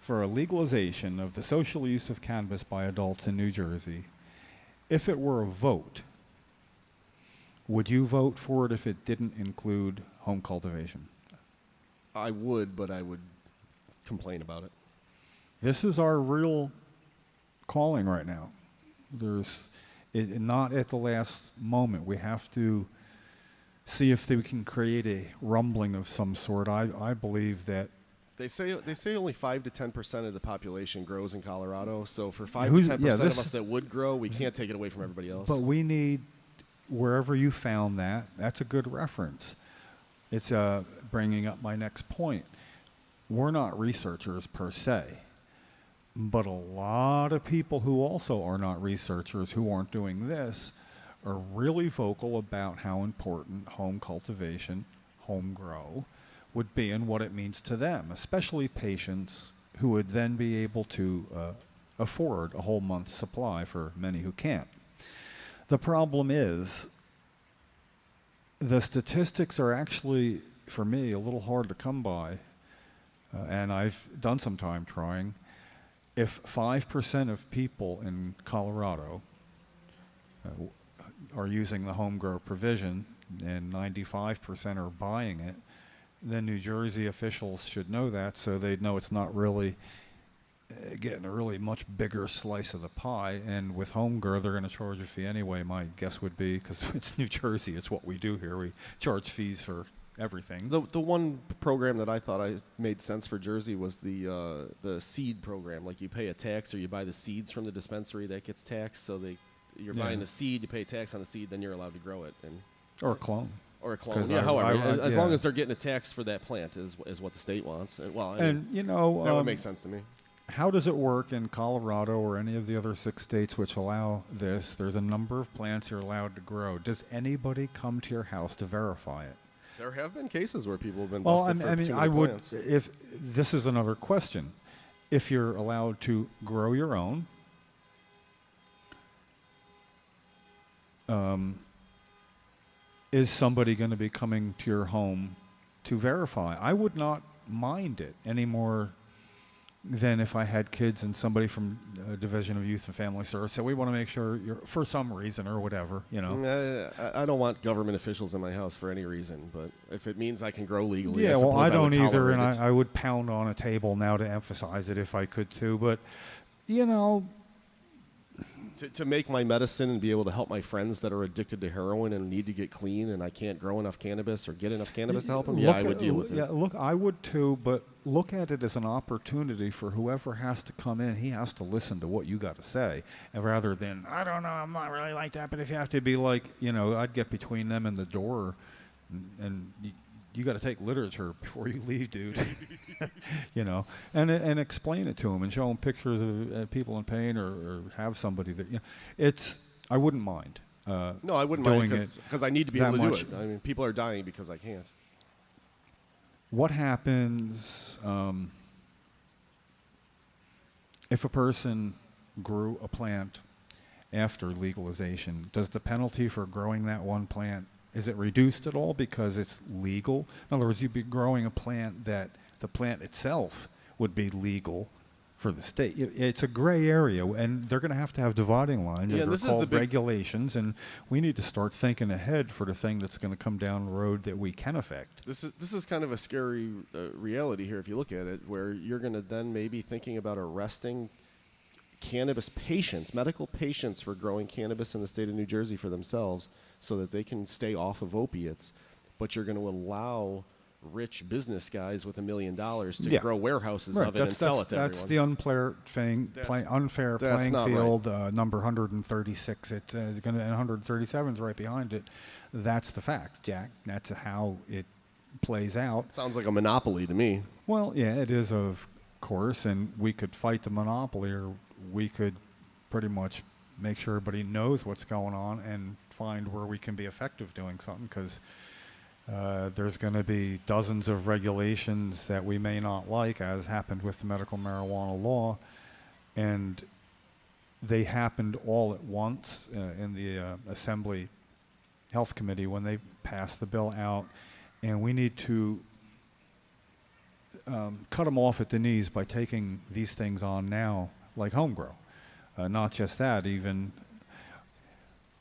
for a legalization of the social use of cannabis by adults in New Jersey? If it were a vote, would you vote for it if it didn't include home cultivation? I would, but I would complain about it. This is our real calling right now. Not at the last moment. We have to see if we can create a rumbling of some sort. I believe that they say only 5 to 10% of the population grows in Colorado. So for 5 to 10% of us that would grow, we can't take it away from everybody else. But we need, wherever you found that, that's a good reference. It's bringing up my next point. We're not researchers per se, but a lot of people who also are not researchers who aren't doing this are really vocal about how important home cultivation, home grow, would be and what it means to them, especially patients who would then be able to afford a whole month's supply for many who can't. The problem is the statistics are actually, for me, a little hard to come by, and I've done some time trying. If 5% of people in Colorado are using the home grow provision and 95% are buying it, then New Jersey officials should know that, so they'd know it's not really getting a really much bigger slice of the pie. And with home grow, they're going to charge a fee anyway, my guess would be, because it's New Jersey, it's what we do here. We charge fees for everything. The one program that I thought made sense for Jersey was the seed program. Like you pay a tax or you buy the seeds from the dispensary, that gets taxed. So you're buying the seed, you pay tax on the seed, then you're allowed to grow it. Or a clone. Or a clone. Yeah, however, as long as they're getting a tax for that plant is what the state wants. Well, that would make sense to me. How does it work in Colorado or any of the other 6 states which allow this? There's a number of plants you're allowed to grow. Does anybody come to your house to verify it? There have been cases where people have been busted for too many plants. If this is another question. If you're allowed to grow your own, is somebody going to be coming to your home to verify? I would not mind it any more than if I had kids and somebody from Division of Youth and Family Service said, we want to make sure you're, for some reason or whatever, you know. I don't want government officials in my house for any reason, but if it means I can grow legally, Yeah, well, I don't either, and it. I would pound on a table now to emphasize it if I could too, but, you know. To make my medicine and be able to help my friends that are addicted to heroin and need to get clean and I can't grow enough cannabis or get enough cannabis to help them, I would deal with it. Yeah, look, I would too, but look at it as an opportunity for whoever has to come in. He has to listen to what you got to say, and rather than, I don't know, I'm not really like that, but if you have to be like, you know, I'd get between them and the door, and you got to take literature before you leave, dude. You know, and explain it to them and show them pictures of people in pain, or have somebody that, you know, it's, I wouldn't mind. No, I wouldn't mind because I need to be able to do it. I mean, people are dying because I can't. What happens if a person grew a plant after legalization? Does the penalty for growing that one plant, is it reduced at all because it's legal? In other words, you'd be growing a plant that the plant itself would be legal for the state. It's a gray area, and they're going to have dividing lines. Yeah, They're this is called the big regulations, and we need to start thinking ahead for the thing that's going to come down the road that we can affect. This is kind of a scary reality here if you look at it, where you're going to then maybe thinking about arresting cannabis patients, medical patients, for growing cannabis in the state of New Jersey for themselves so that they can stay off of opiates, but you're going to allow rich business guys with $1 million to grow warehouses of it and sell it to everyone. That's the unfair playing field, number 136. It's going to, and 137 is right behind it. That's the facts, Jack. That's how it plays out. Sounds like a monopoly to me. Well, yeah, it is, of course, and we could fight the monopoly, or we could pretty much make sure everybody knows what's going on and find where we can be effective doing something, because there's going to be dozens of regulations that we may not like, as happened with the medical marijuana law, and they happened all at once in the Assembly Health Committee when they passed the bill out, and we need to cut them off at the knees by taking these things on now, like home grow. Not just that, even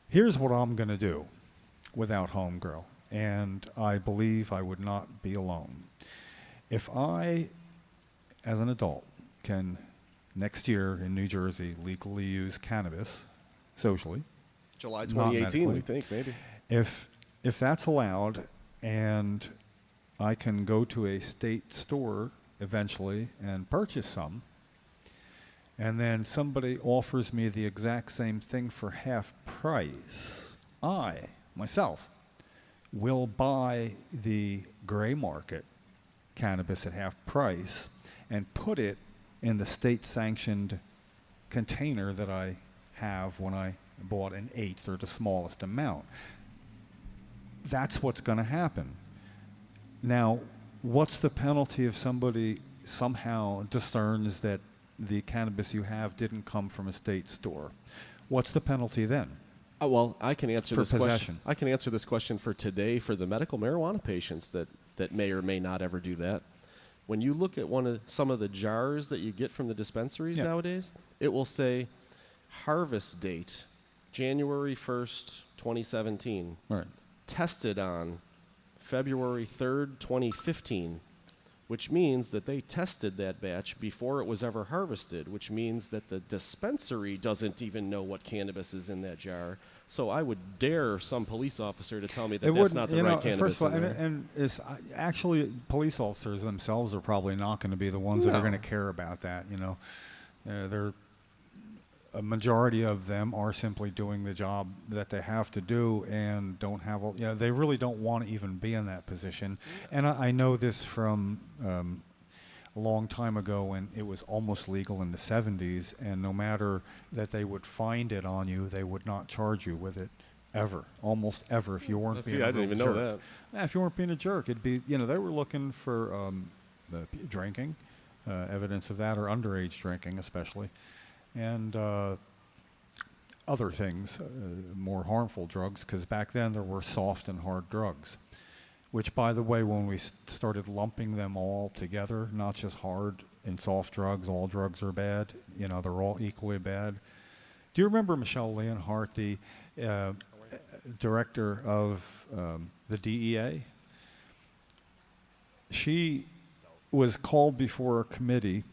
here's what I'm going to do without home grow. And I believe I would not be alone. If I, as an adult, can next year in New Jersey legally use cannabis socially, July 2018, we think, maybe. If that's allowed, and I can go to a state store eventually and purchase some, and then somebody offers me the exact same thing for half price, I, myself, will buy the gray market cannabis at half price and put it in the state-sanctioned container that I have when I bought an eighth or the smallest amount. That's what's going to happen. Now, what's the penalty if somebody somehow discerns that the cannabis you have didn't come from a state store? What's the penalty then? Well, I can answer For this possession. question. I can answer this question for today for the medical marijuana patients that may or may not ever do that. When you look at some of the jars that you get from the dispensaries nowadays, it will say harvest date, January 1st, 2017. Right. Tested on February 3rd, 2015, which means that they tested that batch before it was ever harvested, which means that the dispensary doesn't even know what cannabis is in that jar. So I would dare some police officer to tell me that that's not the right cannabis. First of all, and it's actually police officers themselves are probably not going to be the ones that are going to care about that. You know, they're a majority of them are simply doing the job that they have to do and don't have, they really don't want to even be in that position. And I know this from a long time ago when it was almost legal in the 70s, and no matter that they would find it on you, they would not charge you with it ever, almost ever, if you weren't being a I didn't even know that. Yeah, if you weren't being a jerk, it'd be, they were looking for drinking, evidence of that, or underage drinking especially. And other things, more harmful drugs, because back then there were soft and hard drugs. which, by the way, when we started lumping them all together, not just hard and soft drugs, all drugs are bad, you know, they're all equally bad. Do you remember Michelle Leonhardt, the director of the DEA? She was called before a committee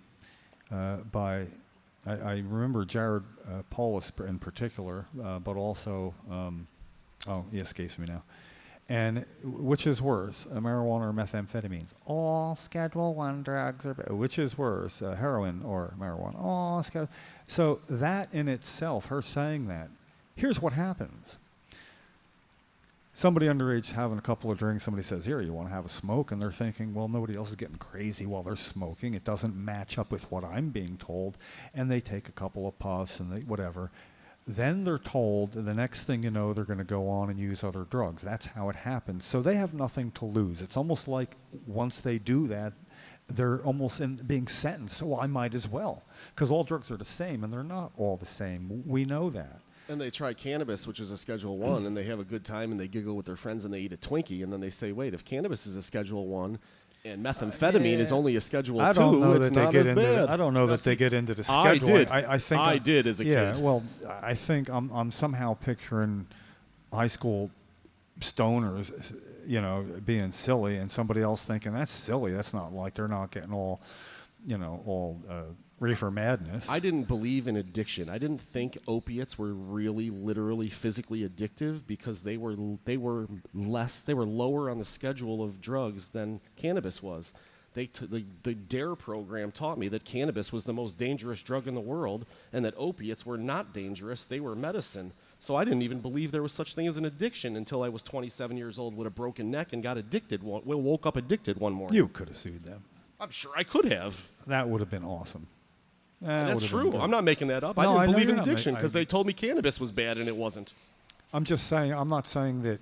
by, I remember Jared Paulus in particular, but also, he escapes me now. And which is worse, marijuana or methamphetamines? All Schedule 1 drugs are bad. Which is worse, heroin or marijuana? All Schedule. So that in itself, her saying that, here's what happens. Somebody underage having a couple of drinks, somebody says, here, you want to have a smoke? And they're thinking, well, nobody else is getting crazy while they're smoking. It doesn't match up with what I'm being told. And they take a couple of puffs and they, whatever. Then they're told, the next thing you know, they're going to go on and use other drugs. That's how it happens. So they have nothing to lose. It's almost like once they do that, they're almost being sentenced. Well, I might as well, because all drugs are the same, and they're not all the same. We know that. And they try cannabis, which is a Schedule 1, and they have a good time, and they giggle with their friends, and they eat a Twinkie, and then they say, wait, if cannabis is a Schedule 1, and methamphetamine is only a Schedule 2, I don't know it's that they not get as into bad. I don't know that they get into the schedule. I did. I think I did as a kid. Yeah, well, I think I'm somehow picturing high school stoners, you know, being silly, and somebody else thinking that's silly. That's not like they're not getting all, you know, all reefer madness. I didn't believe in addiction. I didn't think opiates were really, literally, physically addictive because they were lower on the schedule of drugs than cannabis was. The DARE program taught me that cannabis was the most dangerous drug in the world and that opiates were not dangerous. They were medicine. So I didn't even believe there was such thing as an addiction until I was 27 years old with a broken neck and got addicted. Woke up addicted one morning. You could have sued them. I'm sure I could have. That would have been awesome. That's true. I'm not making that up. No, I didn't believe in you're not addiction because they told me cannabis was bad and it wasn't. I'm just saying, I'm not saying that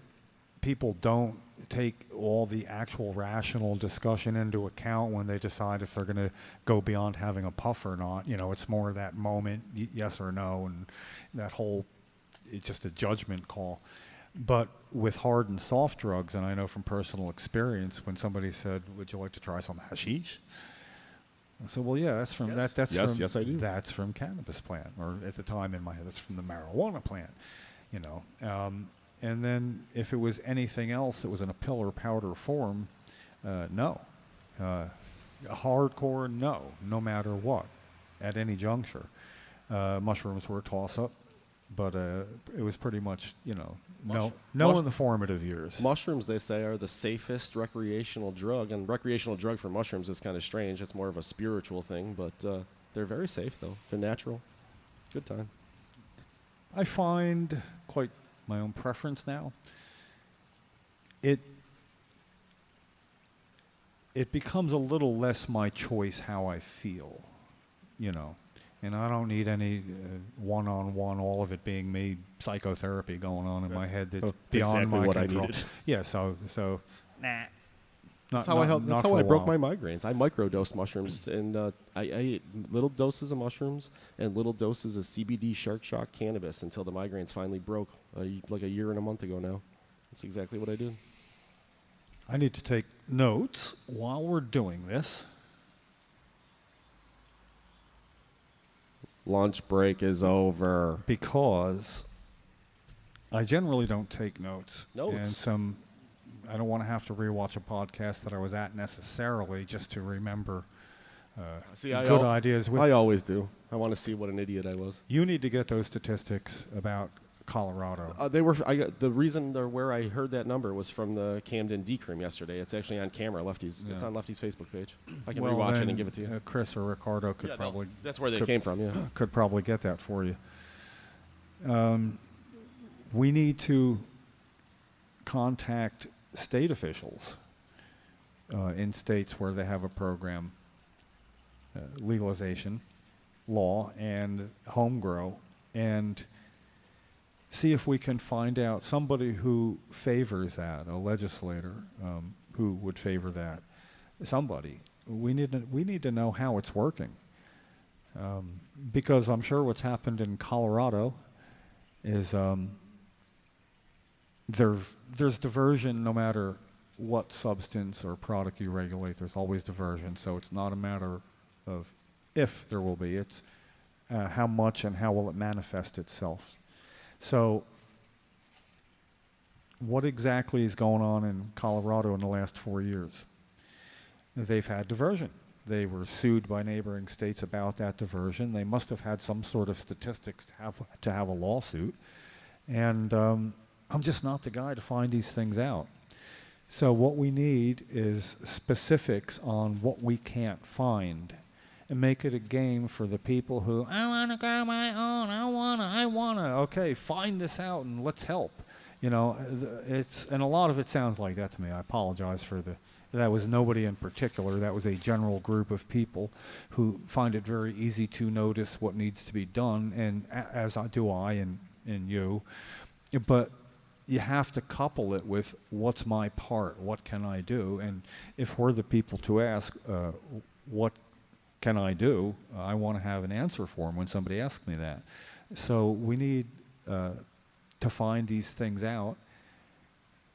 people don't take all the actual rational discussion into account when they decide if they're going to go beyond having a puff or not. You know, it's more that moment, yes or no, and that whole, it's just a judgment call. But with hard and soft drugs, and I know from personal experience, when somebody said, would you like to try some hashish? I said, well, yeah, that's from Yes. that's Yes, from, yes, I do. That's from cannabis plant, or at the time in my head, that's from the marijuana plant, you know. And then if it was anything else that was in a pill or powder form, no. Hardcore, no matter what, at any juncture. Mushrooms were a toss-up, but it was pretty much, you know, no in the formative years. Mushrooms, they say, are the safest recreational drug, and recreational drug for mushrooms is kind of strange. It's more of a spiritual thing, but they're very safe, though. They're natural. Good time. I find quite my own preference now. It becomes a little less my choice how I feel, you know. And I don't need any one-on-one, all of it being me, psychotherapy going on in my head that's beyond exactly my what control. I needed. Yeah, so nah. That's how I broke my migraines. I microdosed mushrooms, and I ate little doses of mushrooms and little doses of CBD Shark Shock cannabis until the migraines finally broke, like a year and a month ago now. That's exactly what I did. I need to take notes while we're doing this. Lunch break is over. Because I generally don't take notes. Notes? And I don't want to have to rewatch a podcast that I was at necessarily just to remember good ideas. I always do. I want to see what an idiot I was. You need to get those statistics about Colorado. The reason where I heard that number was from the Camden decrim yesterday. It's actually on camera. It's on Lefty's Facebook page. I can rewatch it and give it to you. Chris or Ricardo could probably. That's where they came from. Yeah, could probably get that for you. We need to contact state officials in states where they have a program, legalization, law, and home grow, and see if we can find out somebody who favors that, a legislator who would favor that. Somebody. We need to know how it's working, because I'm sure what's happened in Colorado is there's diversion no matter what substance or product you regulate, there's always diversion. So it's not a matter of if there will be, it's how much and how will it manifest itself. So what exactly is going on in Colorado in the last 4 years? They've had diversion. They were sued by neighboring states about that diversion. They must have had some sort of statistics to have a lawsuit. And I'm just not the guy to find these things out. So what we need is specifics on what we can't find, and make it a game for the people who, I want to grow my own, I want to. Okay, find this out and let's help. You know, and a lot of it sounds like that to me. I apologize for that was nobody in particular. That was a general group of people who find it very easy to notice what needs to be done, and as do I and you. But you have to couple it with what's my part, what can I do? And if we're the people to ask, what can I do? I want to have an answer for them when somebody asks me that. So we need to find these things out.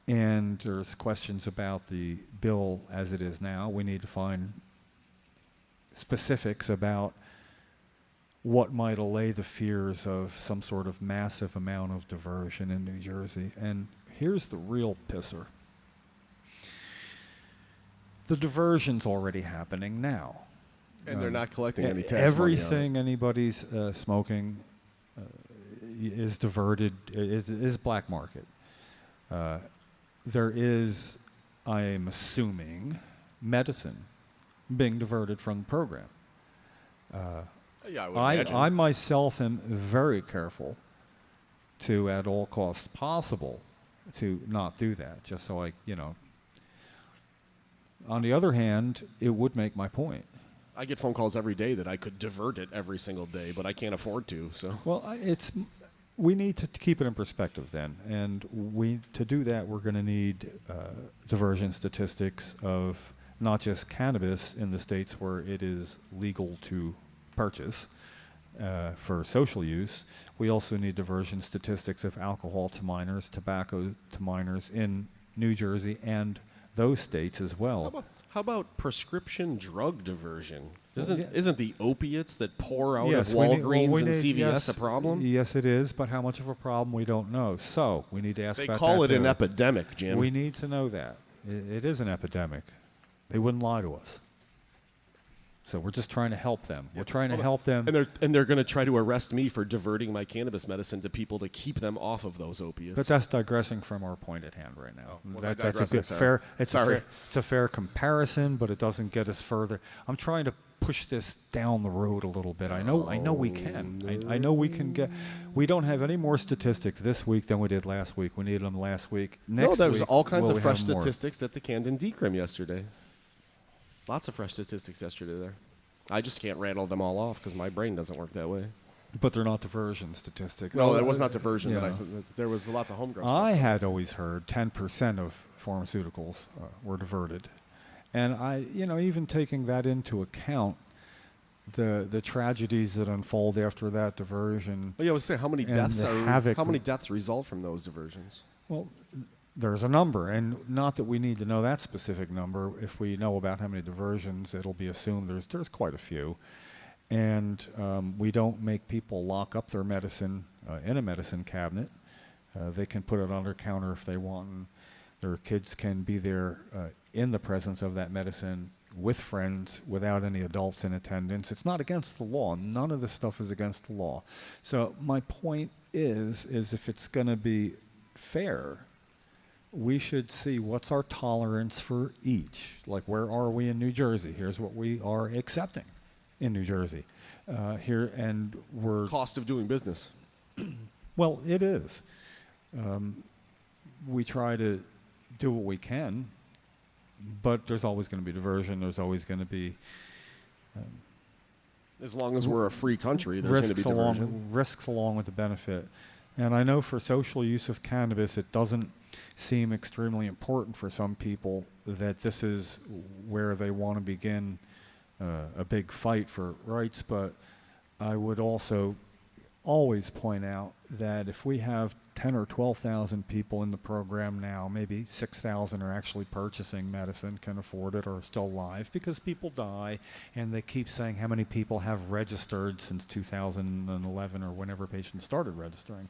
And there's questions about the bill as it is now. We need to find specifics about what might allay the fears of some sort of massive amount of diversion in New Jersey. And here's the real pisser. The diversion's already happening now. And they're not collecting any tax everything money on it. anybody's smoking is diverted, is black market. There is, I am assuming, medicine being diverted from the program. Yeah, I would I myself am very careful to, at all costs possible, to not do that, just so I, On the other hand, it would make my point. I get phone calls every day that I could divert it every single day, but I can't afford to. So well, we need to keep it in perspective then, and to do that we're going to need diversion statistics of not just cannabis in the states where it is legal to purchase for social use. We also need diversion statistics of alcohol to minors, tobacco to minors in New Jersey and those states as well. How about prescription drug diversion? Isn't the opiates that pour out of Walgreens and CVS a problem? Yes, it is, but how much of a problem, we don't know. So we need to ask about that. They call it an too. epidemic, Jim. We need to know that. It is an epidemic. They wouldn't lie to us. So we're just trying to help them. We're trying to help them. And they're going to try to arrest me for diverting my cannabis medicine to people to keep them off of those opiates. But that's digressing from our point at hand right now. That's a good, Sorry. It's a fair comparison, but it doesn't get us further. I'm trying to push this down the road a little bit. I know we can. I know we can get. We don't have any more statistics this week than we did last week. We needed them last week. Next there was week, all kinds will of we fresh have more? statistics at the Camden Decrim yesterday. Lots of fresh statistics yesterday there. I just can't rattle them all off because my brain doesn't work that way. But they're not diversion statistics. No, it was not diversion. But there was lots of homegrown stuff. I had always heard 10% of pharmaceuticals were diverted. And even taking that into account, the tragedies that unfold after that diversion. Well, I would say how many deaths result from those diversions? Well, there's a number, and not that we need to know that specific number. If we know about how many diversions, it'll be assumed there's quite a few. And we don't make people lock up their medicine in a medicine cabinet. They can put it under counter if they want. And their kids can be there in the presence of that medicine with friends without any adults in attendance. It's not against the law. None of this stuff is against the law. So my point is if it's going to be fair, we should see what's our tolerance for each. Like, where are we in New Jersey? Here's what we are accepting in New Jersey. Cost of doing business. Well, it is. We try to do what we can, but there's always going to be diversion. There's always going to be... as long as we're a free country, there's going to be diversion. Risks along with the benefit. And I know for social use of cannabis, it doesn't seem extremely important for some people that this is where they want to begin a big fight for rights, but I would also always point out that if we have 10 or 12,000 people in the program now. Maybe 6,000 are actually purchasing medicine, can afford it, or are still alive, because people die, and they keep saying how many people have registered since 2011 or whenever patients started registering.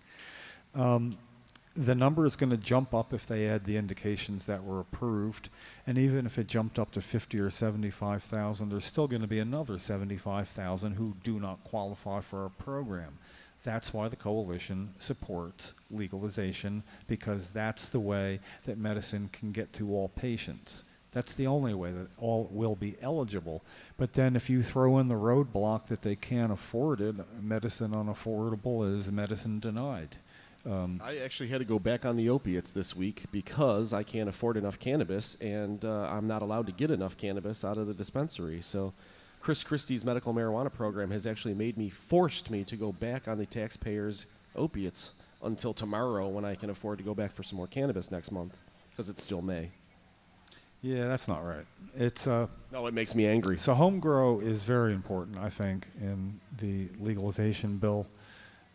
The number is going to jump up if they add the indications that were approved, and even if it jumped up to 50 or 75,000, there's still going to be another 75,000 who do not qualify for our program. That's why the coalition supports legalization, because that's the way that medicine can get to all patients. That's the only way that all will be eligible. But then if you throw in the roadblock that they can't afford it, medicine unaffordable is medicine denied. I actually had to go back on the opiates this week because I can't afford enough cannabis, and I'm not allowed to get enough cannabis out of the dispensary. So Christie's medical marijuana program has actually forced me to go back on the taxpayers' opiates until tomorrow, when I can afford to go back for some more cannabis next month, because it's still May. Yeah, that's not right. It's No, it makes me angry. So home grow is very important, I think, in the legalization bill,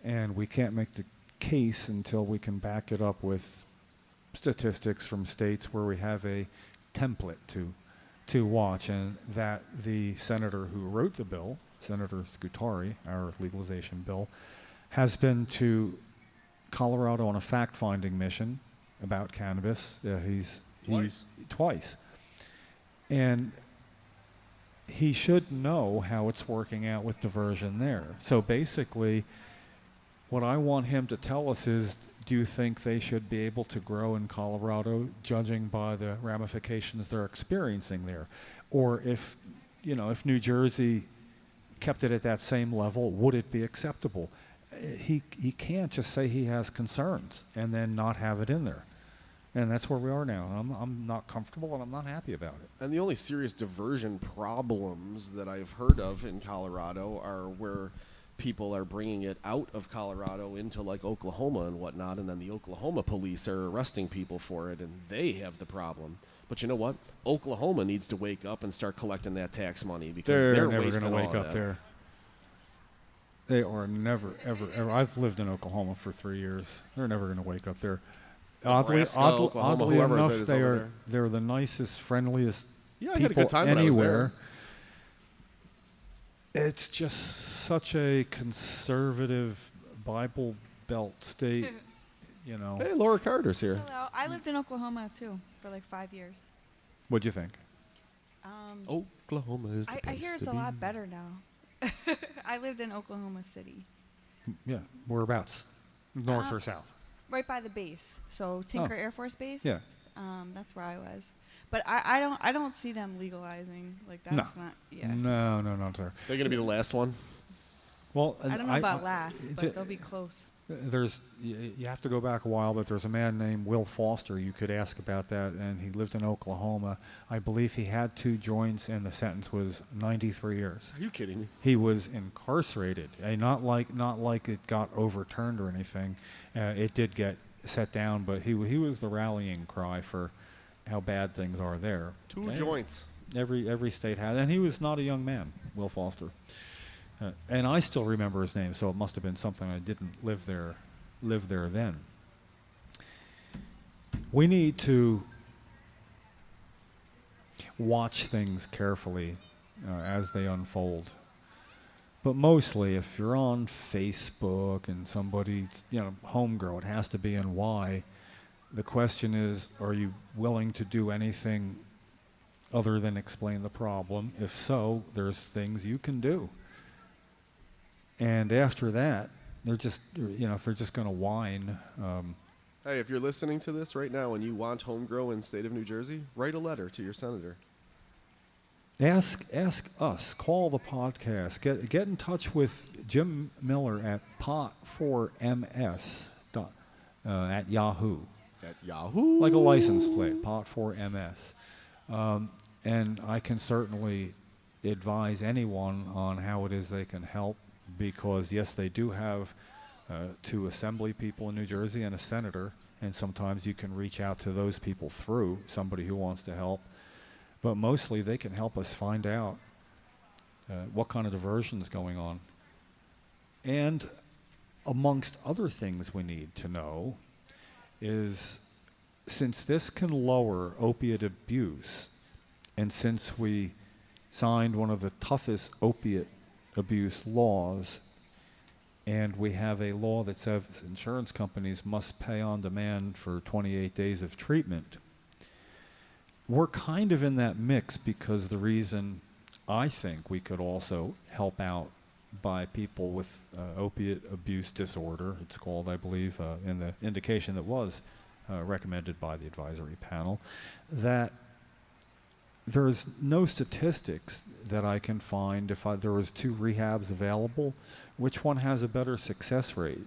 and we can't make the case until we can back it up with statistics from states where we have a template to watch, and that the senator who wrote the bill, Senator Scutari, our legalization bill, has been to Colorado on a fact-finding mission about cannabis. He's twice. And he should know how it's working out with diversion there. So basically, what I want him to tell us is, do you think they should be able to grow in Colorado, judging by the ramifications they're experiencing there? Or if New Jersey kept it at that same level, would it be acceptable? He can't just say he has concerns and then not have it in there. And that's where we are now. I'm not comfortable, and I'm not happy about it. And the only serious diversion problems that I've heard of in Colorado are where people are bringing it out of Colorado into like Oklahoma and whatnot, and then the Oklahoma police are arresting people for it, and they have the problem. But you know what? Oklahoma needs to wake up and start collecting that tax money, because they're never wasting going to wake all up that. there. They are never, ever. I've lived in Oklahoma for 3 years. They're never going to wake up there. Nebraska, Oklahoma, Oddly whoever enough, is they over are there. they're the nicest, friendliest Yeah, I people had a good time when I was anywhere. there. It's just such a conservative Bible Belt state, Hey, Laura Carter's here. Hello. I lived in Oklahoma too for like 5 years. What'd you think? Oklahoma is the I place hear it's to a be. lot better now. I lived in Oklahoma City, Yeah, whereabouts? North or south? right by the base. So Tinker Air Force Base. Yeah. That's where I was. But I don't see them legalizing. Like that's not. Yeah. No, not there. They're going to be the last one. Well, I don't know about last, but they'll be close. You have to go back a while, but there's a man named Will Foster. You could ask about that, and he lived in Oklahoma. I believe he had 2 joints, and the sentence was 93 years. Are you kidding me? He was incarcerated. Not like it got overturned or anything. It did get set down, but he was the rallying cry for how bad things are there. 2 joints. Every state had, and he was not a young man, Will Foster. And I still remember his name, so it must have been something I didn't live there then. We need to watch things carefully as they unfold. But mostly, if you're on Facebook and somebody's, homegrown, it has to be in why. The question is, are you willing to do anything other than explain the problem? If so, there's things you can do. And after that, they're just, if they're just going to whine. Hey, if you're listening to this right now and you want home grow in the state of New Jersey, write a letter to your senator. Ask us. Call the podcast. Get in touch with Jim Miller at pot4ms at Yahoo. At Yahoo? Like a license plate, pot4ms. And I can certainly advise anyone on how it is they can help, because, yes, they do have 2 assembly people in New Jersey and a senator, and sometimes you can reach out to those people through somebody who wants to help. But mostly they can help us find out what kind of diversion is going on. And amongst other things we need to know is, since this can lower opiate abuse, and since we signed one of the toughest opiate abuse laws, and we have a law that says insurance companies must pay on demand for 28 days of treatment, we're kind of in that mix, because the reason I think we could also help out by people with opiate abuse disorder, it's called, I believe, in the indication that was recommended by the advisory panel, that there's no statistics that I can find if there was 2 rehabs available, which one has a better success rate.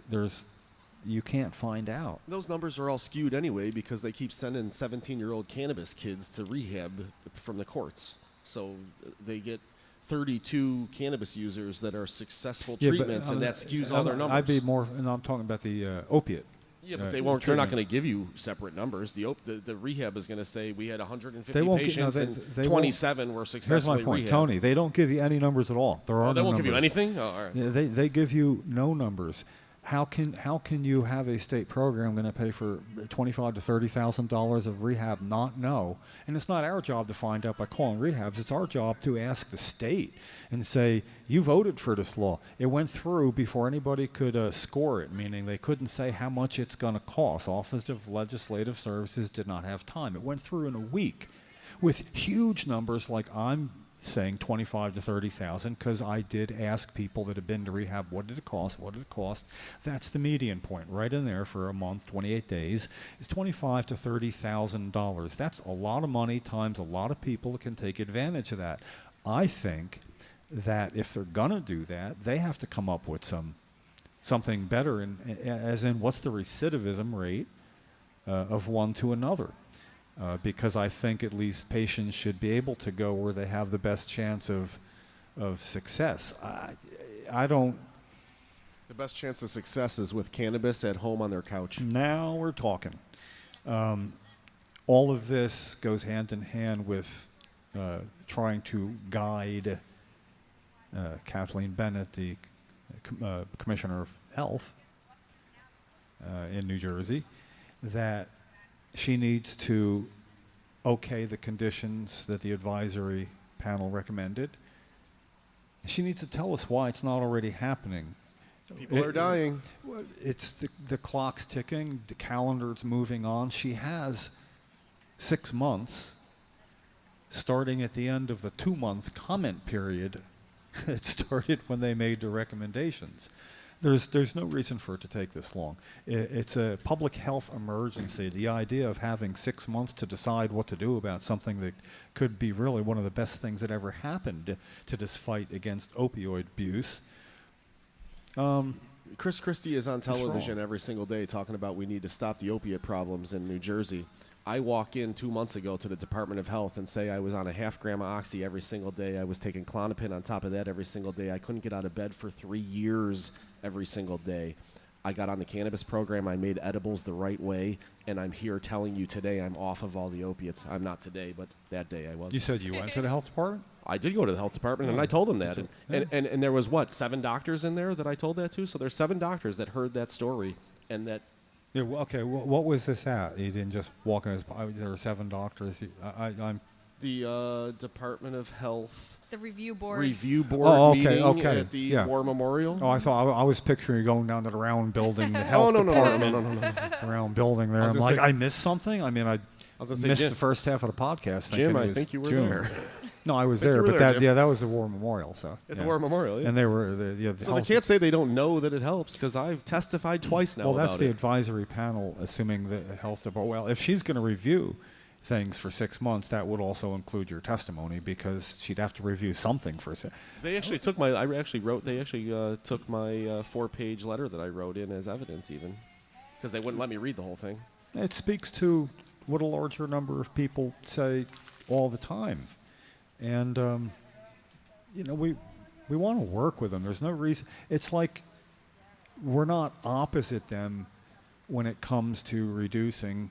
You can't find out. Those numbers are all skewed anyway because they keep sending 17-year-old cannabis kids to rehab from the courts. So they get 32 cannabis users that are successful treatments, and that skews all their numbers. I'd be more, and I'm talking about the opiate. Yeah, but they won't. They're not going to give you separate numbers. The rehab is going to say we had 150 patients and 27 were successfully Here's my point, rehabbed. Tony. They don't give you any numbers at all. There are they no won't numbers. give you anything. Oh, all right. They give you no numbers. How can you have a state program going to pay for $25,000 to $30,000 of rehab? Not know, and it's not our job to find out by calling rehabs. It's our job to ask the state and say, you voted for this law. It went through before anybody could score it, meaning they couldn't say how much it's going to cost. Office of Legislative Services did not have time. It went through in a week with huge numbers, like I'm saying 25 to 30,000, because I did ask people that have been to rehab, what did it cost? What did it cost? That's the median point right in there for a month, 28 days, is $25 to $30,000. That's a lot of money times a lot of people that can take advantage of that. I think that if they're gonna do that, they have to come up with something better, as in what's the recidivism rate of one to another. Because I think at least patients should be able to go where they have the best chance of success. I don't. The best chance of success is with cannabis at home on their couch. Now we're talking. All of this goes hand in hand with trying to guide Kathleen Bennett, the Commissioner of Health in New Jersey, that she needs to okay the conditions that the advisory panel recommended. She needs to tell us why it's not already happening. People are dying. It's the clock's ticking, the calendar's moving on. She has 6 months, starting at the end of the 2-month comment period. It started when they made the recommendations. There's no reason for it to take this long. It's a public health emergency. The idea of having 6 months to decide what to do about something that could be really one of the best things that ever happened to this fight against opioid abuse. Christie is on television every single day talking about we need to stop the opiate problems in New Jersey. I walk in 2 months ago to the Department of Health and say I was on a half gram of Oxy every single day. I was taking Klonopin on top of that every single day. I couldn't get out of bed for 3 years every single day. I got on the cannabis program. I made edibles the right way, and I'm here telling you today I'm off of all the opiates. I'm not today, but that day I was. You said you went to the health department? I did go to the health department, and I told them that. And there was, 7 doctors in there that I told that to? So there's 7 doctors that heard that story, and that... Yeah, okay, what was this at? You didn't just walk in, there were 7 doctors. I'm... The Department of Health... The review board. Review board meeting at the yeah. War Memorial. Oh, I thought I was picturing you going down to the round building, the health department. No. Round building there. I'm like, I missed something? I mean, I missed the first half of the podcast. Jim, I think you were there. No, I was there, but that was the War Memorial. So at the War Memorial, yeah. And they were so they can't say they don't know that it helps, because I've testified twice now. Well, that's the it. advisory panel, assuming the health department. Well, if she's going to review things for 6 months, that would also include your testimony, because she'd have to review something for. They actually took my. I actually wrote. They actually took my 4-page letter that I wrote in as evidence, even, because they wouldn't let me read the whole thing. It speaks to what a larger number of people say all the time. And, we want to work with them. There's no reason. It's like we're not opposite them when it comes to reducing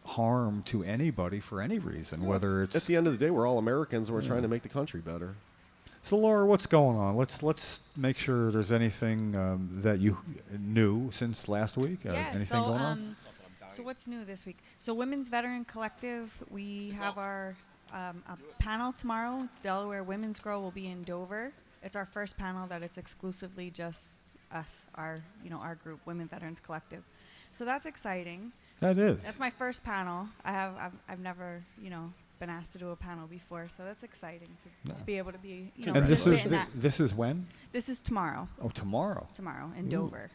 harm to anybody for any reason, whether it's... At the end of the day, we're all Americans, and we're trying to make the country better. So Laura, what's going on? Let's make sure there's anything that you knew since last week. Anything going on? So what's new this week? So Women's Veteran Collective, we have our a panel tomorrow. Delaware Women's Grow will be in Dover. It's our first panel that it's exclusively just us, our group, Women Veterans Collective. So that's exciting. That is. That's my first panel. I've never been asked to do a panel before, so that's exciting to be able to be And this is when? This is tomorrow. Oh, tomorrow. Tomorrow in Dover.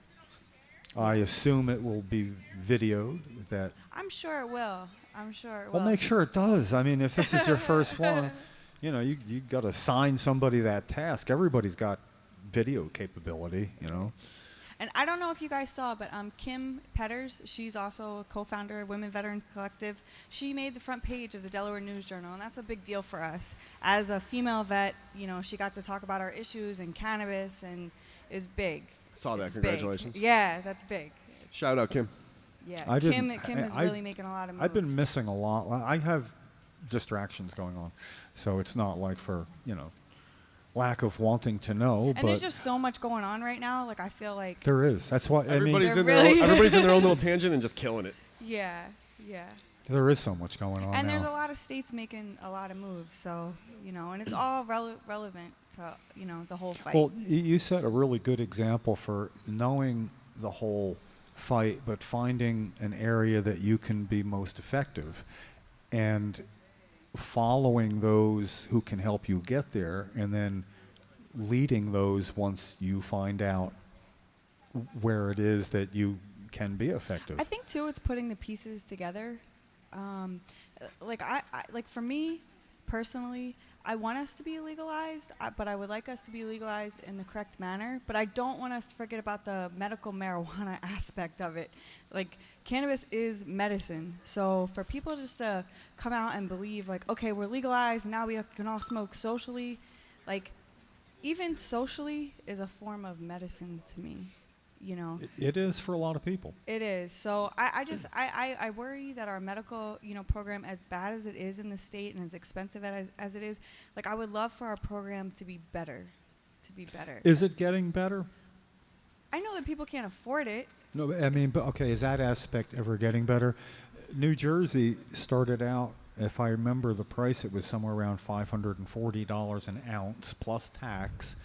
I assume it will be videoed. I'm sure it will. Well, make sure it does. I mean, if this is your first one, you got to assign somebody that task. Everybody's got video capability, And I don't know if you guys saw, but Kim Petters, she's also a co-founder of Women Veterans Collective. She made the front page of the Delaware News Journal, and that's a big deal for us. As a female vet, she got to talk about our issues and cannabis, and is big. Saw that. It's Congratulations. big. Yeah, that's big. Shout out, Kim. Yeah, Kim is really making a lot of moves. I've been missing a lot. I have distractions going on, so it's not like for lack of wanting to know. And there's just so much going on right now. Like I feel like there is. That's why everybody's in their own little tangent and just killing it. Yeah. There is so much going on. And now. there's a lot of states making a lot of moves. So and it's all relevant to the whole fight. Well, you set a really good example for knowing the whole fight, but finding an area that you can be most effective, and following those who can help you get there, and then leading those once you find out where it is that you can be effective. I think too, it's putting the pieces together. Like for me personally, I want us to be legalized, but I would like us to be legalized in the correct manner. But I don't want us to forget about the medical marijuana aspect of it. Like, cannabis is medicine. So for people just to come out and believe, like, okay, we're legalized, now we can all smoke socially. Like, even socially is a form of medicine to me. It is for a lot of people. It is. So I worry that our medical, program, as bad as it is in the state and as expensive as it is, like I would love for our program to be better. Is it getting better? I know that people can't afford it. No, I mean, but okay, is that aspect ever getting better? New Jersey started out, if I remember the price, it was somewhere around $540 an ounce plus tax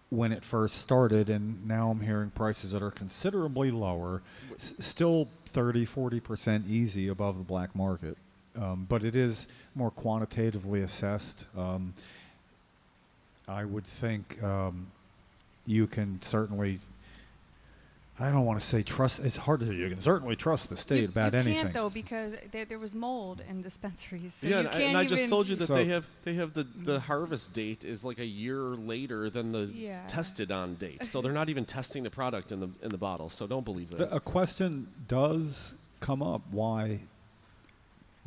when it first started, and now I'm hearing prices that are considerably lower, still 30-40% easy above the black market, but it is more quantitatively assessed. I would think you can certainly, I don't want to say trust, it's hard to say, you can certainly trust the state about anything. You can't though, because there was mold in dispensaries. So yeah, you can't and I just told you that So they have the harvest date is like a year later than the tested on date. So they're not even testing the product in the bottle. So don't believe that. A question does come up: why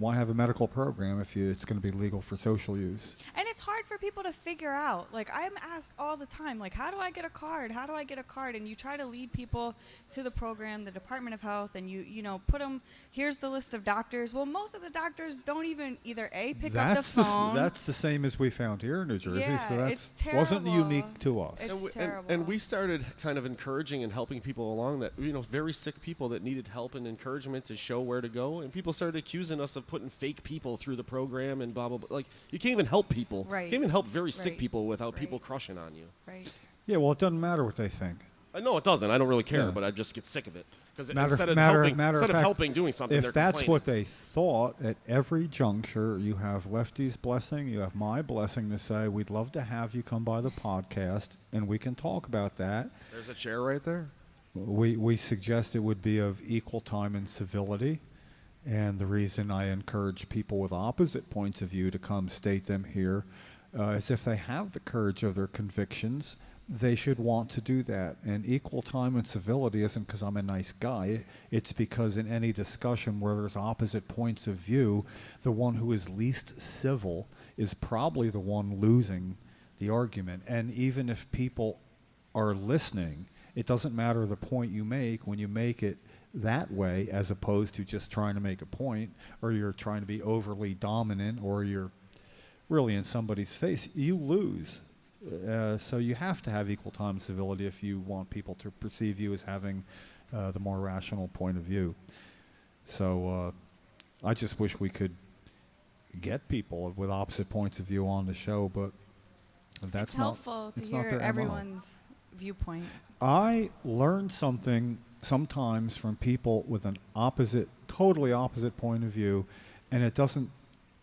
have a medical program if it's going to be legal for social use? And it's hard for people to figure out. Like, I'm asked all the time, like, how do I get a card? How do I get a card? And you try to lead people to the program, the Department of Health, and you put them, here's the list of doctors. Well, most of the doctors don't even either pick up the phone. That's the same as we found here in New Jersey, Yeah, so it's that wasn't terrible. unique to us. It's terrible. And we started kind of encouraging and helping people along that, very sick people that needed help and encouragement to show where to go. And people started accusing us of putting fake people through the program and blah, blah, blah. Like, you can't even help people. Right. You can't even help very sick Right. people without Right. people crushing on you. Right. Yeah, well, it doesn't matter what they think. I know it doesn't. I don't really care, Yeah. but I just get sick of it. Because Matter instead of of fact, helping doing something, they're if that's complaining. what they thought, at every juncture, you have Lefty's blessing, you have my blessing to say, we'd love to have you come by the podcast, and we can talk about that. There's a chair right there. We suggest it would be of equal time and civility. And the reason I encourage people with opposite points of view to come state them here is if they have the courage of their convictions, they should want to do that. And equal time and civility isn't because I'm a nice guy. It's because in any discussion where there's opposite points of view, the one who is least civil is probably the one losing the argument. And even if people are listening, it doesn't matter the point you make when you make it that way, as opposed to just trying to make a point, or you're trying to be overly dominant, or you're really in somebody's face. You lose. So you have to have equal time civility if you want people to perceive you as having the more rational point of view. So I just wish we could get people with opposite points of view on the show, but that's it's helpful to hear everyone's viewpoint. I learn something sometimes from people with an totally opposite point of view, and it doesn't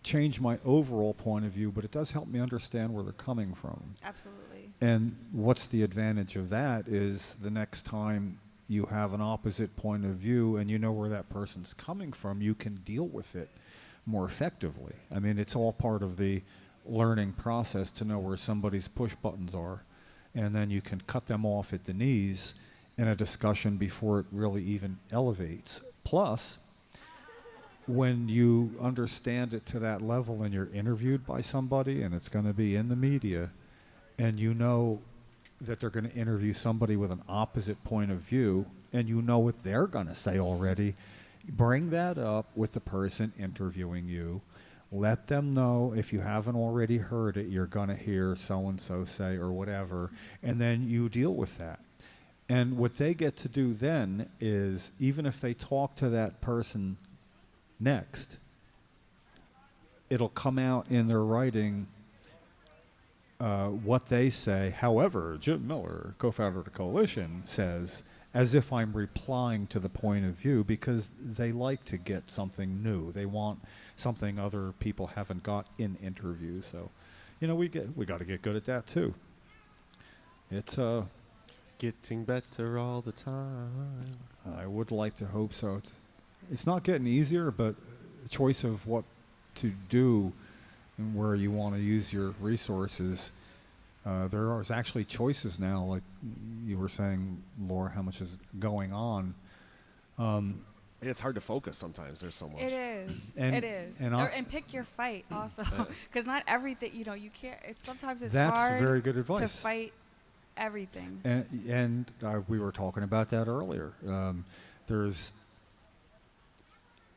change my overall point of view, but it does help me understand where they're coming from. Absolutely. And what's the advantage of that is the next time you have an opposite point of view and you know where that person's coming from, you can deal with it more effectively. I mean, it's all part of the learning process to know where somebody's push buttons are, and then you can cut them off at the knees in a discussion before it really even elevates. Plus, when you understand it to that level and you're interviewed by somebody and it's going to be in the media, and you know that they're going to interview somebody with an opposite point of view, and you know what they're going to say already, bring that up with the person interviewing you. Let them know, if you haven't already heard it, you're going to hear so-and-so say or whatever, and then you deal with that. And what they get to do then is, even if they talk to that person next, it'll come out in their writing what they say. However, Jim Miller, co-founder of the coalition, says, as if I'm replying to the point of view, because they like to get something new. They want something other people haven't got in interviews. So, we got to get good at that too. It's getting better all the time. I would like to hope so. It's not getting easier, but choice of what to do and where you want to use your resources. There are actually choices now, like you were saying, Laura, how much is going on. It's hard to focus sometimes. There's so much. It is. And, it is. And pick your fight also, because not everything, you can't. Sometimes it's that's hard very good advice. to fight everything. And we were talking about that earlier. There's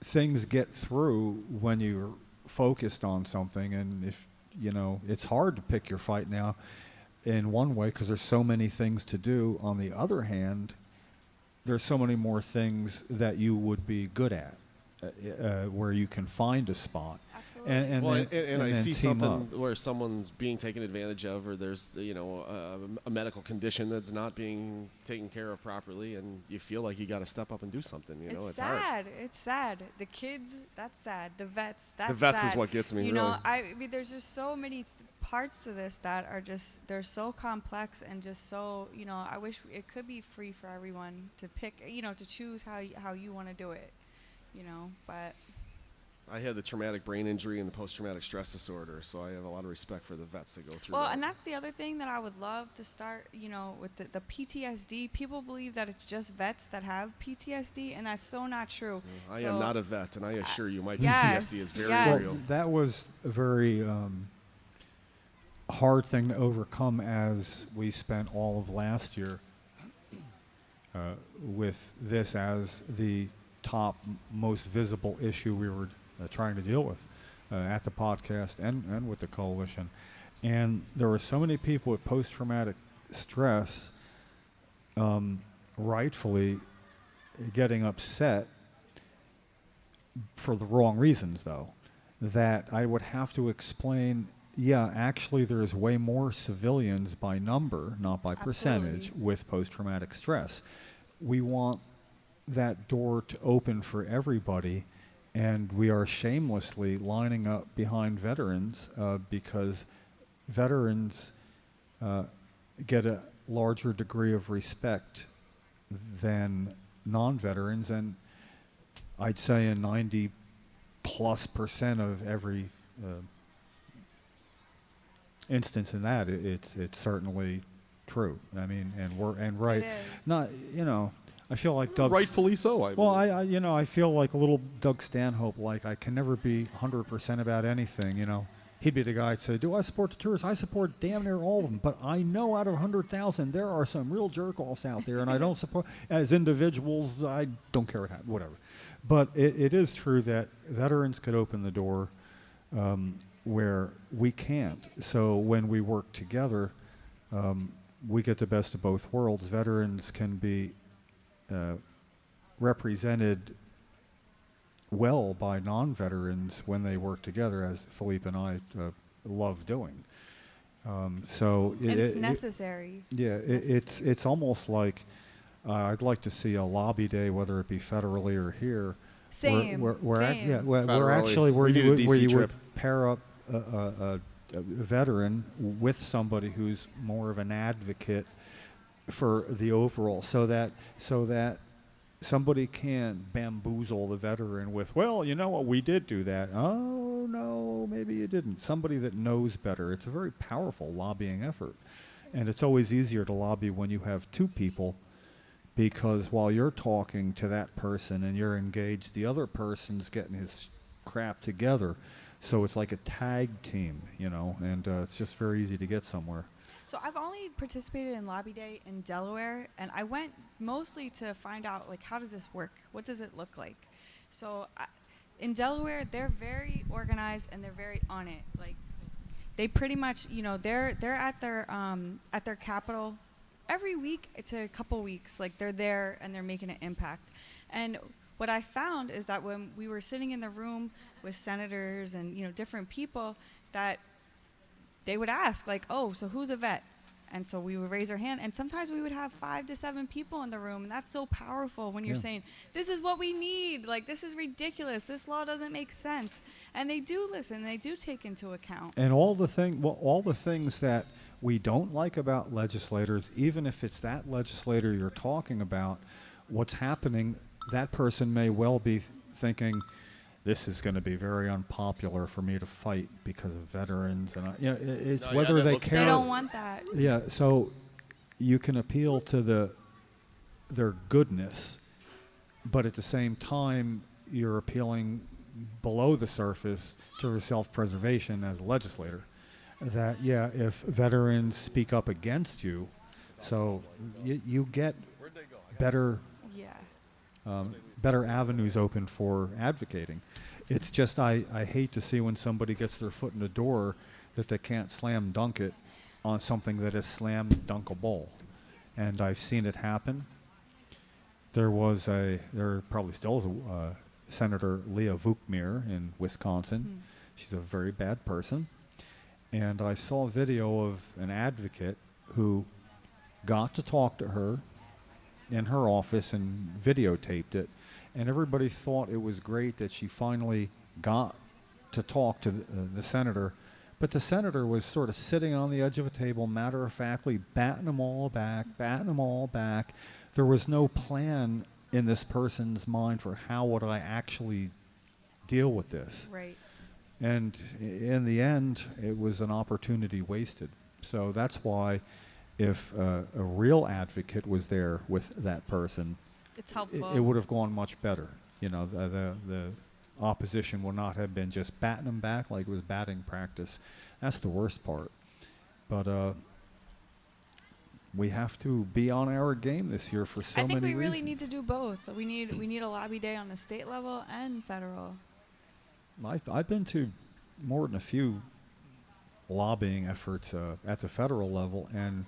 things get through when you're focused on something, and if it's hard to pick your fight now in one way because there's so many things to do. On the other hand, there's so many more things that you would be good at, where you can find a spot. Absolutely. And I see something up. where someone's being taken advantage of, or there's a medical condition that's not being taken care of properly, and you feel like you got to step up and do something. It's sad. hard. It's sad. The kids, that's sad. The vets, that's sad. The vets is what gets me. Really. I mean, there's just so many parts to this that are just, they're so complex and just so, I wish it could be free for everyone to pick, to choose how you want to do it, but. I had the traumatic brain injury and the post-traumatic stress disorder, so I have a lot of respect for the vets that go through that. And that's the other thing that I would love to start, with the PTSD. People believe that it's just vets that have PTSD, and that's so not true. I am not a vet, and I assure you my yes, PTSD is very yes. real. That was a very hard thing to overcome, as we spent all of last year with this as the top, most visible issue we were trying to deal with at the podcast and with the coalition. And there were so many people with post-traumatic stress rightfully getting upset for the wrong reasons, though, that I would have to explain, actually there's way more civilians by number, not by percentage, with post-traumatic stress. We want that door to open for everybody, and we are shamelessly lining up behind veterans because veterans get a larger degree of respect than non-veterans, and I'd say in 90+% of every instance in that, it's certainly true. I mean, and right. It is. Not, I feel like Doug. Rightfully so. I feel like a little Doug Stanhope. Like, I can never be 100% about anything. He'd be the guy that'd say, "Do I support the tourists? I support damn near all of them, but I know out of 100,000 there are some real jerk-offs out there, and I don't support." As individuals, I don't care whatever. But it is true that veterans could open the door where we can't. So when we work together, we get the best of both worlds. Veterans can be represented well by non-veterans when they work together, as Philippe and I love doing. So and it's necessary. It's almost like I'd like to see a lobby day, whether it be federally or here. Same. Where Federally. you would pair up a veteran with somebody who's more of an advocate for the overall, so that somebody can bamboozle the veteran with, well, you know what, we did do that. Oh, no, maybe you didn't. Somebody that knows better. It's a very powerful lobbying effort. And it's always easier to lobby when you have two people, because while you're talking to that person and you're engaged, the other person's getting his crap together. So it's like a tag team, and it's just very easy to get somewhere. So I've only participated in Lobby Day in Delaware, and I went mostly to find out, like, how does this work? What does it look like? So in Delaware, they're very organized and they're very on it. Like, they pretty much, they're at their capital every week to a couple weeks. Like, they're there and they're making an impact. And what I found is that when we were sitting in the room with senators and different people, that they would ask, like, oh, so who's a vet? And so we would raise our hand, and sometimes we would have 5 to 7 people in the room, and that's so powerful when you're saying, this is what we need, like, this is ridiculous, this law doesn't make sense. And they do listen, they do take into account. And all the things that we don't like about legislators, even if it's that legislator you're talking about, what's happening, that person may well be thinking, this is going to be very unpopular for me to fight because of veterans, and it's whether they care. They don't want that. Yeah, so you can appeal to their goodness, but at the same time, you're appealing below the surface to their self-preservation as a legislator. That if veterans speak up against you, so you get better. Better avenues open for advocating. It's just I hate to see when somebody gets their foot in the door that they can't slam dunk it on something that is slam dunkable. And I've seen it happen. There probably still is a Senator Leah Vukmir in Wisconsin. She's a very bad person. And I saw a video of an advocate who got to talk to her in her office and videotaped it, and everybody thought it was great that she finally got to talk to the senator, but the senator was sort of sitting on the edge of a table, matter-of-factly batting them all back. There was no plan in this person's mind for how would I actually deal with this. Right. And in the end, it was an opportunity wasted. So that's why if a real advocate was there with that person, it's helpful. It would have gone much better. The opposition would not have been just batting them back like it was batting practice. That's the worst part. But we have to be on our game this year for so many reasons. I think we really need to do both. We need a lobby day on the state level and federal. I've been to more than a few lobbying efforts at the federal level, and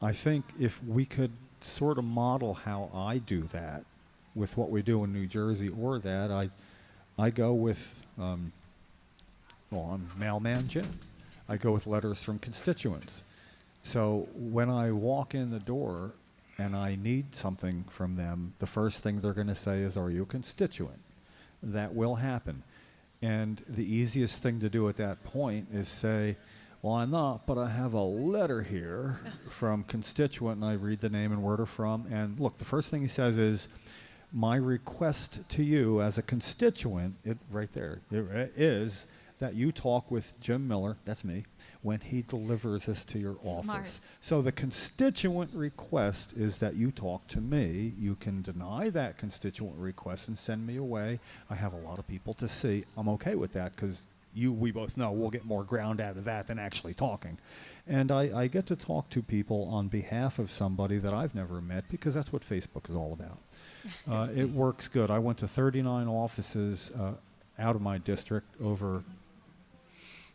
I think if we could sort of model how I do that with what we do in New Jersey, or that I go with, I'm Mailman Jim. I go with letters from constituents. So when I walk in the door and I need something from them, the first thing they're going to say is, are you a constituent? That will happen. And the easiest thing to do at that point is say, well, I'm not, but I have a letter here from constituent, and I read the name and where they're from. And look, the first thing he says is, my request to you as a constituent, right there, is that you talk with Jim Miller, that's me, when he delivers this to your office. So the constituent request is that you talk to me. You can deny that constituent request and send me away. I have a lot of people to see. I'm okay with that because we both know we'll get more ground out of that than actually talking. And I get to talk to people on behalf of somebody that I've never met, because that's what Facebook is all about. It works good. I went to 39 offices out of my district over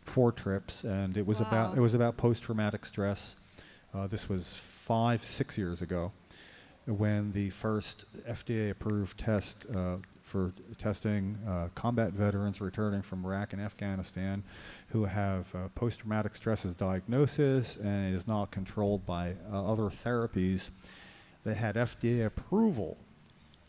4 trips, and it was about post-traumatic stress. This was 5-6 years ago, when the first FDA-approved test for testing combat veterans returning from Iraq and Afghanistan who have post-traumatic stress as diagnosis and it is not controlled by other therapies. They had FDA approval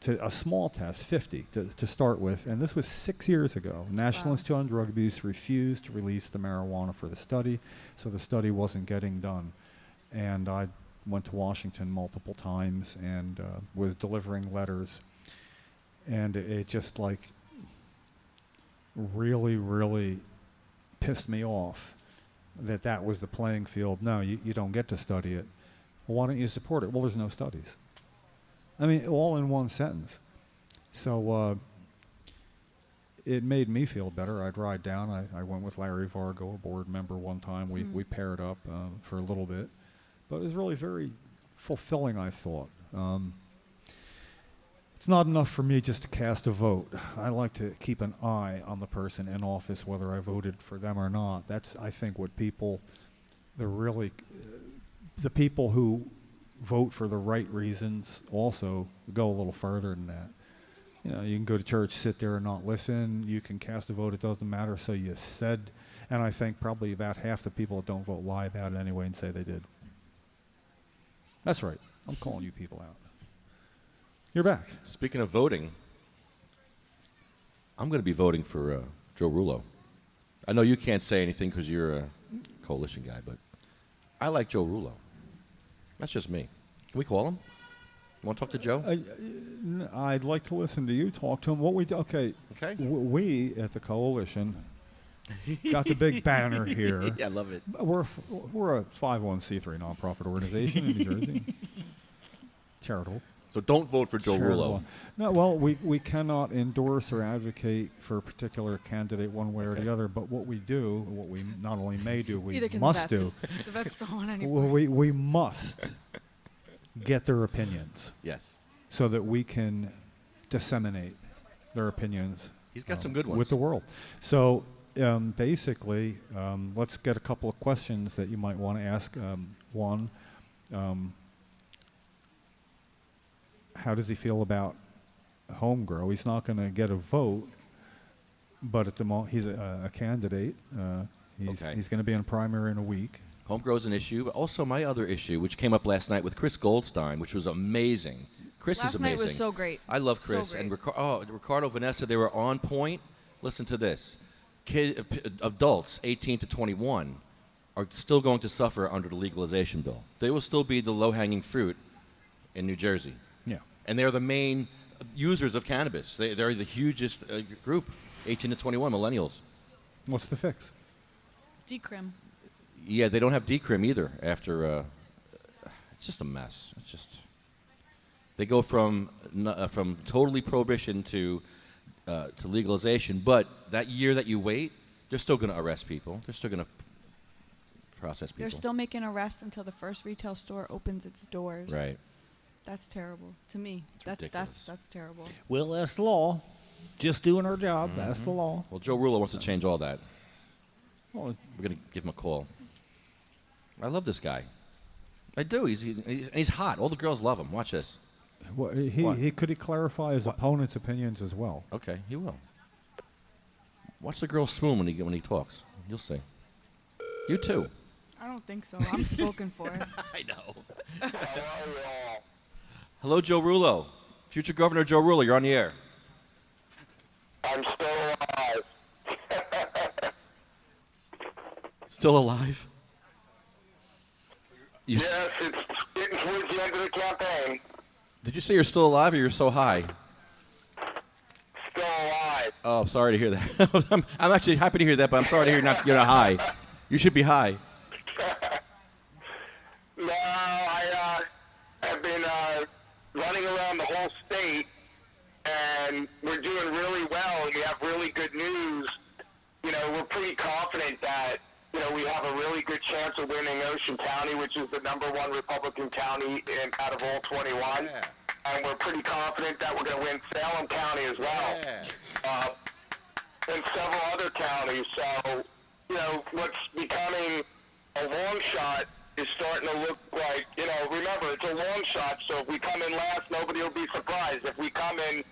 to a small test, 50 to start with, and this was 6 years ago. National Institute on Drug Abuse refused to release the marijuana for the study, so the study wasn't getting done. And I went to Washington multiple times and was delivering letters, and it just like really, really pissed me off that was the playing field. No, you don't get to study it. Well, why don't you support it? Well, there's no studies. I mean, all in one sentence. So it made me feel better. I'd ride down. I went with Larry Vargo, a board member, one time. We paired up for a little bit. But it was really very fulfilling, I thought. It's not enough for me just to cast a vote. I like to keep an eye on the person in office, whether I voted for them or not. That's, I think, what people, the people who vote for the right reasons also go a little further than that. You know, you can go to church, sit there and not listen. You can cast a vote, it doesn't matter, so you said. And I think probably about half the people that don't vote lie about it anyway and say they did. That's right. I'm calling you people out. You're back. Speaking of voting, I'm going to be voting for Joe Rullo. I know you can't say anything because you're a coalition guy, but I like Joe Rullo. That's just me. Can we call him? You want to talk to Joe? I'd like to listen to you talk to him. What we do? Okay. We at the coalition got the big banner here. Yeah, I love it. We're a 501c3 nonprofit organization in New Jersey. Charitable. So don't vote for Joe Rullo. No, well, we cannot endorse or advocate for a particular candidate one way or the other, but what we do, what we not only may do, we must do. The vets don't want anymore. We must get their opinions. Yes. So that we can disseminate their opinions. He's got some good ones. With the world. So basically, let's get a couple of questions that you might want to ask. One, how does he feel about home grow? He's not going to get a vote, but at the moment he's a candidate. He's going to be in a primary in a week. Home grow is an issue, but also my other issue, which came up last night with Chris Goldstein, which was amazing. Chris is amazing. Last night was so great. I love Chris. And Ricardo, Vanessa, they were on point. Listen to this. Adults 18 to 21 are still going to suffer under the legalization bill. They will still be the low-hanging fruit in New Jersey. Yeah. And they're the main users of cannabis. They're the hugest group, 18 to 21, millennials. What's the fix? Decrim. Yeah, they don't have decrim either after, it's just a mess. It's just, they go from totally prohibition to legalization, but that year that you wait, they're still going to arrest people. They're still going to process people. They're still making arrests until the first retail store opens its doors. Right. That's terrible to me. That's terrible. Well, that's the law. Just doing our job. Mm-hmm. That's the law. Well, Joe Rullo wants to change all that. Well, we're going to give him a call. I love this guy. I do. He's hot. All the girls love him. Watch this. Well, could he clarify his opponent's opinions as well? Okay, he will. Watch the girl swoon when he talks. You'll see. You too. I don't think so. I'm spoken for. I know. Hello, Joe Rullo. Future Governor Joe Rullo, you're on the air. I'm still alive. Still alive? Yes, it's getting towards the end of the campaign. Did you say you're still alive or you're so high? Still alive. Oh, sorry to hear that. I'm actually happy to hear that, but I'm sorry to hear you're not high. You should be high. No, I have been running around the whole state, and we're doing really well, and we have really good news. You know, we're pretty confident that, you know, we have a really good chance of winning Ocean County, which is the #1 Republican county out of all 21. Yeah. And we're pretty confident that we're going to win Salem County as well. Yeah. And several other counties. So, what's becoming a long shot is starting to look like, remember, it's a long shot, so if we come in last, nobody will be surprised. If we come in,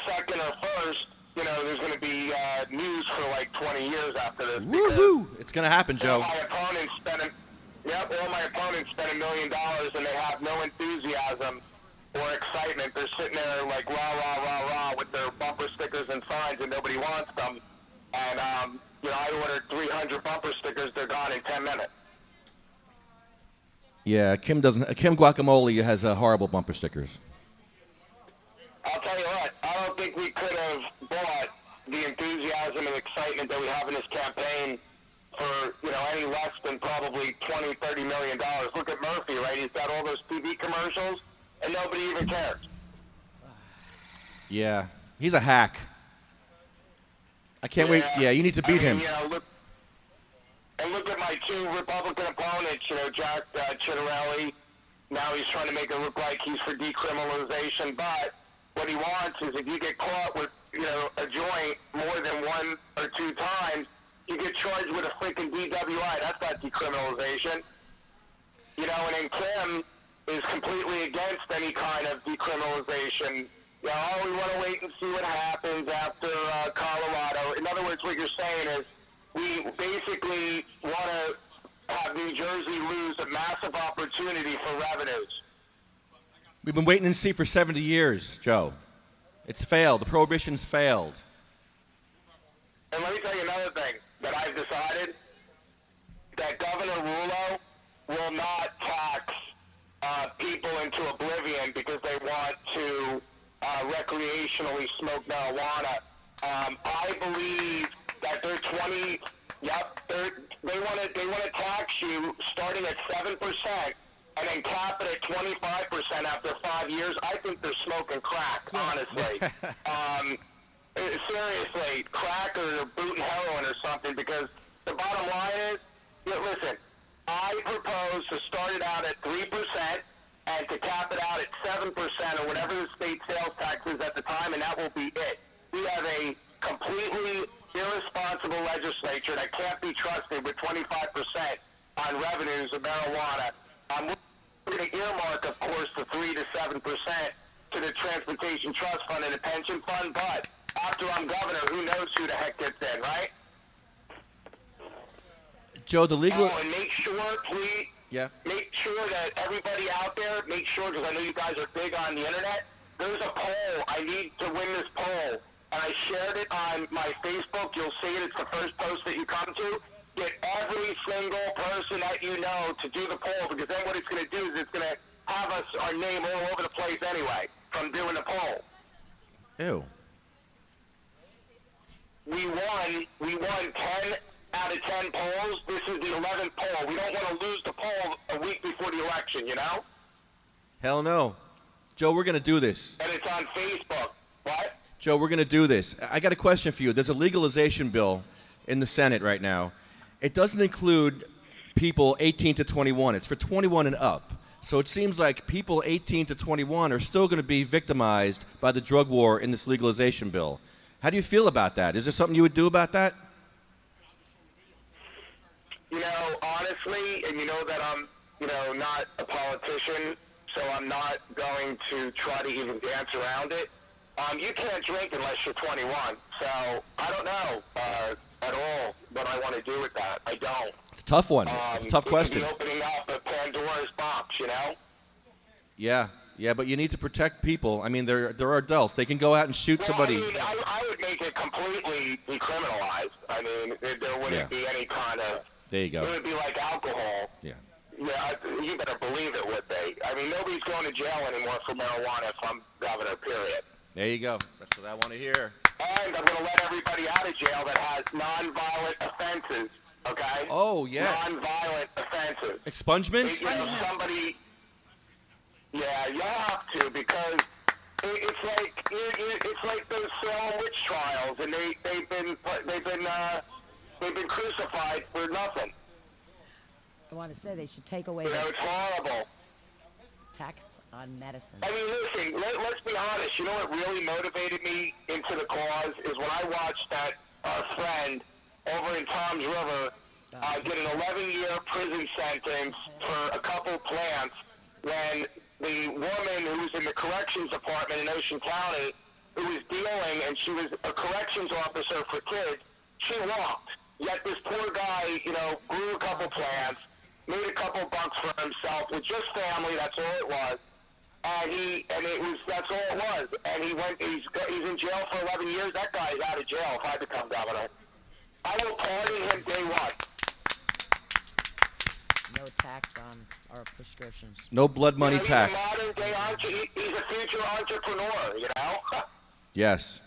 second or first, there's going to be news for like 20 years after this. Woohoo! It's going to happen, Joe. All my opponents spend $1 million and they have no enthusiasm or excitement. They're sitting there like rah, rah, rah, rah with their bumper stickers and signs and nobody wants them. And, I ordered 300 bumper stickers. They're gone in 10 minutes. Yeah, Kim Guacamole has horrible bumper stickers. I'll tell you what, I don't think we could have bought the enthusiasm and excitement that we have in this campaign for, any less than probably $20, $30 million. Look at Murphy, right? He's got all those TV commercials, and nobody even cares. Yeah, he's a hack. I can't wait. Yeah, you need to beat him. Look at my two Republican opponents, Jack Chitterelli. Now he's trying to make it look like he's for decriminalization, but what he wants is if you get caught with, a joint more than 1 or 2 times, you get charged with a freaking DWI. That's not decriminalization. And then Kim is completely against any kind of decriminalization. We want to wait and see what happens after Colorado. In other words, what you're saying is we basically want to have New Jersey lose a massive opportunity for revenues. We've been waiting to see for 70 years, Joe. It's failed. The prohibition's failed. And let me tell you another thing that I've decided, that Governor Rullo will not tax people into oblivion because they want to recreationally smoke marijuana. I believe that they're they want to tax you starting at 7% and then cap it at 25% after 5 years. I think they're smoking crack, honestly. Seriously, crack or booting heroin or something, because the bottom line is, listen, I propose to start it out at 3% and to cap it out at 7% or whatever the state sales tax is at the time, and that will be it. We have a completely irresponsible legislature that can't be trusted with 25% on revenues of marijuana. We're going to earmark, of course, the 3 to 7% to the Transportation Trust Fund and the Pension Fund, but after I'm governor, who knows who the heck gets in, right? Joe, the legal... Oh, and make sure, please, make sure that everybody out there, make sure, because I know you guys are big on the internet, there's a poll. I need to win this poll. And I shared it on my Facebook. You'll see it. It's the first post that you come to. Get every single person that you know to do the poll, because then what it's going to do is it's going to have our name all over the place anyway from doing the poll. Ew. We won 10 out of 10 polls. This is the 11th poll. We don't want to lose the poll a week before the election, Hell no. Joe, we're going to do this. And it's on Facebook. What? Joe, we're going to do this. I got a question for you. There's a legalization bill in the Senate right now. It doesn't include people 18 to 21. It's for 21 and up. So it seems like people 18 to 21 are still going to be victimized by the drug war in this legalization bill. How do you feel about that? Is there something you would do about that? Honestly, and that I'm, not a politician, so I'm not going to try to even dance around it. You can't drink unless you're 21, so I don't know at all what I want to do with that. I don't. It's a tough one. It's a tough question. It could be opening up a Pandora's box, Yeah, but you need to protect people. I mean, they're adults. They can go out and shoot somebody. I would make it completely decriminalized. I mean, there wouldn't be any kind of... There you go. It would be like alcohol. Yeah. Yeah, you better believe it would be. I mean, nobody's going to jail anymore for marijuana if I'm governor, period. There you go. That's what I want to hear. And I'm going to let everybody out of jail that has nonviolent offenses, okay? Oh, yeah. Nonviolent offenses. Expungement? Somebody... Yeah, you have to, because it's like those Salem witch trials, and they've been crucified for nothing. I want to say they should take away it's horrible. Tax on medicine. I mean, listen, let's be honest. You know what really motivated me into the cause is when I watched that our friend over in Tom's River get an 11-year prison sentence for a couple plants when the woman who was in the corrections department in Ocean County, who was dealing, and she was a corrections officer for kids, she walked. Yet this poor guy, grew a couple plants, made a couple bucks for himself with just family, that's all it was. That's all it was. And he's in jail for 11 years. That guy's out of jail if I become governor. I will pardon him day one. No tax on our prescriptions. No blood money tax. He's a modern day he's a future entrepreneur, Yes.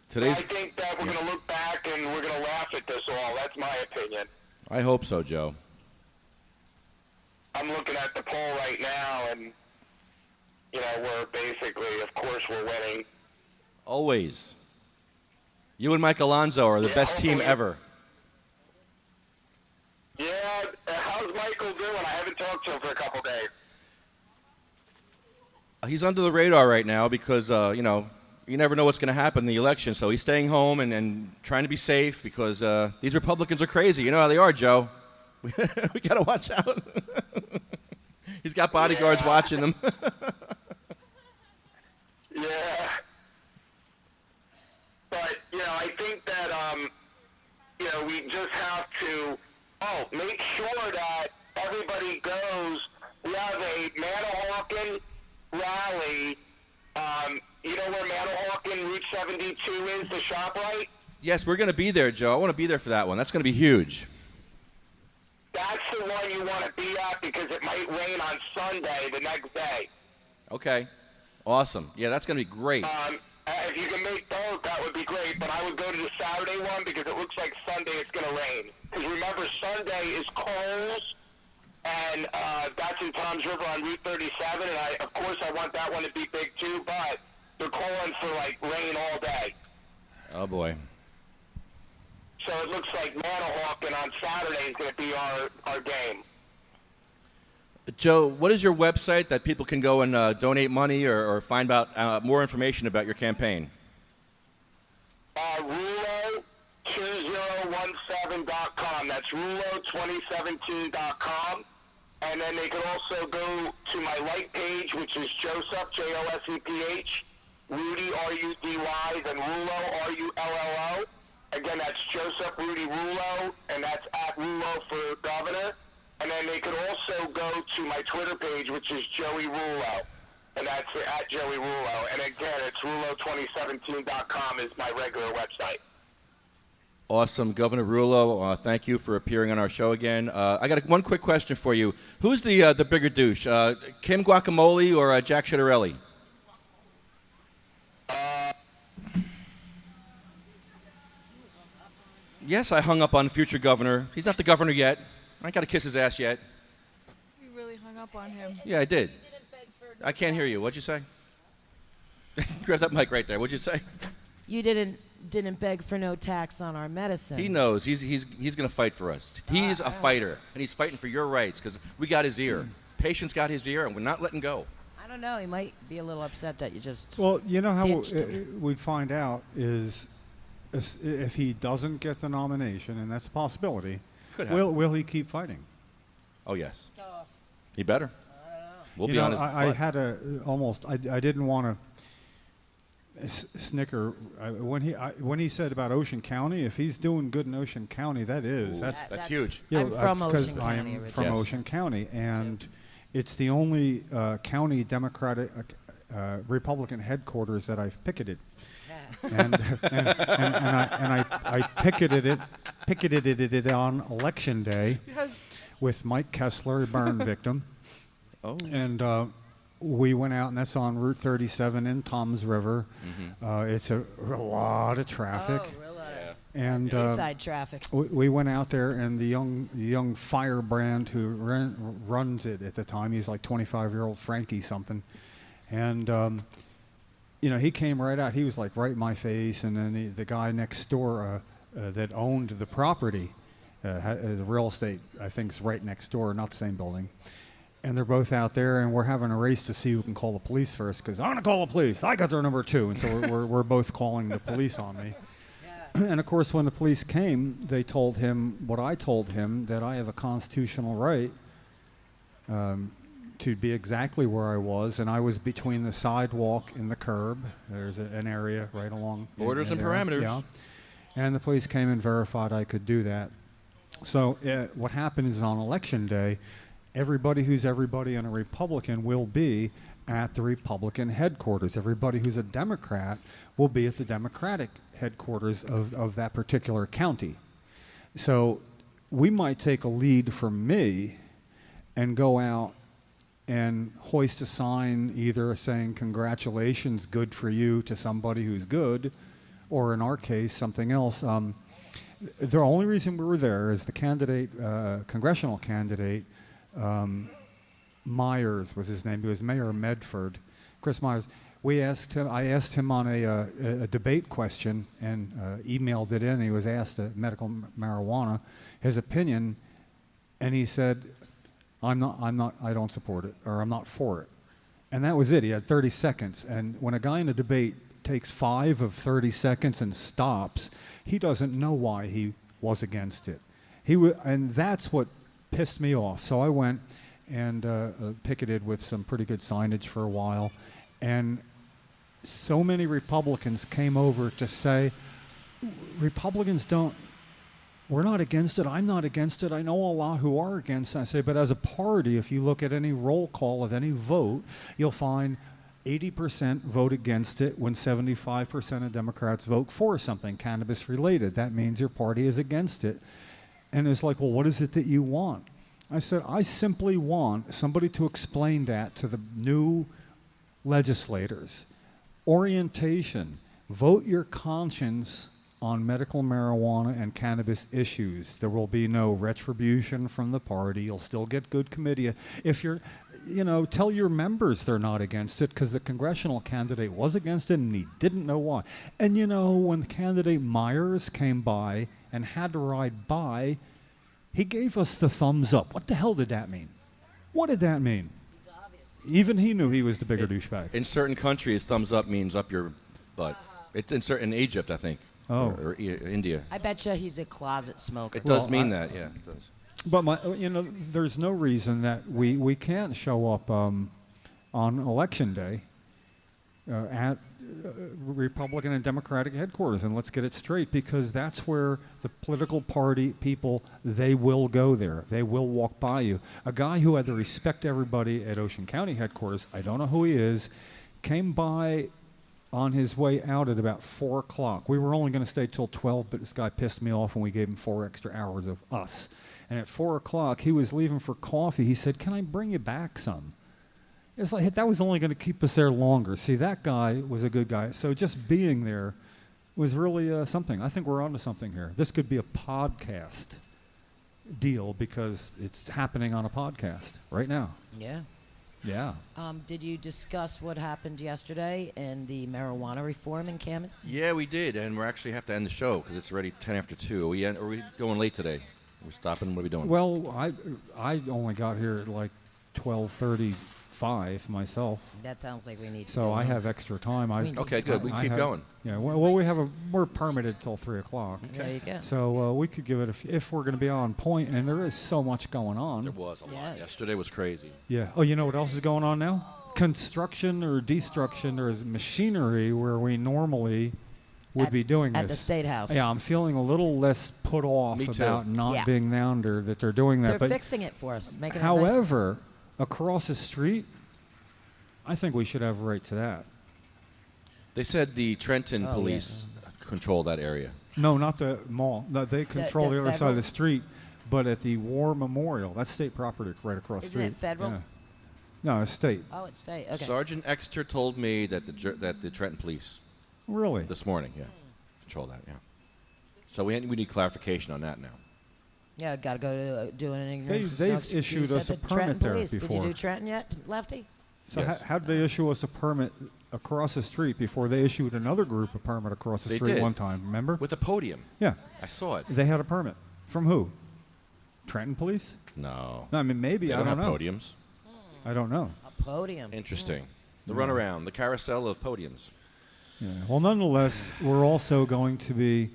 Today's. I think that we're going to look back and we're going to laugh at this all. That's my opinion. I hope so, Joe. I'm looking at the poll right now, and we're basically, of course, we're winning. Always. You and Mike Alonso are the best team ever. Yeah, how's Michael doing? I haven't talked to him for a couple days. He's under the radar right now because, you never know what's going to happen in the election. So he's staying home and trying to be safe because these Republicans are crazy. You know how they are, Joe. We got to watch out. He's got bodyguards watching him. Yeah. But, I think that, we just have to, make sure that everybody goes. We have a Manahawkin rally. You know where Manahawkin Route 72 is, the ShopRite? Yes, we're going to be there, Joe. I want to be there for that one. That's going to be huge. That's the one you want to be at because it might rain on Sunday the next day. Okay. Awesome. Yeah, that's going to be great. If you can make both, that would be great. But I would go to the Saturday one because it looks like Sunday it's going to rain. Because remember, Sunday is Coles, and that's in Tom's River on Route 37. And of course, I want that one to be big too. But they're calling for rain all day. Oh boy. So it looks like Manahawkin on Saturday is going to be our game. Joe, what is your website that people can go and donate money or find out more information about your campaign? Rullo2017.com. That's Rullo2017.com. And then they can also go to my like page, which is Joseph, Joseph, Rudy, Rudy, then Rullo, Rullo. Again, that's Joseph Rudy Rullo, and that's at Rullo for governor. And then they could also go to my Twitter page, which is Joey Rullo, and that's at Joey Rullo. And again, it's Rullo2017.com is my regular website. Awesome. Governor Rullo, thank you for appearing on our show again. I got one quick question for you. Who's the bigger douche, Kim Guacamole or Jack Citarelli? Yes, I hung up on future governor. He's not the governor yet. I ain't got to kiss his ass yet. You really hung up on him. Yeah, I did. I can't hear you. What'd you say? Grab that mic right there. What'd you say? You didn't beg for no tax on our medicine. He knows. He's going to fight for us. He's a fighter, and he's fighting for your rights because we got his ear. Patients got his ear, and we're not letting go. I don't know. He might be a little upset that you just Well, you know how ditched him. we'd find out is if he doesn't get the nomination, and that's a possibility, Could happen. will he keep fighting? Oh, yes. He better. We'll You be know, on his I butt. had I didn't want to snicker when he said about Ocean County. If he's doing good in Ocean County, that's huge. I'm from because Ocean County I'm from originally. Ocean County, and it's the only county Democratic Republican headquarters that I've picketed. and I picketed it on Election Day with Mike Kessler, a burn victim. Oh. And we went out, and that's on Route 37 in Tom's River. It's a lot of traffic. Oh, really? And Seaside traffic. we went out there, and the young firebrand who runs it at the time, he's like 25-year-old Frankie something, and he came right out. He was like right in my face, and then the guy next door that owned the property, the real estate, I think, is right next door, not the same building. And they're both out there, and we're having a race to see who can call the police first, because I'm going to call the police. I got their number too. And so we're both calling the police on me. And of course, when the police came, they told him what I told him, that I have a constitutional right to be exactly where I was, and I was between the sidewalk and the curb. There's an area right along. Borders and there. parameters. Yeah. And the police came and verified I could do that. So what happened is on Election Day, everybody who's everybody and a Republican will be at the Republican headquarters. Everybody who's a Democrat will be at the Democratic headquarters of that particular county. So we might take a lead from me and go out and hoist a sign either saying congratulations, good for you, to somebody who's good, or in our case, something else. The only reason we were there is the candidate, congressional candidate, Myers was his name. He was Mayor of Medford, Chris Myers. I asked him on a debate question and emailed it in. He was asked medical marijuana, his opinion, and he said, I don't support it, or I'm not for it. And that was it. He had 30 seconds. And when a guy in a debate takes 5 of 30 seconds and stops, he doesn't know why he was against it. And that's what pissed me off. So I went and picketed with some pretty good signage for a while. And so many Republicans came over to say, we're not against it. I'm not against it. I know a lot who are against it. I say, but as a party, if you look at any roll call of any vote, you'll find 80% vote against it when 75% of Democrats vote for something cannabis related. That means your party is against it. And it's like, well, what is it that you want? I said, I simply want somebody to explain that to the new legislators. Orientation. Vote your conscience on medical marijuana and cannabis issues. There will be no retribution from the party. You'll still get good committee. If you're, tell your members they're not against it, because the congressional candidate was against it and he didn't know why. And when the candidate Myers came by and had to ride by, he gave us the thumbs up. What the hell did that mean? What did that mean? Even he knew he was the bigger douchebag. In certain countries, thumbs up means up your butt. It's in Egypt, I think. Oh. Or India. I bet you he's a closet smoker. It does mean that, yeah. It does. But there's no reason that we can't show up on Election Day at Republican and Democratic headquarters, and let's get it straight, because that's where the political party people, they will go there. They will walk by you. A guy who had to respect everybody at Ocean County headquarters, I don't know who he is, came by on his way out at about 4 o'clock. We were only going to stay till 12, but this guy pissed me off and we gave him 4 extra hours of us. And at 4 o'clock, he was leaving for coffee. He said, can I bring you back some? It's like, that was only going to keep us there longer. See, that guy was a good guy. So just being there was really something. I think we're onto something here. This could be a podcast deal because it's happening on a podcast right now. Yeah. Yeah. Did you discuss what happened yesterday in the marijuana reform in Camden? Yeah, we did, and we actually have to end the show because it's already 10 after 2. Are we going late today? Are we stopping? What are we doing? Well, I only got here at like 12:35 myself. That sounds like we need to So go I home. have extra time. Okay, good. We can keep going. Yeah. Well, we're permitted till 3 o'clock. Okay. There you go. So we could give it if we're going to be on point, and there is so much going on. There was a lot. Yesterday was crazy. Yeah. Oh, you know what else is going on now? Construction or destruction or machinery where we normally would be doing at this. the Statehouse. Yeah, I'm feeling a little less put off Me too. about not Yeah. being down there that they're doing that. They're but fixing it for us, making it nicer. however, across the street, I think we should have a right to that. They said the Trenton police control that area. No, not the mall. No, they control the other side of federal? the street, but at the War Memorial, that's state property right across the Isn't street. it federal? Yeah. No, it's state. Oh, it's state. Okay. Sergeant Exeter told me that the Trenton police Really? this morning, control that, So we need clarification on that now. Yeah, got to go to do an ignorance and They've snow. issued You us said a the permit Trenton there police. Did you before. do Trenton yet, Lefty? So Yes. how did they issue us a permit across the street before they issued another group a permit across the They street did. one time? Remember? With a podium. Yeah. I saw it. They had a permit. From who? Trenton Police? No. No, I mean, maybe. They I don't don't have know. podiums. I don't know. A podium. Interesting. The runaround, the carousel of podiums. Yeah. Well, nonetheless, we're also going to be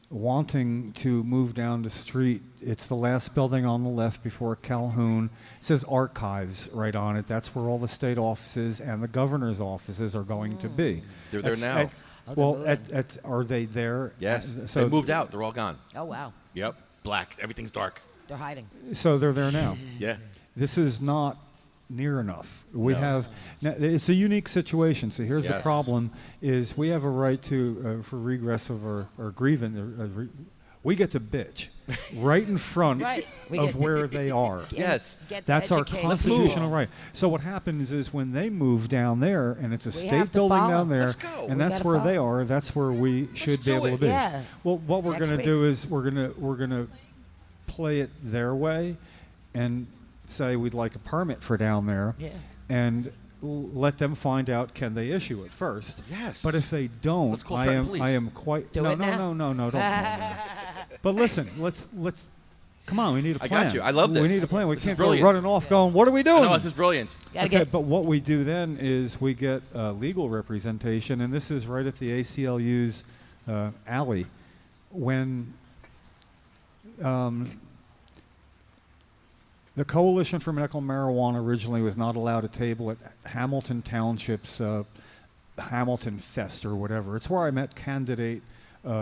wanting to move down the street. It's the last building on the left before Calhoun. It says Archives right on it. That's where all the state offices and the governor's offices are going to be. They're there now. Are they there? Yes. So they moved out. They're all gone. Oh, wow. Yep. Black. Everything's dark. They're hiding. So they're there now. Yeah. This is not near enough. We No. have now, it's a unique situation. So here's the Yes. problem: is we have a right to for regress of our grievance. We get to bitch right in front Right. We of get- where they are. Yes. Get to That's our educate constitutional people. right. So what happens is when they move down there, and it's a We state have to building follow. down there, Let's go. and We that's gotta where they follow. are. That's where we should be do able to it. be. Yeah. Well, what we're Next going to week. do is we're gonna play it their way, and say we'd like a permit for down there, Yeah. and let them find out can they issue it first. Yes. But if they don't, Let's call I Trenton am Police. quite Do no, it now? no, don't call them. But listen, let's come on, we need a I plan. got you. I love this. We need a plan. We This is can't go brilliant. running off going, what are we doing? No, this is brilliant. Gotta Okay, get. but what we do then is we get legal representation, and this is right at the ACLU's alley. When the Coalition for Medical Marijuana originally was not allowed a table at Hamilton Township's Hamilton Fest or whatever. It's where I met candidate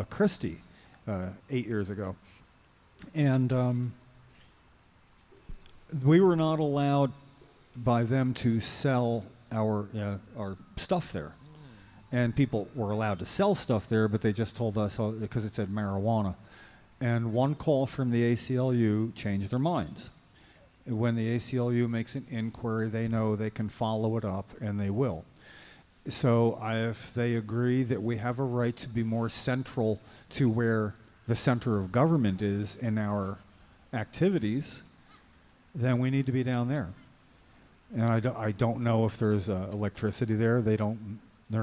Christie 8 years ago. And we were not allowed by them to sell our stuff there. And people were allowed to sell stuff there, but they just told us because it said marijuana. And one call from the ACLU changed their minds. When the ACLU makes an inquiry, they know they can follow it up, and they will. So if they agree that we have a right to be more central to where the center of government is in our activities, then we need to be down there. And I don't know if there's electricity there. They're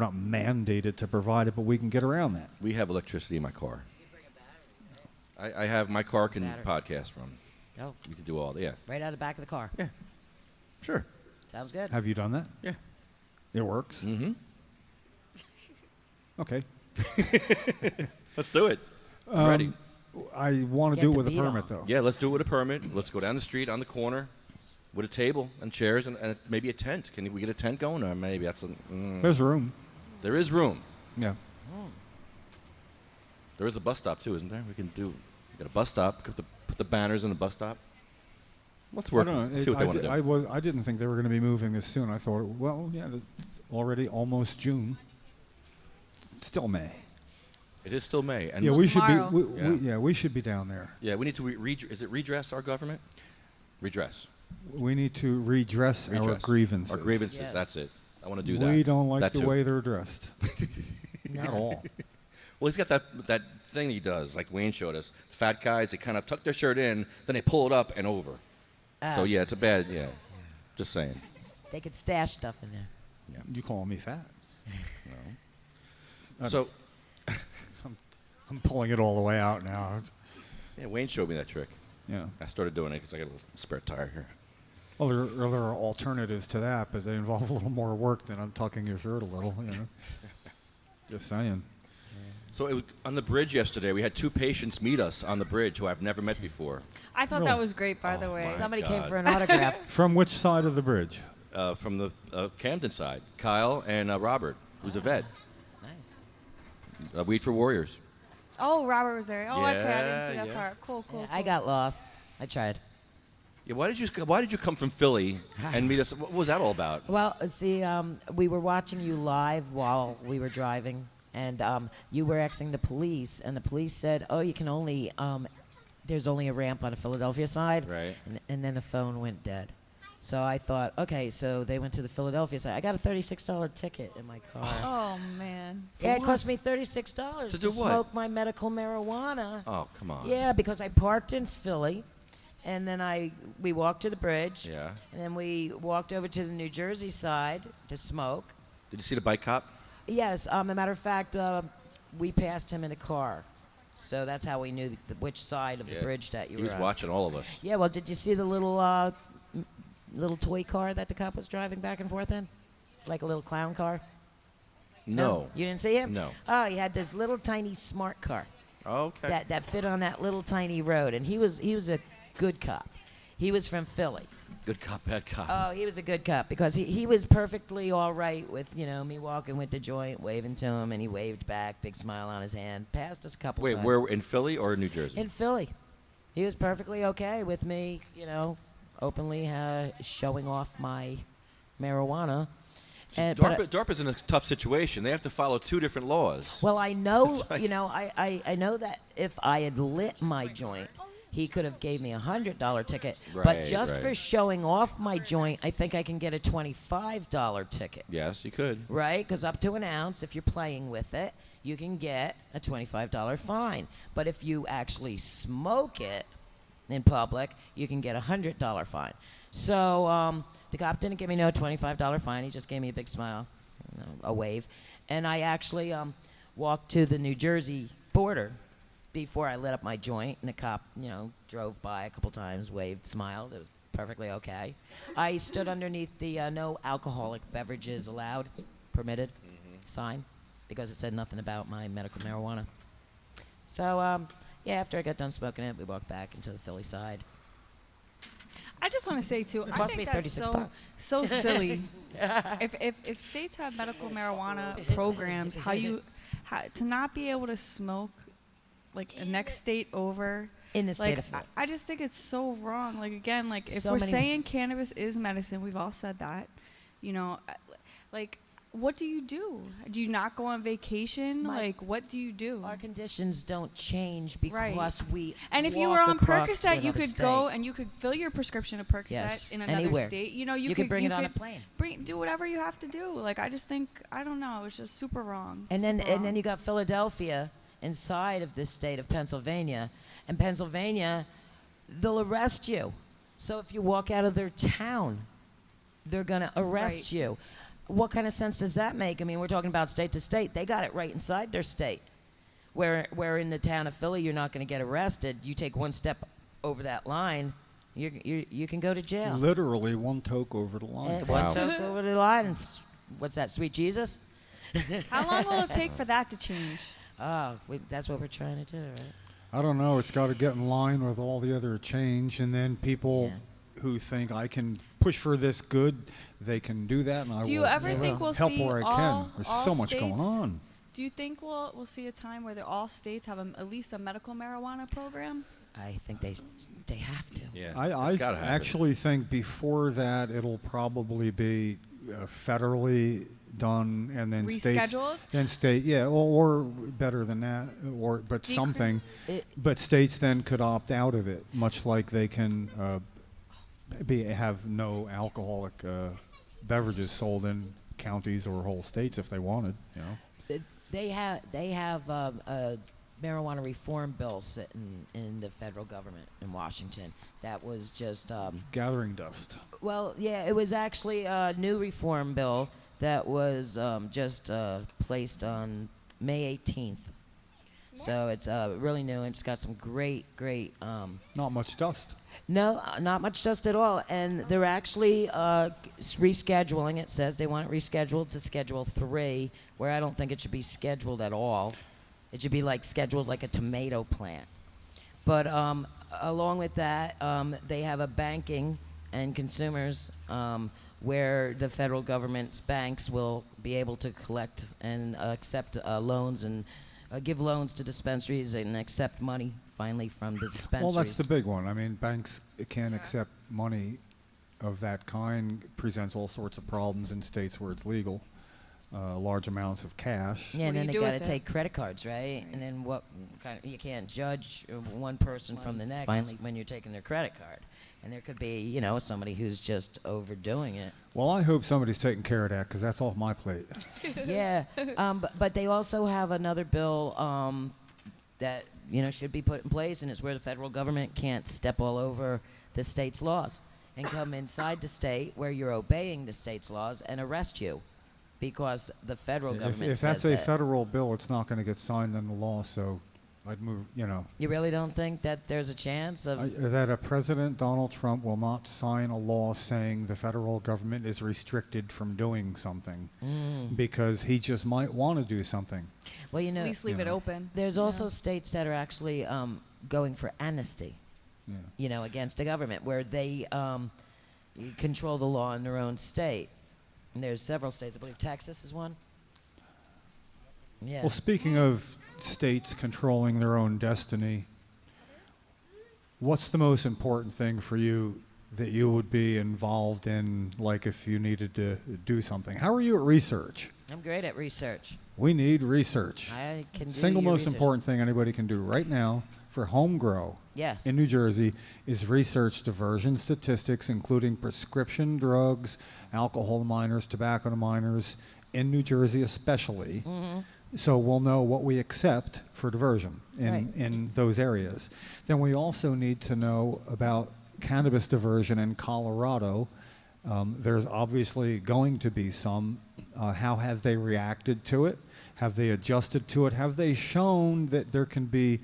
not mandated to provide it, but we can get around that. We have electricity in my car. I have my car can Battery. podcast from. Oh, You can do all that. Yeah. right out of the back of the car. Yeah. Sure. Sounds good. Have you done that? Yeah. It works? Mm-hmm. Okay. Let's do it. I'm ready. I want to Get do it the with a beat permit, on. though. Yeah, let's do it with a permit. Let's go down the street on the corner with a table and chairs and maybe a tent. Can we get a tent going? Or maybe that's There's room. There is room. Yeah. There is a bus stop too, isn't there? We got a bus stop. Put the banners in the bus stop. Let's work. I don't know. See what they want to do. I didn't think they were going to be moving this soon. I thought, well, yeah, already almost June. It's still May. It is still May. And Yeah, we should tomorrow. be. We should be down there. Yeah, we need to is it redress our government? Redress. We need to redress our Redress. grievances. Our grievances. Yes. That's it. I want to do that. We don't like That the too. way they're dressed. At all. Well, he's got that thing he does, like Wayne showed us. Fat guys, they kind of tuck their shirt in, then they pull it up and over. So yeah, it's a bad. Yeah, just saying. They could stash stuff in there. You calling me fat? So I'm pulling it all the way out now. yeah, Wayne showed me that trick. Yeah. I started doing it because I got a little spare tire here. Well, there are alternatives to that, but they involve a little more work than untucking your shirt a little. You know. Just saying. So it was, on the bridge yesterday, we had two patients meet us on the bridge who I've never met before. I thought No. that was great, by the way. Somebody came God. for an autograph. From which side of the bridge? From the Camden side, Kyle and Robert, who's a vet. Nice. Weed for Warriors. Oh, Robert was there. Oh, okay. I didn't Yeah, see that yeah. part. Cool, cool. Yeah, I got lost. I tried. Yeah, why did you come from Philly and meet us? What was that all about? Well, see, we were watching you live while we were driving, and you were asking the police, and the police said, "Oh, you can only there's only a ramp on the Philadelphia side." Right. And then the phone went dead. So I thought, okay, so they went to the Philadelphia side. I got a $36 ticket in my car. Oh, man. Yeah, it cost me $36 To to do what? smoke my medical marijuana. Oh, come on. Yeah, because I parked in Philly, and then we walked to the bridge. Yeah. And then we walked over to the New Jersey side to smoke. Did you see the bike cop? Yes, a matter of fact, we passed him in a car. So that's how we knew which side of the bridge that you He were was on. watching all of us. Yeah, well, did you see the little toy car that the cop was driving back and forth in? It's like a little clown car. No. You didn't see him? No. Oh, he had this little tiny smart car. Oh, okay. that fit on that little tiny road, and he was a good cop. He was from Philly. Good cop, bad cop. Oh, he was a good cop because he was perfectly all right with me walking with the joint, waving to him, and he waved back, big smile on his hand, passed us a couple Wait, times. where in Philly or New Jersey? In Philly. He was perfectly okay with me, openly showing off my marijuana. And, DARPA's in a tough situation. They have to follow 2 different laws. Well, I know, It's like- I know that if I had lit my joint, he could have gave me a $100 ticket. But Right, just right. for showing off my joint, I think I can get a $25 ticket. Yes, you could. Right? Because up to an ounce, if you're playing with it, you can get a $25 fine. But if you actually smoke it in public, you can get a $100 fine. So the cop didn't give me no $25 fine. He just gave me a big smile, a wave. And I actually walked to the New Jersey border before I lit up my joint. And the cop, drove by a couple times, waved, smiled. It was perfectly okay. I stood underneath the no alcoholic beverages allowed, permitted sign because it said nothing about my medical marijuana. So, after I got done smoking it, we walked back into the Philly side. I just want to say too, I cost think me that's $36. so silly. if states have medical marijuana programs, to not be able to smoke like a next state over in the state like, of Philly. I just think it's so wrong. Like again, like if So we're many- saying cannabis is medicine, we've all said that. Like what do you do? Do you not go on vacation? Like what do you do? Our conditions don't change because we And if you were walk on across to Percocet, you another could state. go and you could fill your prescription of Percocet Yes, in another anywhere. state. You could bring it on a plane. Do whatever you have to do. Like I just think I don't know. It's just super wrong. And then Super and then wrong. you got Philadelphia inside of this state of Pennsylvania. And Pennsylvania, they'll arrest you. So if you walk out of their town, they're going to arrest you. What kind of sense does that make? I mean, we're talking about state to state. They got it right inside their state. Where in the town of Philly, you're not going to get arrested. You take one step over that line, you can go to jail. Literally one toke over the line. One toke over the line. And what's that, sweet Jesus? How long will it take for that to change? That's what we're trying to do, right? I don't know. It's got to get in line with all the other change, and then people who think I can push for this good, they can do that, and I will. Do you ever think we'll help see where I all, can. There's all so much states, going on. Do you think we'll see a time where all states have at least a medical marijuana program? I think they have to. Yeah, I actually think before that it'll probably be federally done, and then Rescheduled? or better than that, but something. But states then could opt out of it, much like they can have no alcoholic beverages sold in counties or whole states if they wanted. They have a marijuana reform bill sitting in the federal government in Washington that was just gathering dust. Well, yeah, it was actually a new reform bill that was just placed on May 18th. So it's really new, and it's got some great. Not much dust. No, not much dust at all. And they're actually rescheduling. It says they want it rescheduled to Schedule 3, where I don't think it should be scheduled at all. It should be scheduled like a tomato plant. But along with that, they have a banking and consumers where the federal government's banks will be able to collect and accept loans and give loans to dispensaries and accept money finally from the dispensaries. Well, that's the big one. I mean, banks can't accept money of that kind. Presents all sorts of problems in states where it's legal. Large amounts of cash. Yeah, and then they got to take credit cards, right? And then you can't judge one person from the next finally when you're taking their credit card. And there could be, somebody who's just overdoing it. Well, I hope somebody's taking care of that, because that's off my plate. Yeah, but they also have another bill that should be put in place, and it's where the federal government can't step all over the state's laws and come inside the state where you're obeying the state's laws and arrest you, because the federal government If says that's a that. federal bill, it's not going to get signed into law. So I'd move, you know. You really don't think that there's a chance of... That a President Donald Trump will not sign a law saying the federal government is restricted from doing something because he just might want to do something. Well, you know... At least leave it open. There's also states that are actually going for amnesty, Yeah. you know, against the government, where they control the law in their own state. And there's several states. I believe Texas is one. Yeah. Well, speaking of states controlling their own destiny, what's the most important thing for you that you would be involved in, like if you needed to do something? How are you at research? I'm great at research. We need research. I can do Single your most research. important thing anybody can do right now for home grow Yes. in New Jersey is research diversion statistics, including prescription drugs, alcohol to minors, tobacco to minors, in New Jersey especially. So we'll know what we accept for diversion in those areas. Then we also need to know about cannabis diversion in Colorado. There's obviously going to be some. How have they reacted to it? Have they adjusted to it? Have they shown that there can be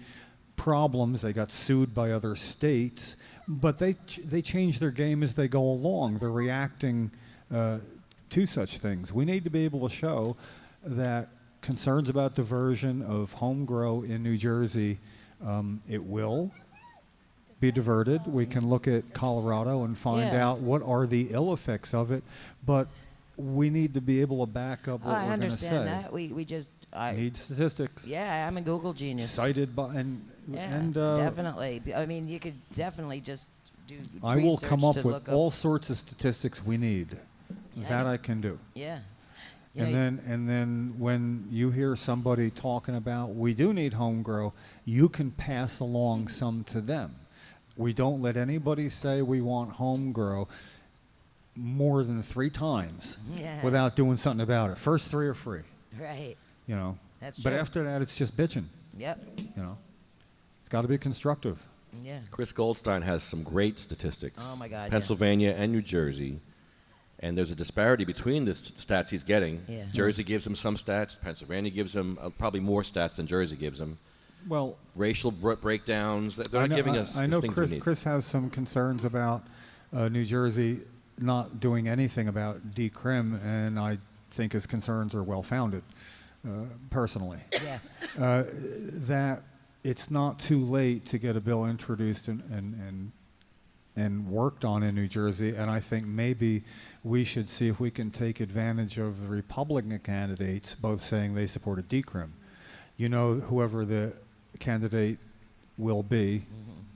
problems? They got sued by other states, but they change their game as they go along. They're reacting to such things. We need to be able to show that concerns about diversion of home grow in New Jersey, it will be diverted. We can look at Colorado and find out what are the ill effects of it, but we need to be able to back up what we're going to say. I understand that. We just... need statistics. Yeah, I'm a Google genius. Cited by definitely. I mean, you could definitely just do I will come up research to with look up- all sorts of statistics we need. That I can do. Yeah. You And know, then when you hear somebody talking about we do need home grow, you can pass along some to them. We don't let anybody say we want home grow more than 3 times Yeah. without doing something about it. First 3 are free. Right. You know. That's But true. after that, it's just bitching. Yep. You know. It's got to be constructive. Yeah. Chris Goldstein has some great statistics. Oh, my God, yeah. Pennsylvania and New Jersey. And there's a disparity between the stats he's getting. Yeah. Jersey gives him some stats. Pennsylvania gives him probably more stats than Jersey gives him. Well, racial breakdowns. They're not giving us I the know things we need. Chris has some concerns about New Jersey not doing anything about decrim, and I think his concerns are well-founded, personally. Yeah. That it's not too late to get a bill introduced and worked on in New Jersey, and I think maybe we should see if we can take advantage of the Republican candidates both saying they supported decrim. You know, whoever the candidate will be,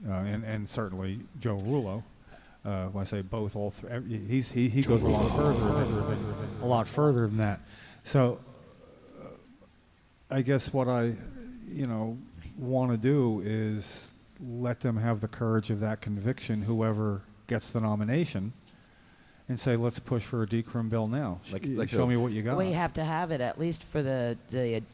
and certainly Joe Rullo. When I say both, all he goes a lot further than that. So I guess what I, want to do is let them have the courage of that conviction, whoever gets the nomination, and say, let's push for a decrim bill now. Show me what you got. We have to have it at least for the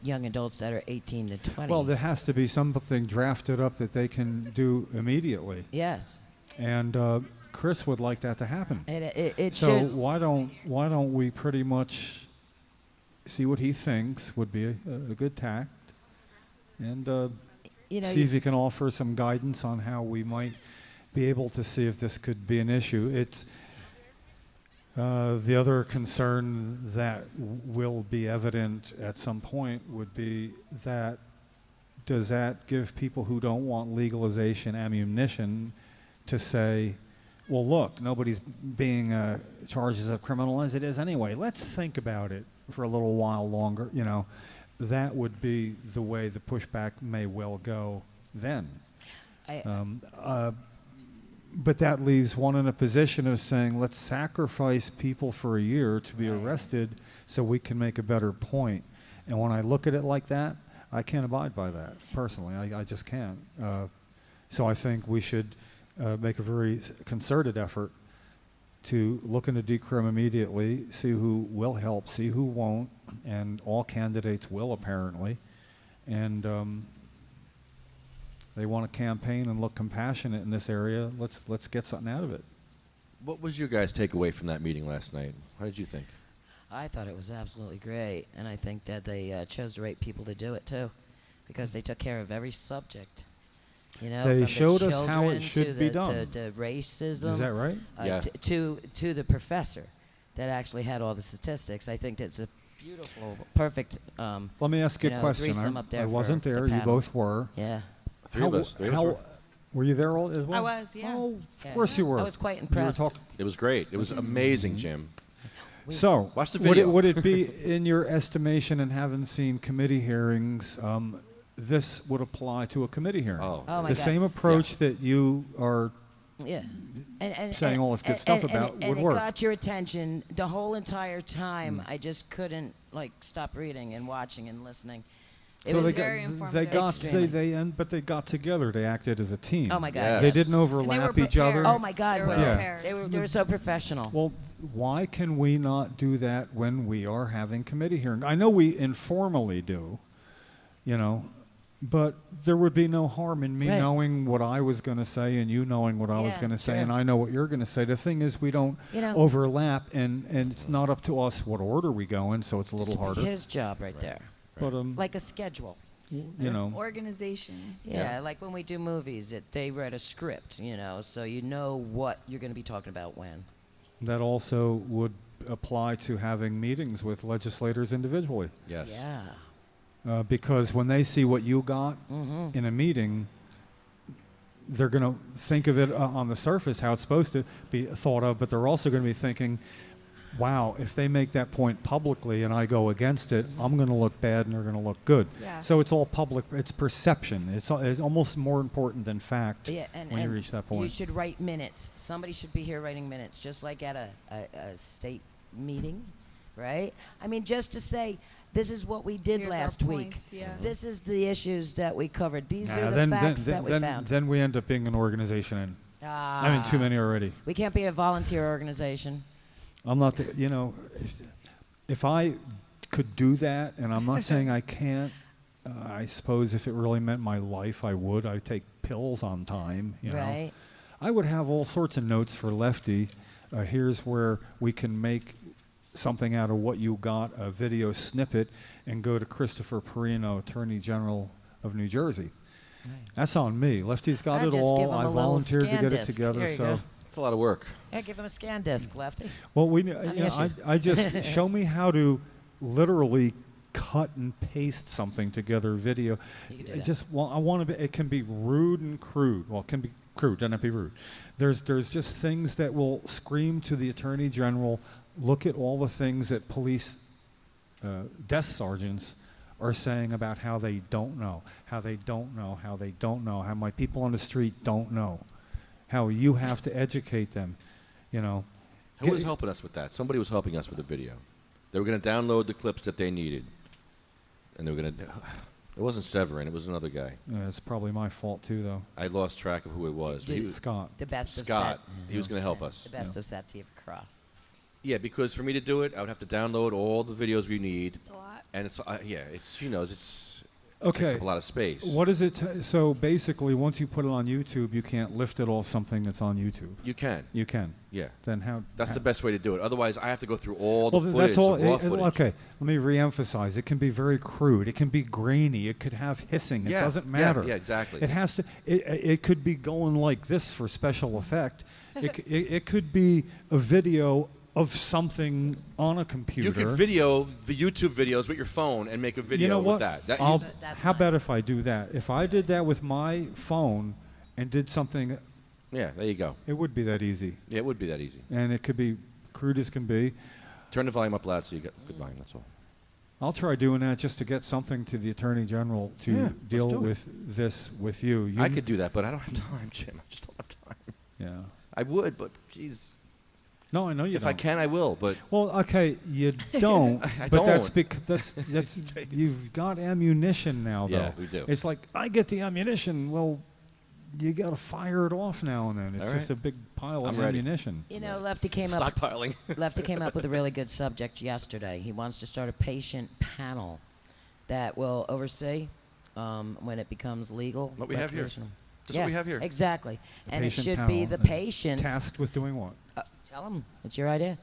young adults that are 18 to 20. Well, there has to be something drafted up that they can do immediately. Yes. And Chris would like that to happen. It so should. why don't we pretty much see what he thinks would be a good tact, and see if he can offer some guidance on how we might be able to see if this could be an issue. It's the other concern that will be evident at some point would be that does that give people who don't want legalization ammunition to say, well, look, nobody's being charged as a criminal as it is anyway. Let's think about it for a little while longer. That would be the way the pushback may well go then. But that leaves one in a position of saying, let's sacrifice people for a year to be arrested so we can make a better point. And when I look at it like that, I can't abide by that, personally. I just can't. So I think we should make a very concerted effort to look into decrim immediately, see who will help, see who won't, and all candidates will, apparently. And they want to campaign and look compassionate in this area. Let's get something out of it. What was your guys' takeaway from that meeting last night? How did you think? I thought it was absolutely great, and I think that they chose the right people to do it too, because they took care of every subject. You know, They from showed the us how it children should to be the, done. to racism. Is that right? Yeah. To the professor that actually had all the statistics. I think that's a beautiful, perfect. Let me ask you a question. threesome up there I wasn't for the there. You panel. both were. Yeah. Three of us were. Were you there all as well? I was, yeah. Oh, Yeah. of course you were. I was quite You were impressed. It was great. It was amazing, Jim. So, Watch the would video. would it be, in your estimation, and having seen committee hearings, this would apply to a committee hearing? Oh, Oh my the God. same approach that you are Yeah. And saying all this good stuff about and would it work. got your attention the whole entire time. I just couldn't stop reading and watching and listening. It So was they very got, informative. but they got together. They acted as a team. Oh my God, Yes. They yes. didn't And overlap they were each other. prepared. Oh my God, They were Yeah. prepared. they were so professional. Well, why can we not do that when we are having committee hearings? I know we informally do, but there would be no harm in me Right. knowing what I was going to say and you knowing what I was Yeah, going to say, sure. and I know what you're going to say. The thing is, we don't You know- overlap, and it's not up to us what order we go in, so it's a little This would be harder. his job right there. But Like a schedule. Organization. Yeah, like when we do movies, they read a script, so you know what you're going to be talking about when. that also would apply to having meetings with legislators individually. Yes. Yeah. Because when they see what you got in a meeting, they're going to think of it on the surface how it's supposed to be thought of, but they're also going to be thinking, wow, if they make that point publicly and I go against it, I'm going to look bad and they're going to look good. Yeah. So it's all public. It's perception. It's almost more important than fact Yeah, and, when you and reach that point. you should write minutes. Somebody should be here writing minutes, just like at a state meeting, right? I mean, just to say, this is what we did Here's our last week. points, yeah. This is the issues that we covered. These Nah, are the facts that we found. Then we end up being an organization, and I mean, too many already. We can't be a volunteer organization. I'm not, if I could do that, and I'm not saying I can't, I suppose if it really meant my life, I would. I take pills on time, Right. I would have all sorts of notes for Lefty. Here's where we can make something out of what you got, a video snippet, and go to Christopher Perino, Attorney General of New Jersey. Right. That's on me. Lefty's got I'd it just give all. him I a little volunteered to scan get it disc. together, Here you so. go. It's a lot of work. Yeah, give him a scan disc, Lefty. Well, On the issue. I just show me how to literally cut and paste something together, video. You can do I that. just I want to be. It can be rude and crude. Well, it can be crude. Doesn't have to be rude. There's just things that will scream to the Attorney General. Look at all the things that police desk sergeants are saying about how they don't know, how my people on the street don't know, how you have to educate them, Who was helping us with that? Somebody was helping us with the video. They were going to download the clips that they needed, and they were going to. It wasn't Severin. It was another guy. Yeah, it's probably my fault too, though. I lost track of who it was. but he was Scott. The best of Scott. Sat. He was going to help us. The best of Sativa Cross. Yeah, because for me to do it, I would have to download all the videos we need. It's a lot. And it's it's she knows it Okay. takes up a lot of space. What is it? So basically, once you put it on YouTube, you can't lift it off something that's on YouTube. You can. You can. Yeah. Then how? That's how- the best way to do it. Otherwise, I have to go through all the Well, footage, that's all. the raw footage. Okay, let me reemphasize. It can be very crude. It can be grainy. It could have hissing. Yeah, It doesn't yeah, matter. yeah, exactly. It has to. It could be going like this for special effect. It could be a video of something on a computer. You could video the YouTube videos with your phone and make a video You know with what? that. How about if I do that? If I did that with my phone and did something, Yeah, there you go. it would be that easy. Yeah, it would be that easy. And it could be crude as can be. Turn the volume up loud so you get good volume. That's all. I'll try doing that just to get something to the Attorney General to Yeah, let's deal do it. with this with you. I could do that, but I don't have time, Jim. I just don't have time. Yeah. I would, but geez. No, I know you If don't. I can, I will. But Well, okay, you don't. I but that's don't. because that's you've got ammunition now, though. Yeah, we do. It's like I get the ammunition. Well, you got to fire it off now and then. It's All just right. a big pile I'm of ready. ammunition. You know, Lefty came up. Stockpiling. Lefty came up with a really good subject yesterday. He wants to start a patient panel that will oversee when it becomes legal. What we have here. recreational. Just what we have here. Exactly. A And it patient should be panel the and patients. tasked with doing what? Tell them. It's your idea.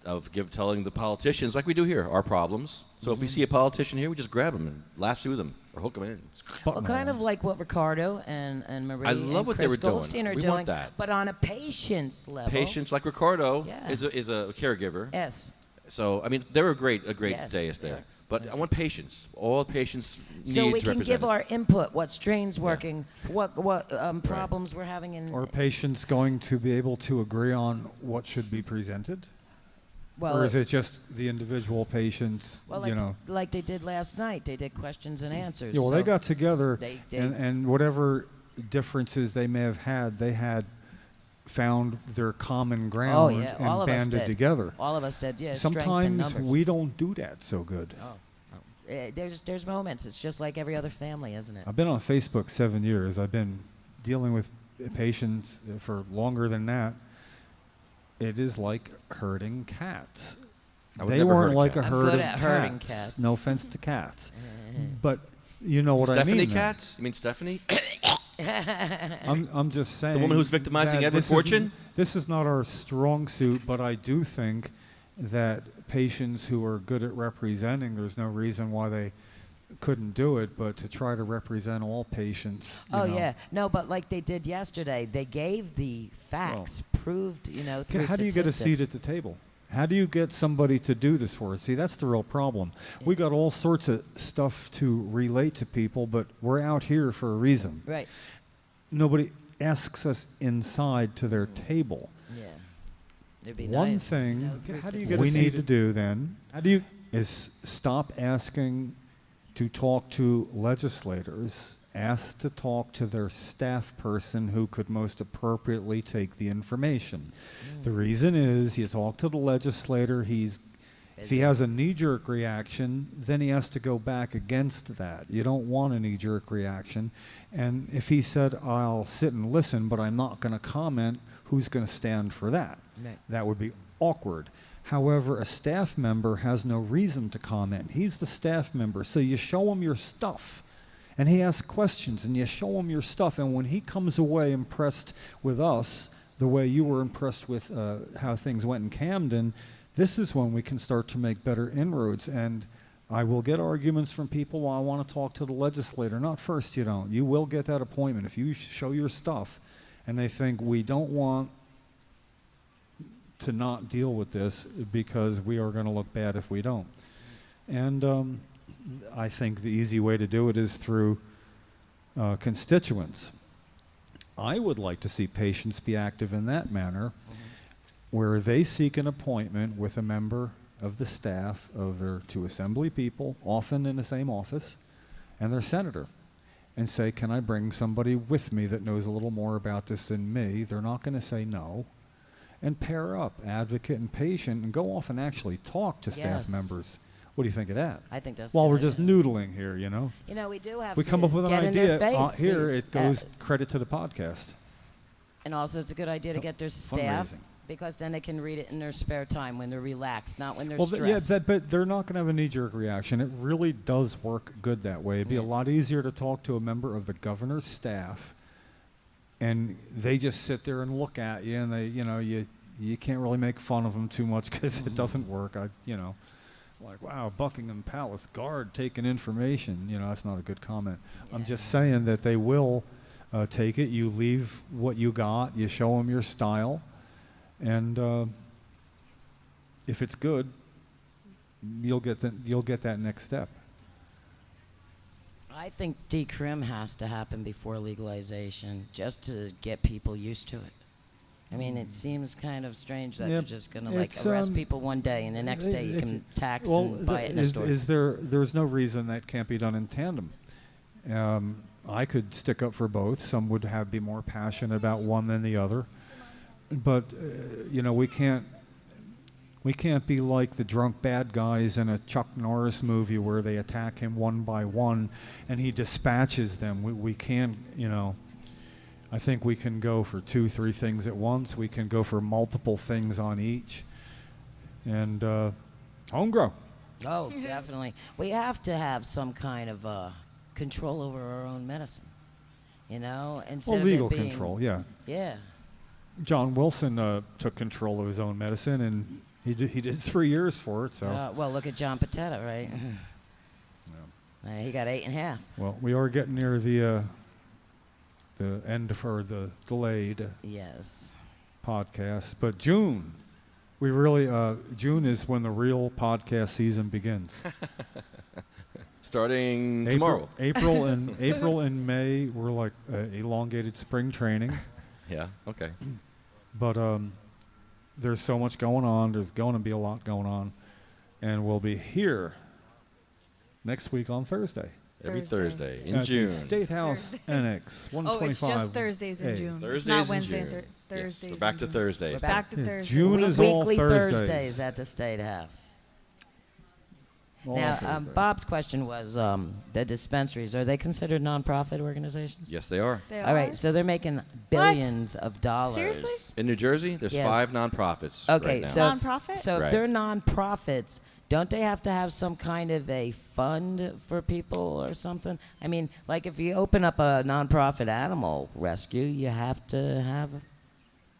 Of telling the politicians, like we do here, our problems. So if we see a politician here, we just grab them and lasso them. or hook them in. Well, kind of like what Ricardo and Marie I love and what Chris they were doing. Goldstein are We doing, want that. but on a patient's level. Patients like Ricardo Yeah. is a caregiver. Yes. So I mean, they were a great Yes, deist they there. are. But I want patients. All patients So needs we can give represented. our input. What strains working? What problems we're having in? Are patients going to be able to agree on what should be presented? Well, or is it just the individual patients, Well, you like, know? like they did last night. They did questions and answers. Yeah, well, so they got together, they and whatever differences they may have had, they had found their common ground Oh, yeah, and all of us banded did. together. All of us did, yeah, strength in Sometimes numbers. we don't do that so good. There's moments. It's just like every other family, isn't it? I've been on Facebook 7 years. I've been dealing with patients for longer than that. It is like herding cats. I would They never weren't herd a like cat. a I'm herd good of at cats. herding cats. No offense to cats, but you know what I mean. Stephanie though. Katz? You mean Stephanie? I'm just saying. The woman who's victimizing that Edward this Fortune? This is not our strong suit, but I do think that patients who are good at representing, there's no reason why they couldn't do it, but to try to represent all patients. you Oh know. yeah, no, but like they did yesterday, they gave the facts, proved, through How do you get a seat at the table? How do you get somebody to do this for us? See, that's the real problem. We got all sorts of stuff to relate to people, but we're out here for a reason. Right. Nobody asks us inside to their table. Yeah. It'd be One nice, thing through we need to statistics. do then is stop asking to talk to legislators. Ask to talk to their staff person who could most appropriately take the information. The reason is you talk to the legislator, if he has a knee-jerk reaction, then he has to go back against that. You don't want a knee-jerk reaction. And if he said, I'll sit and listen, but I'm not going to comment, who's going to stand for that? Right. That would be awkward. However, a staff member has no reason to comment. He's the staff member, so you show him your stuff. And he asks questions, and you show him your stuff. And when he comes away impressed with us, the way you were impressed with how things went in Camden, this is when we can start to make better inroads. And I will get arguments from people, well, I want to talk to the legislator. Not first, you don't. You will get that appointment. If you show your stuff, and they think we don't want to not deal with this because we are going to look bad if we don't. And I think the easy way to do it is through constituents. I would like to see patients be active in that manner, where they seek an appointment with a member of the staff of their two assembly people, often in the same office, and their senator, and say, can I bring somebody with me that knows a little more about this than me? They're not going to say no. And pair up advocate and patient and go off and actually talk to staff Yes. members. What do you think of that? I think that's a While good we're just noodling here, you know. We do have We to come up with an get in their idea. face, Here, please. it goes credit to the podcast. And also, it's a good idea to get their staff, Fundraising. because then they can read it in their spare time when they're relaxed, not when they're Well, stressed. but they're not going to have a knee-jerk reaction. It really does work good that way. It'd be a lot easier to talk to a member of the governor's staff, and they just sit there and look at you, and you can't really make fun of them too much because it doesn't work. Like, wow, Buckingham Palace guard taking information. That's not a good comment. I'm just saying that they will take it. You leave what you got. You show them your style. And if it's good, you'll get that next step. I think decrim has to happen before legalization, just to get people used to it. I mean, it seems kind of strange that you're just going to arrest people one day, and the next day you can tax and buy it in a store. There's no reason that can't be done in tandem. I could stick up for both. Some would be more passionate about one than the other. But we can't be like the drunk bad guys in a Chuck Norris movie where they attack him one by one and he dispatches them. We can, I think we can go for 2-3 things at once. We can go for multiple things on each. And home grow. Oh, definitely. We have to have some kind of control over our own medicine, instead of legal it being, control, yeah. Yeah. John Wilson took control of his own medicine, and he did 3 years for it. So Well, look at John Patetta, right? He got 8.5. Well, we are getting near the end for the delayed Yes. podcast, but June, we really June is when the real podcast season begins. Starting tomorrow. April and May were like elongated spring training. Yeah. Okay. But there's so much going on. There's going to be a lot going on, and we'll be here next week on Thursday. Every Thursday in at June. The Statehouse Annex 125. Oh, it's just Thursdays in June. Thursdays it's not in Wednesday June. and Thursdays. Yes, we're back to Thursdays. We're back to Thursdays. June is all Weekly Thursdays. at the Statehouse. All Now, Thursdays. Bob's question was the dispensaries. Are they considered nonprofit organizations? Yes, they are. All right, so they're making billions of dollars. Seriously? In New Jersey, there's Yes. 5 nonprofits. Okay, right now. so Nonprofit? So if Right. they're nonprofits, don't they have to have some kind of a fund for people or something? I mean, like if you open up a nonprofit animal rescue, you have to have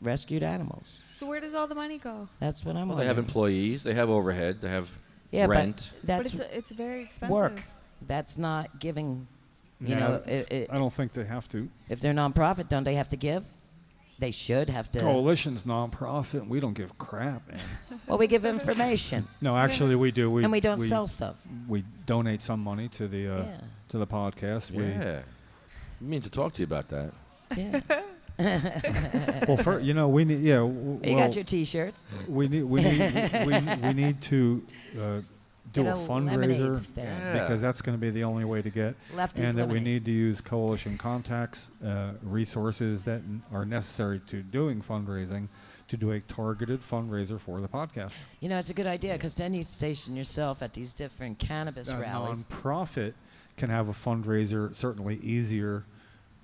rescued animals. So where does all the money go? That's what I'm Well, they have wondering. employees. They have overhead. They have Yeah, rent. but that's But it's very expensive. work. That's not giving. You No, know, I don't think they have to. if they're nonprofit, don't they have to give? They should have to. Coalition's nonprofit, and we don't give crap, man. Well, we give information. No, actually, we do. And we don't sell stuff. We donate some money to the Yeah. to the podcast. Yeah. I mean to talk to you about that. Yeah. Well, we need. Yeah. You got your T-shirts. We need. We need to do Get a a lemonade fundraiser stand. Yeah. because that's going to be the only way to get. Lefty's and that we lemonade. need to use coalition contacts, resources that are necessary to doing fundraising, to do a targeted fundraiser for the podcast. You know, it's a good idea because then you station yourself at these different cannabis A rallies. nonprofit can have a fundraiser certainly easier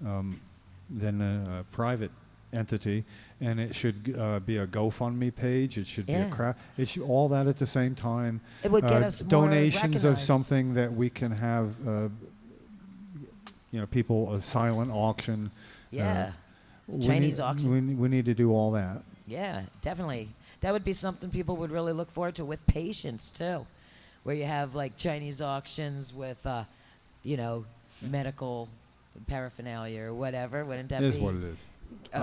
than a private entity, and it should be a GoFundMe page. It should be Yeah. it should all that at the same time. It would get us more donations of recognized. something that we can have. People a silent auction. Yeah. we Chinese need, auction. We need to do all that. Yeah, definitely. That would be something people would really look forward to with patients too, where you have like Chinese auctions with, medical paraphernalia or whatever. Wouldn't that It is be? what it is.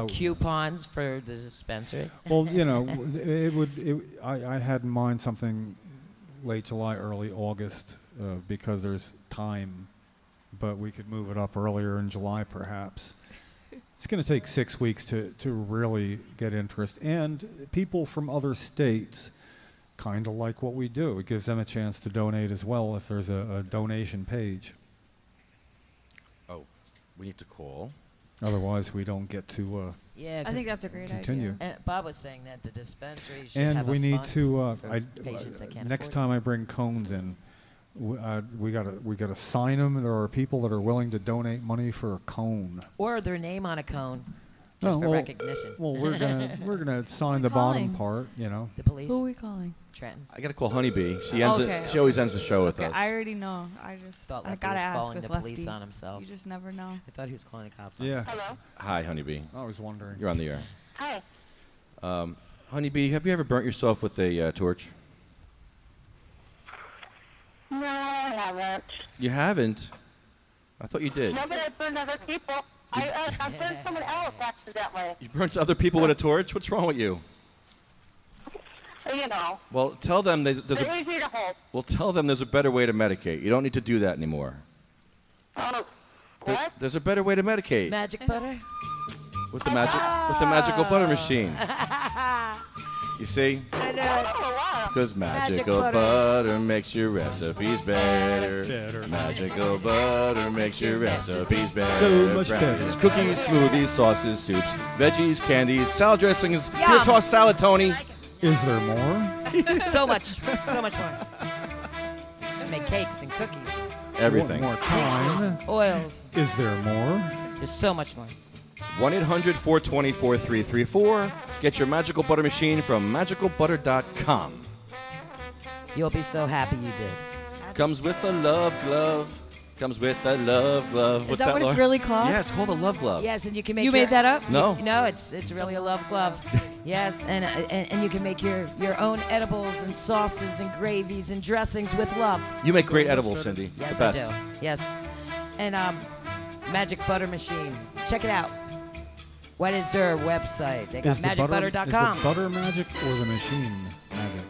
Coupons for the dispensary. Well, I had in mind something late July, early August, because there's time, but we could move it up earlier in July, perhaps. It's going to take 6 weeks to really get interest, and people from other states kind of like what we do. It gives them a chance to donate as well if there's a donation page. Oh, we need to call. Otherwise, we don't get to Yeah, I think that's a great continue. idea. And Bob was saying that the dispensary should And have we a need fund to. for patients that can't Next afford time I bring cones in, we gotta sign them. There are people that are willing to donate money for a cone. it. Or their name on a cone, just for recognition. Well, we're gonna sign the calling? bottom part. The police. Who are we calling? Trenton. I got to call Honeybee. She ends Okay. it. She always ends the show with Okay, us. I already know. I Thought I Lefty gotta was ask calling with the Lefty. police on himself. You just never know. I thought he was calling the cops on Yeah. himself. Hello? Hi, Honeybee. I was wondering. You're on the air. Hi. Honeybee, have you ever burnt yourself with a torch? No, I haven't. You haven't? I thought you did. No, but I burned other people. I burned someone else accidentally. You burnt other people with a torch? What's wrong with you? You know, Well, tell them there's they're a, easy to hold. well, tell them there's a better way to medicate. You don't need to do that anymore. Oh, what? There's a better way to medicate Magic butter? with the magical butter machine. You see? I know. Because Magic magical butter. butter makes your recipes better. Magical butter makes your recipes better. So much Brownies, better. Cookies, smoothies, sauces, soups, veggies, candies, salad dressings, Yum. your tossed salad, Tony. Is there more? So much more. Make cakes and cookies. Everything. Want more time? Oils. Is there more? There's so much more. 1-800-420-4334. Get your magical butter machine from magicalbutter.com. You'll be so happy you did. Comes with a love glove Comes with a love glove. Is that what it's Laura? really called? Yeah, it's called a love glove. Yes, and you can make. You made that up? No. No, it's really a love glove. Yes, and you can make your own edibles and sauces and gravies and dressings with love. You make great edibles, Cindy. Yes, the I best. do. Yes, and Magic Butter Machine. Check it out. What is their website? They got Is the butter- magicbutter.com. Is the butter magic or the machine magic?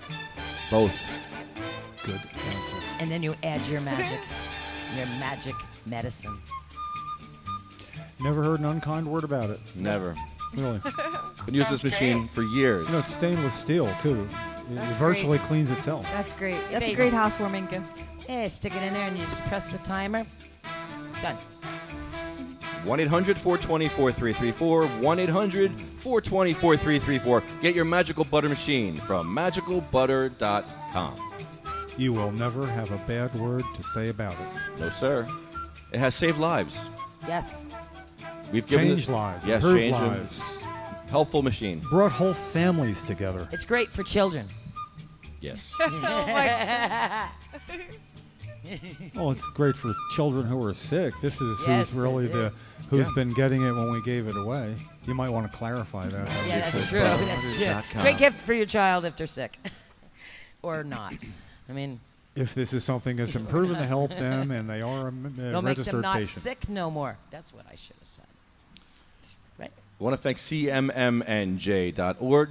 Both. Good answer. And then you add your magic medicine. Never heard an unkind word about it. Never. Really. Been using this machine for years. You know, it's stainless steel, too. It virtually cleans itself. That's great. That's a great housewarming gift. Yeah, stick it in there and you just press the timer. Done. 1-800-420-4334. 1-800-420-4334. Get your magical butter machine from magicalbutter.com. You will never have a bad word to say about it. No, sir. It has saved lives. Yes. We've given Changed lives. Yes, Improved changed lives. Helpful machine. Brought whole families together. It's great for children. Yes. Oh, it's great for children who are sick. This is Yes, who's really it the is. who's been getting it when we gave it away. You might want to clarify that. Yeah, that's true. That's true. Great gift for your child if they're sick. Or not. I mean, If this is something that's improving to help them and they are a don't make them registered not patient. sick no more. That's what I should have said. Right? I want to thank cmmnj.org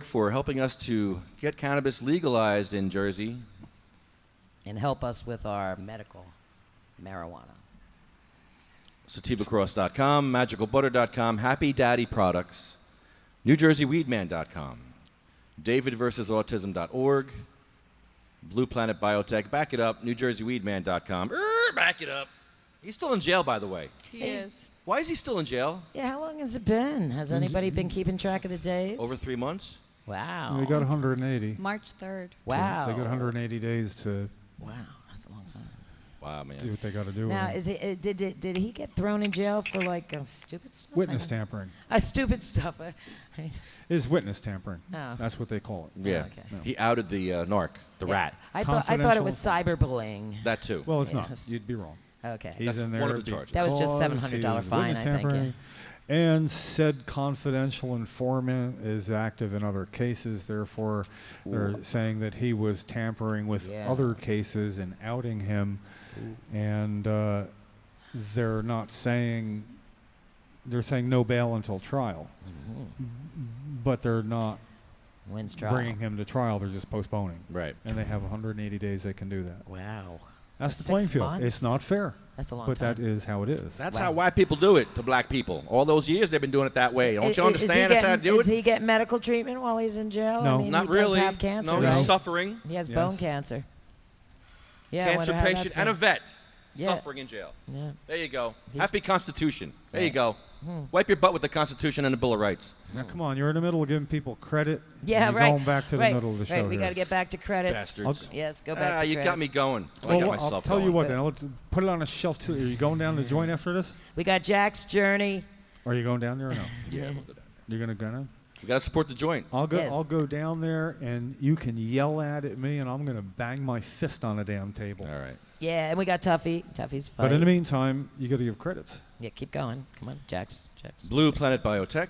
for helping us to get cannabis legalized in Jersey. And help us with our medical marijuana. SativaCross.com, MagicalButter.com, Happy Daddy Products, NewJerseyWeedman.com, DavidVersusAutism.org, Blue Planet Biotech. Back it up, NewJerseyWeedman.com. Back it up. He's still in jail, by the way. He is. Why is he still in jail? Yeah, how long has it been? Has anybody been keeping track of the days? Over 3 months? Wow. They got 180. March 3rd. Wow. They got 180 days to Wow, that's a long time. Wow, man. do what they got to do. Now, with is it, did he get thrown in jail for like stupid stuff? witness tampering. Stupid stuff. Is witness tampering. Oh. That's what they call it. Yeah. okay. No. He outed the narc, the rat. I thought it was cyberbullying. That too. Well, it's Yes. not. You'd be wrong. Okay. He's That's in there one of the because charges. That was just he $700 was fine, witness I think, tampering. And said confidential informant is active in other cases. Therefore, they're saying that he was tampering with Yeah. other cases and outing him. And they're not saying, they're saying no bail until trial. But they're not When's trial? bringing him to trial. They're just postponing. Right. And they have 180 days they can do that. Wow. That's the 6 playing field. months? It's not fair. That's a long But time. that is how it is. That's Wow. how white people do it to black people. All those years they've been doing it that way. Don't you understand? That's how to do Is it. he getting medical treatment while he's in jail? No. I mean, Not he really. Does have cancer. No, right? he's suffering. He has Yes. bone cancer. Yeah, I Cancer wonder how patient that's and a vet Yeah. suffering in jail. Yeah. There you go. He's- Happy Constitution. There you Right. go. Wipe your butt with the Constitution and the Bill of Rights. Now, come on. You're in the middle of giving people credit. Yeah, and you're right. going back to right. the middle of the show Right, we here. got to get back to credits. Bastards. Yes, go back to You credits. got me going. I Well, got I'll myself tell you going. what, then. Let's put it on a shelf, too. Are you going down the joint after this? We got Jack's Journey. Are you going down there or no? Yeah, we'll go down. You're going to go down? We got to support the joint. I'll go. Yes. I'll go down there, and you can yell at me, and I'm going to bang my fist on the damn table. All right. Yeah, and we got Tuffy. Tuffy's fight. But in the meantime, you got to give credits. Yeah, keep going. Come on, Jack's. Blue Planet Biotech.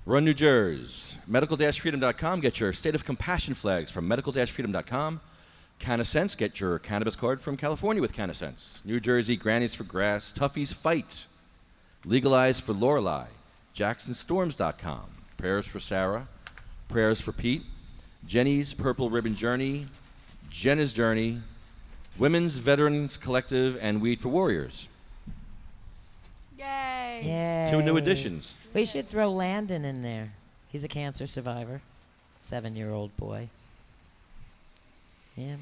Run New Jersey. Medical-freedom.com. Get your State of Compassion flags from medical-freedom.com. CannaSense. Get your cannabis card from California with CannaSense. New Jersey Grannies for Grass. Tuffy's Fight. Legalize for Lorelei. JacksonStorms.com. Prayers for Sarah. Prayers for Pete. Jenny's Purple Ribbon Journey. Jenna's Journey. Women's Veterans Collective and Weed for Warriors. Yay. Yay. 2 new additions. We should throw Landon in there. He's a cancer survivor. 7-year-old boy. Yeah.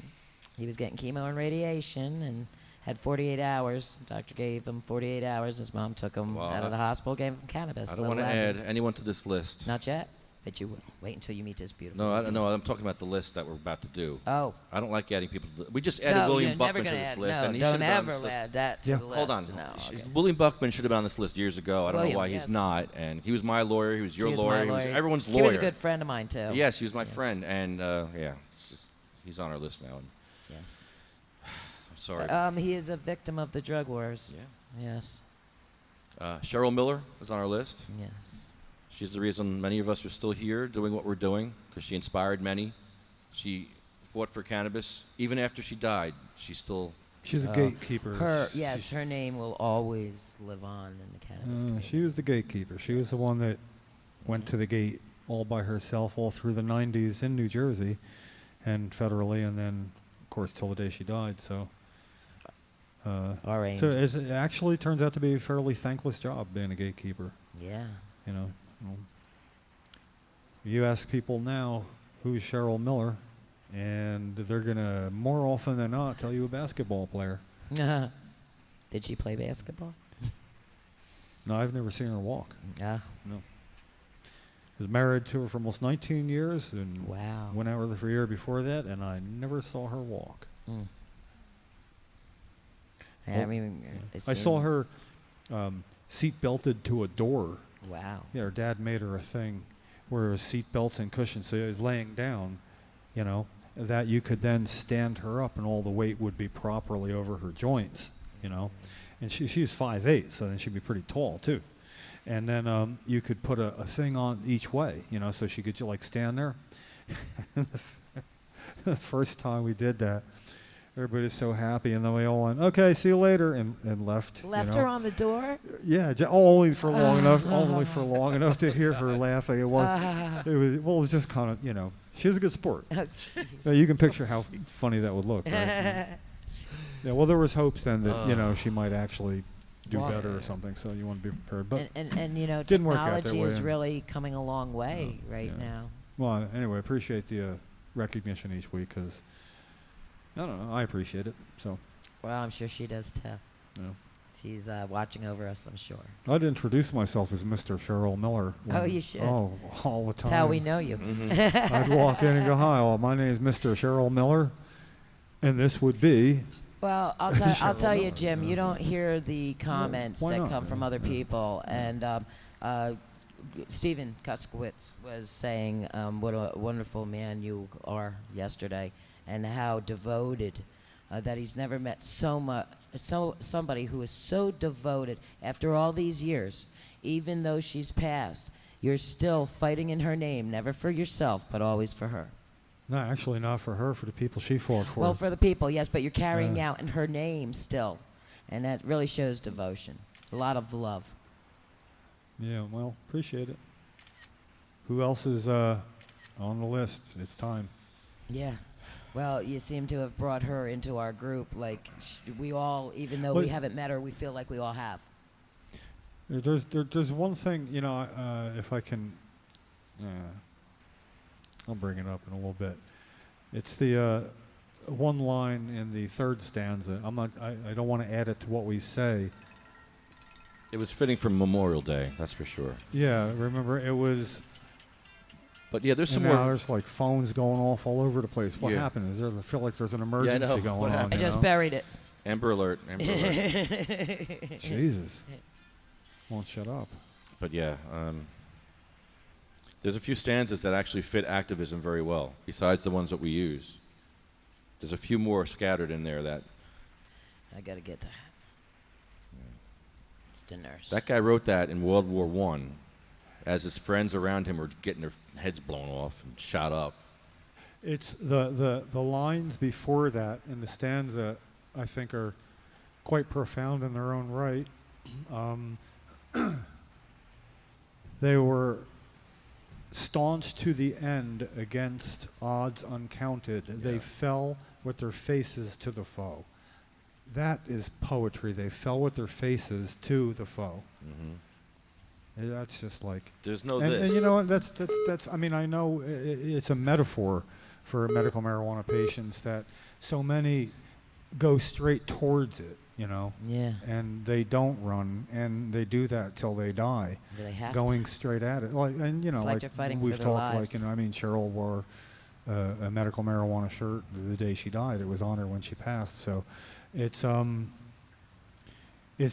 He was getting chemo and radiation and had 48 hours. Doctor gave him 48 hours. His mom took him Wow, out of the hospital, gave him cannabis. I don't want to Little add Landon. anyone to this list. Not yet, but you will. Wait until you meet this beautiful No, woman. I'm talking about the list that we're about to do. Oh. I don't like adding people. We just added No, William you're never Buckman to gonna this add- list, no, and he don't should have been on ever this list. add that to Yeah. the Hold on. list. No, okay. William Buckman should have been on this list years ago. I don't know William, why he's yes. not. And he was my lawyer. He was your He was my lawyer. He was lawyer. everyone's He lawyer. was a good friend of mine, too. Yes, he was my Yes. friend, and yeah, it's just, he's on our list now. And Yes. I'm Sorry. He is a victim of the drug wars. Yeah. Yes. Cheryl Miller is on our list. Yes. She's the reason many of us are still here doing what we're doing, because she inspired many. She fought for cannabis. Even after she died, she's still... She's a gatekeeper. Her name will always live on in the cannabis community. She was the gatekeeper. She was the one that went to the gate all by herself all through the 90s in New Jersey and federally, and then, of course, till the day she died. So it actually turns out to be a fairly thankless job being a gatekeeper. Yeah. You know, you ask people now, who's Cheryl Miller, and they're going to, more often than not, tell you a basketball player. Did she play basketball? No, I've never seen her walk. Yeah. No. Was married to her for almost 19 years, and went out with her for a year before that, and I never saw her walk. Mm. I saw her seat belted to a door. Wow. Yeah, her dad made her a thing where it was seat belts and cushions, so it was laying down, you know, that you could then stand her up and all the weight would be properly over her joints, you know. And she's 5'8", so then she'd be pretty tall too. And then you could put a thing on each way, you know, so she could like stand there. The first time we did that, everybody was so happy, and then we all went, "Okay, see you later," and left. Left her on the door? Yeah, only for long enough, only for long enough to hear her laughing. It was just kind of, you know, she was a good sport. Oh, you can picture how funny that would look. Right? Yeah, well, there was hopes then that you know she might actually do better or something. So you want to be prepared, but and you know, didn't work out that technology way, is and really coming a long way now. Well, anyway, appreciate the recognition each week, because I don't know, I appreciate it. So. Well, I'm sure she does too. Yeah. She's watching over us, I'm sure. I'd introduce myself as Mr. Cheryl Miller. Oh, you should. Oh, all the time. That's how we know you. Mm-hmm. I'd walk in and go, "Hi, well, my name is Mr. Cheryl Miller, and this would be..." Well, I'll tell you, Jim, you don't hear the comments that come from other people. And Stephen Kuskowitz was saying what a wonderful man you are yesterday, and how devoted, that he's never met somebody who is so devoted after all these years. Even though she's passed, you're still fighting in her name, never for yourself, but always for her. No, actually not for her, for the people she fought for. Well, for the people, yes, but you're carrying out in her name still. And that really shows devotion. A lot of love. Yeah, well, appreciate it. Who else is on the list? It's time. Yeah. Well, you seem to have brought her into our group. Like, we all, even though we haven't met her, we feel like we all have. There's one thing, you know, if I can... I'll bring it up in a little bit. It's the one line in the third stanza. I don't want to add it to what we say. It was fitting for Memorial Day, that's for sure. Yeah, remember it was. But yeah, there's some now more. There's like phones going off all over the place. What happened? I feel like there's an emergency going on. I just buried it. Amber Alert. Amber Alert. Jesus. Won't shut up. But yeah. There's a few stanzas that actually fit activism very well, besides the ones that we use. There's a few more scattered in there that... I got to get to... It's the nurse. That guy wrote that in World War I, as his friends around him were getting their heads blown off and shot up. It's the lines before that in the stanza, I think, are quite profound in their own right. They were... staunch to the end against odds uncounted. They fell with their faces to the foe. That is poetry. They fell with their faces to the foe. Mm-hmm. That's just like... There's no and, this. And you know what? That's I mean, I know it's a metaphor for medical marijuana patients that so many go straight towards it, you know? Yeah. And they don't run, and they do that till they die. They have going to. Straight at it. Like, and you know, it's like they're fighting we've for their talked lives. like, you know, I mean, Cheryl wore a medical marijuana shirt the day she died. It was on her when she passed. So it's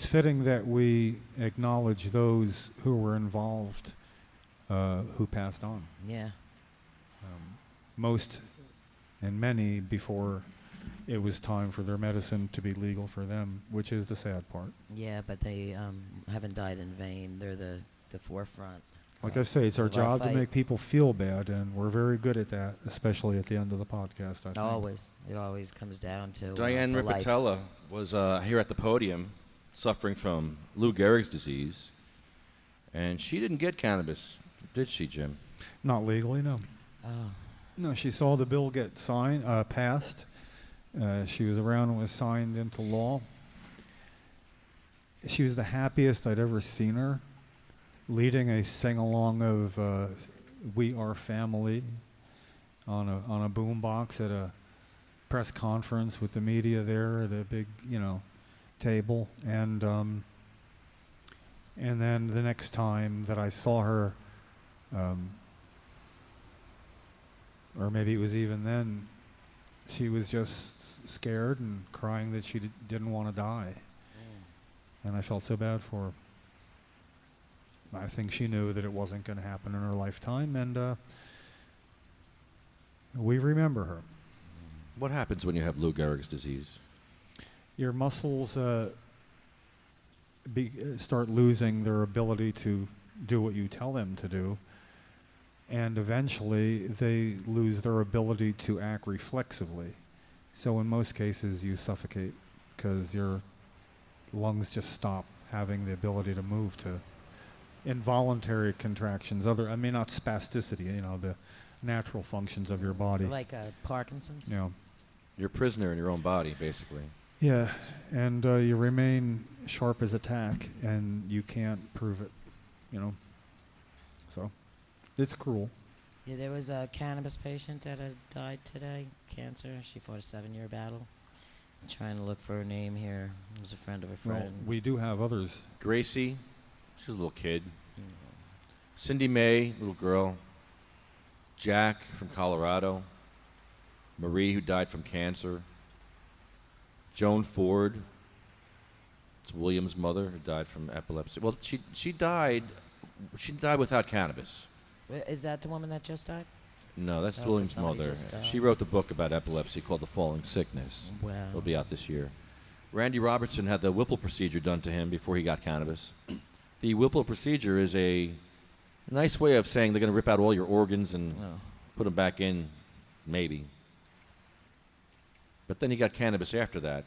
fitting that we acknowledge those who were involved, who passed on. Yeah. Most and many before it was time for their medicine to be legal for them, which is the sad part. Yeah, but they haven't died in vain. They're the forefront. Like I say, it's our of job to fight. make people feel bad, and we're very good at that, especially at the end of the podcast, I think. Always. It always comes down to Diane the lives. Ripatella was here at the podium suffering from Lou Gehrig's disease, and she didn't get cannabis, did she, Jim? Not legally, no. Oh. No, she saw the bill get passed. She was around when it was signed into law. She was the happiest I'd ever seen her, leading a sing-along of "We Are Family" on a boombox at a press conference with the media there at a big, table. And then the next time that I saw her, or maybe it was even then, she was just scared and crying that she didn't want to die. And I felt so bad for her. I think she knew that it wasn't going to happen in her lifetime, and we remember her. What happens when you have Lou Gehrig's disease? Your muscles start losing their ability to do what you tell them to do, and eventually they lose their ability to act reflexively. So in most cases you suffocate because your lungs just stop having the ability to move to involuntary contractions, not spasticity, the natural functions of your body. Like Parkinson's? Yeah. You're a prisoner in your own body, basically. Yeah, and you remain sharp as a tack, and you can't prove it, So, it's cruel. Yeah, there was a cannabis patient that had died today, cancer. She fought a 7-year battle. I'm trying to look for her name here. It was a friend of a friend. Well, we do have others. Gracie, she's a little kid. Cindy Mae, little girl. Jack from Colorado. Marie, who died from cancer. Joan Ford, it's William's mother, who died from epilepsy. Well, she died without cannabis. Is that the woman that just died? No, that's Oh, William's somebody mother. just died. She wrote the book about epilepsy called The Falling Sickness. Wow. It'll be out this year. Randy Robertson had the Whipple procedure done to him before he got cannabis. The Whipple procedure is a nice way of saying they're going to rip out all your organs and put them back in, maybe. But then he got cannabis after that.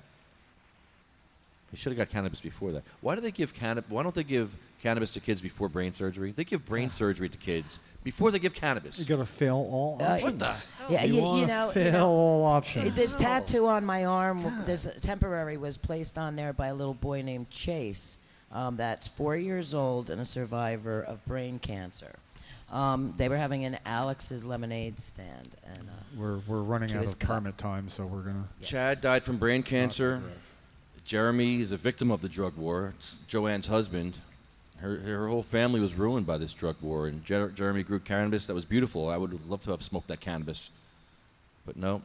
He should have got cannabis before that. Why don't they give cannabis to kids before brain surgery? They give brain surgery to kids before they give cannabis. You got to fail all options. What the hell? Yeah, you wanna fail all options. This tattoo on my arm, this temporary, was placed on there by a little boy named Chase. That's 4 years old and a survivor of brain cancer. They were having an Alex's lemonade stand, and we're running he out was of cut. permit time, so we're gonna. Yes. Chad died from brain cancer. Jeremy is a victim of the drug war. It's Joanne's husband. Her whole family was ruined by this drug war, and Jeremy grew cannabis that was beautiful. I would have loved to have smoked that cannabis, but no.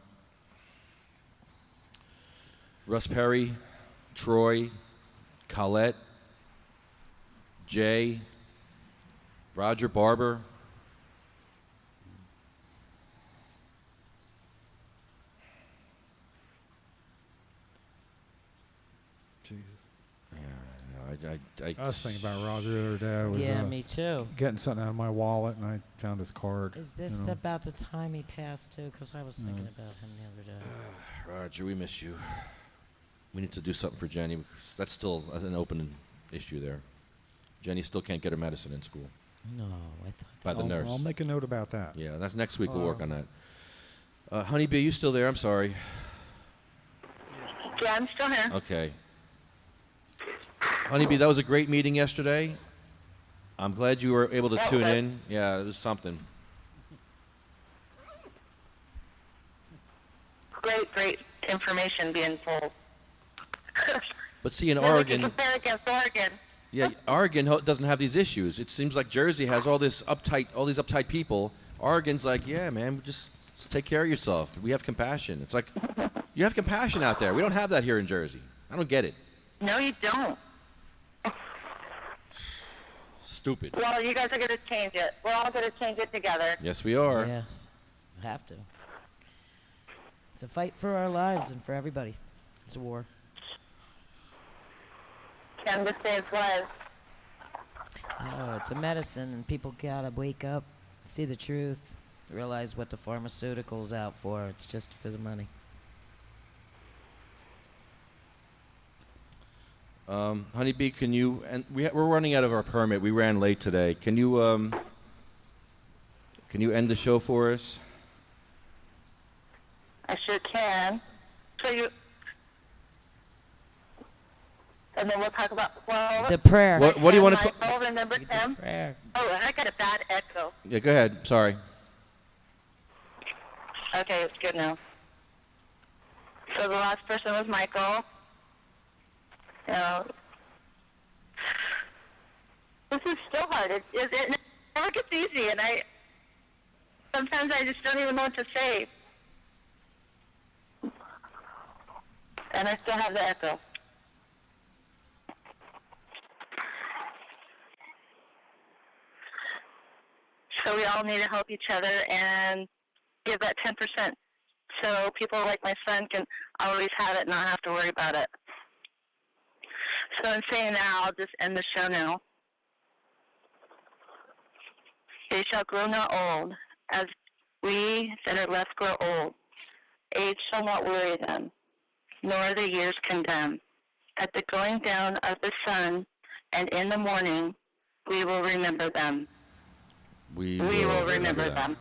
Russ Perry, Troy, Colette, Jay, Roger Barber. Jesus. Yeah, I was thinking about Roger the other day. I was, Yeah, me too. Getting something out of my wallet, and I found his card. Is this about the time he passed too? Because I was thinking about him the other day. Roger, we miss you. We need to do something for Jenny, because that's still an open issue there. Jenny still can't get her medicine in school. No, I thought by the nurse. I'll make a note about that. Yeah, that's next week. We'll work on that. Honeybee, you still there? I'm sorry. Yeah, I'm still here. Okay. Honeybee, that was a great meeting yesterday. I'm glad you were able to tune in. Yeah, it was something. Great information being told. But see, in Really Oregon, compare against Oregon. yeah, Oregon doesn't have these issues. It seems like Jersey has all these uptight people. Oregon's like, yeah, man, just take care of yourself. We have compassion. It's like, you have compassion out there. We don't have that here in Jersey. I don't get it. No, you don't. Stupid. Well, you guys are going to change it. We're all going to change it together. Yes, we are. Yes, have to. It's a fight for our lives and for everybody. It's a war. Cannabis saves lives. Oh, it's a medicine, and people gotta wake up, see the truth, realize what the pharmaceutical's out for. It's just for the money. Honeybee, can you? And we're running out of our permit. We ran late today. Can you end the show for us? I sure can. So you, and then we'll talk about, well, The prayer. What do you want to? Michael, remember him? Prayer. Oh, I got a bad echo. Yeah, go ahead. Sorry. Okay, it's good now. So the last person was Michael. This is still hard. It never gets easy, and sometimes I just don't even know what to say. And I still have the echo. So we all need to help each other and give that 10%, so people like my son can always have it and not have to worry about it. So in saying that, I'll just end the show now. They shall grow not old, as we that are left grow old. Age shall not worry them, nor the years condemn. At the going down of the sun, and in the morning, we will remember them. We will remember them.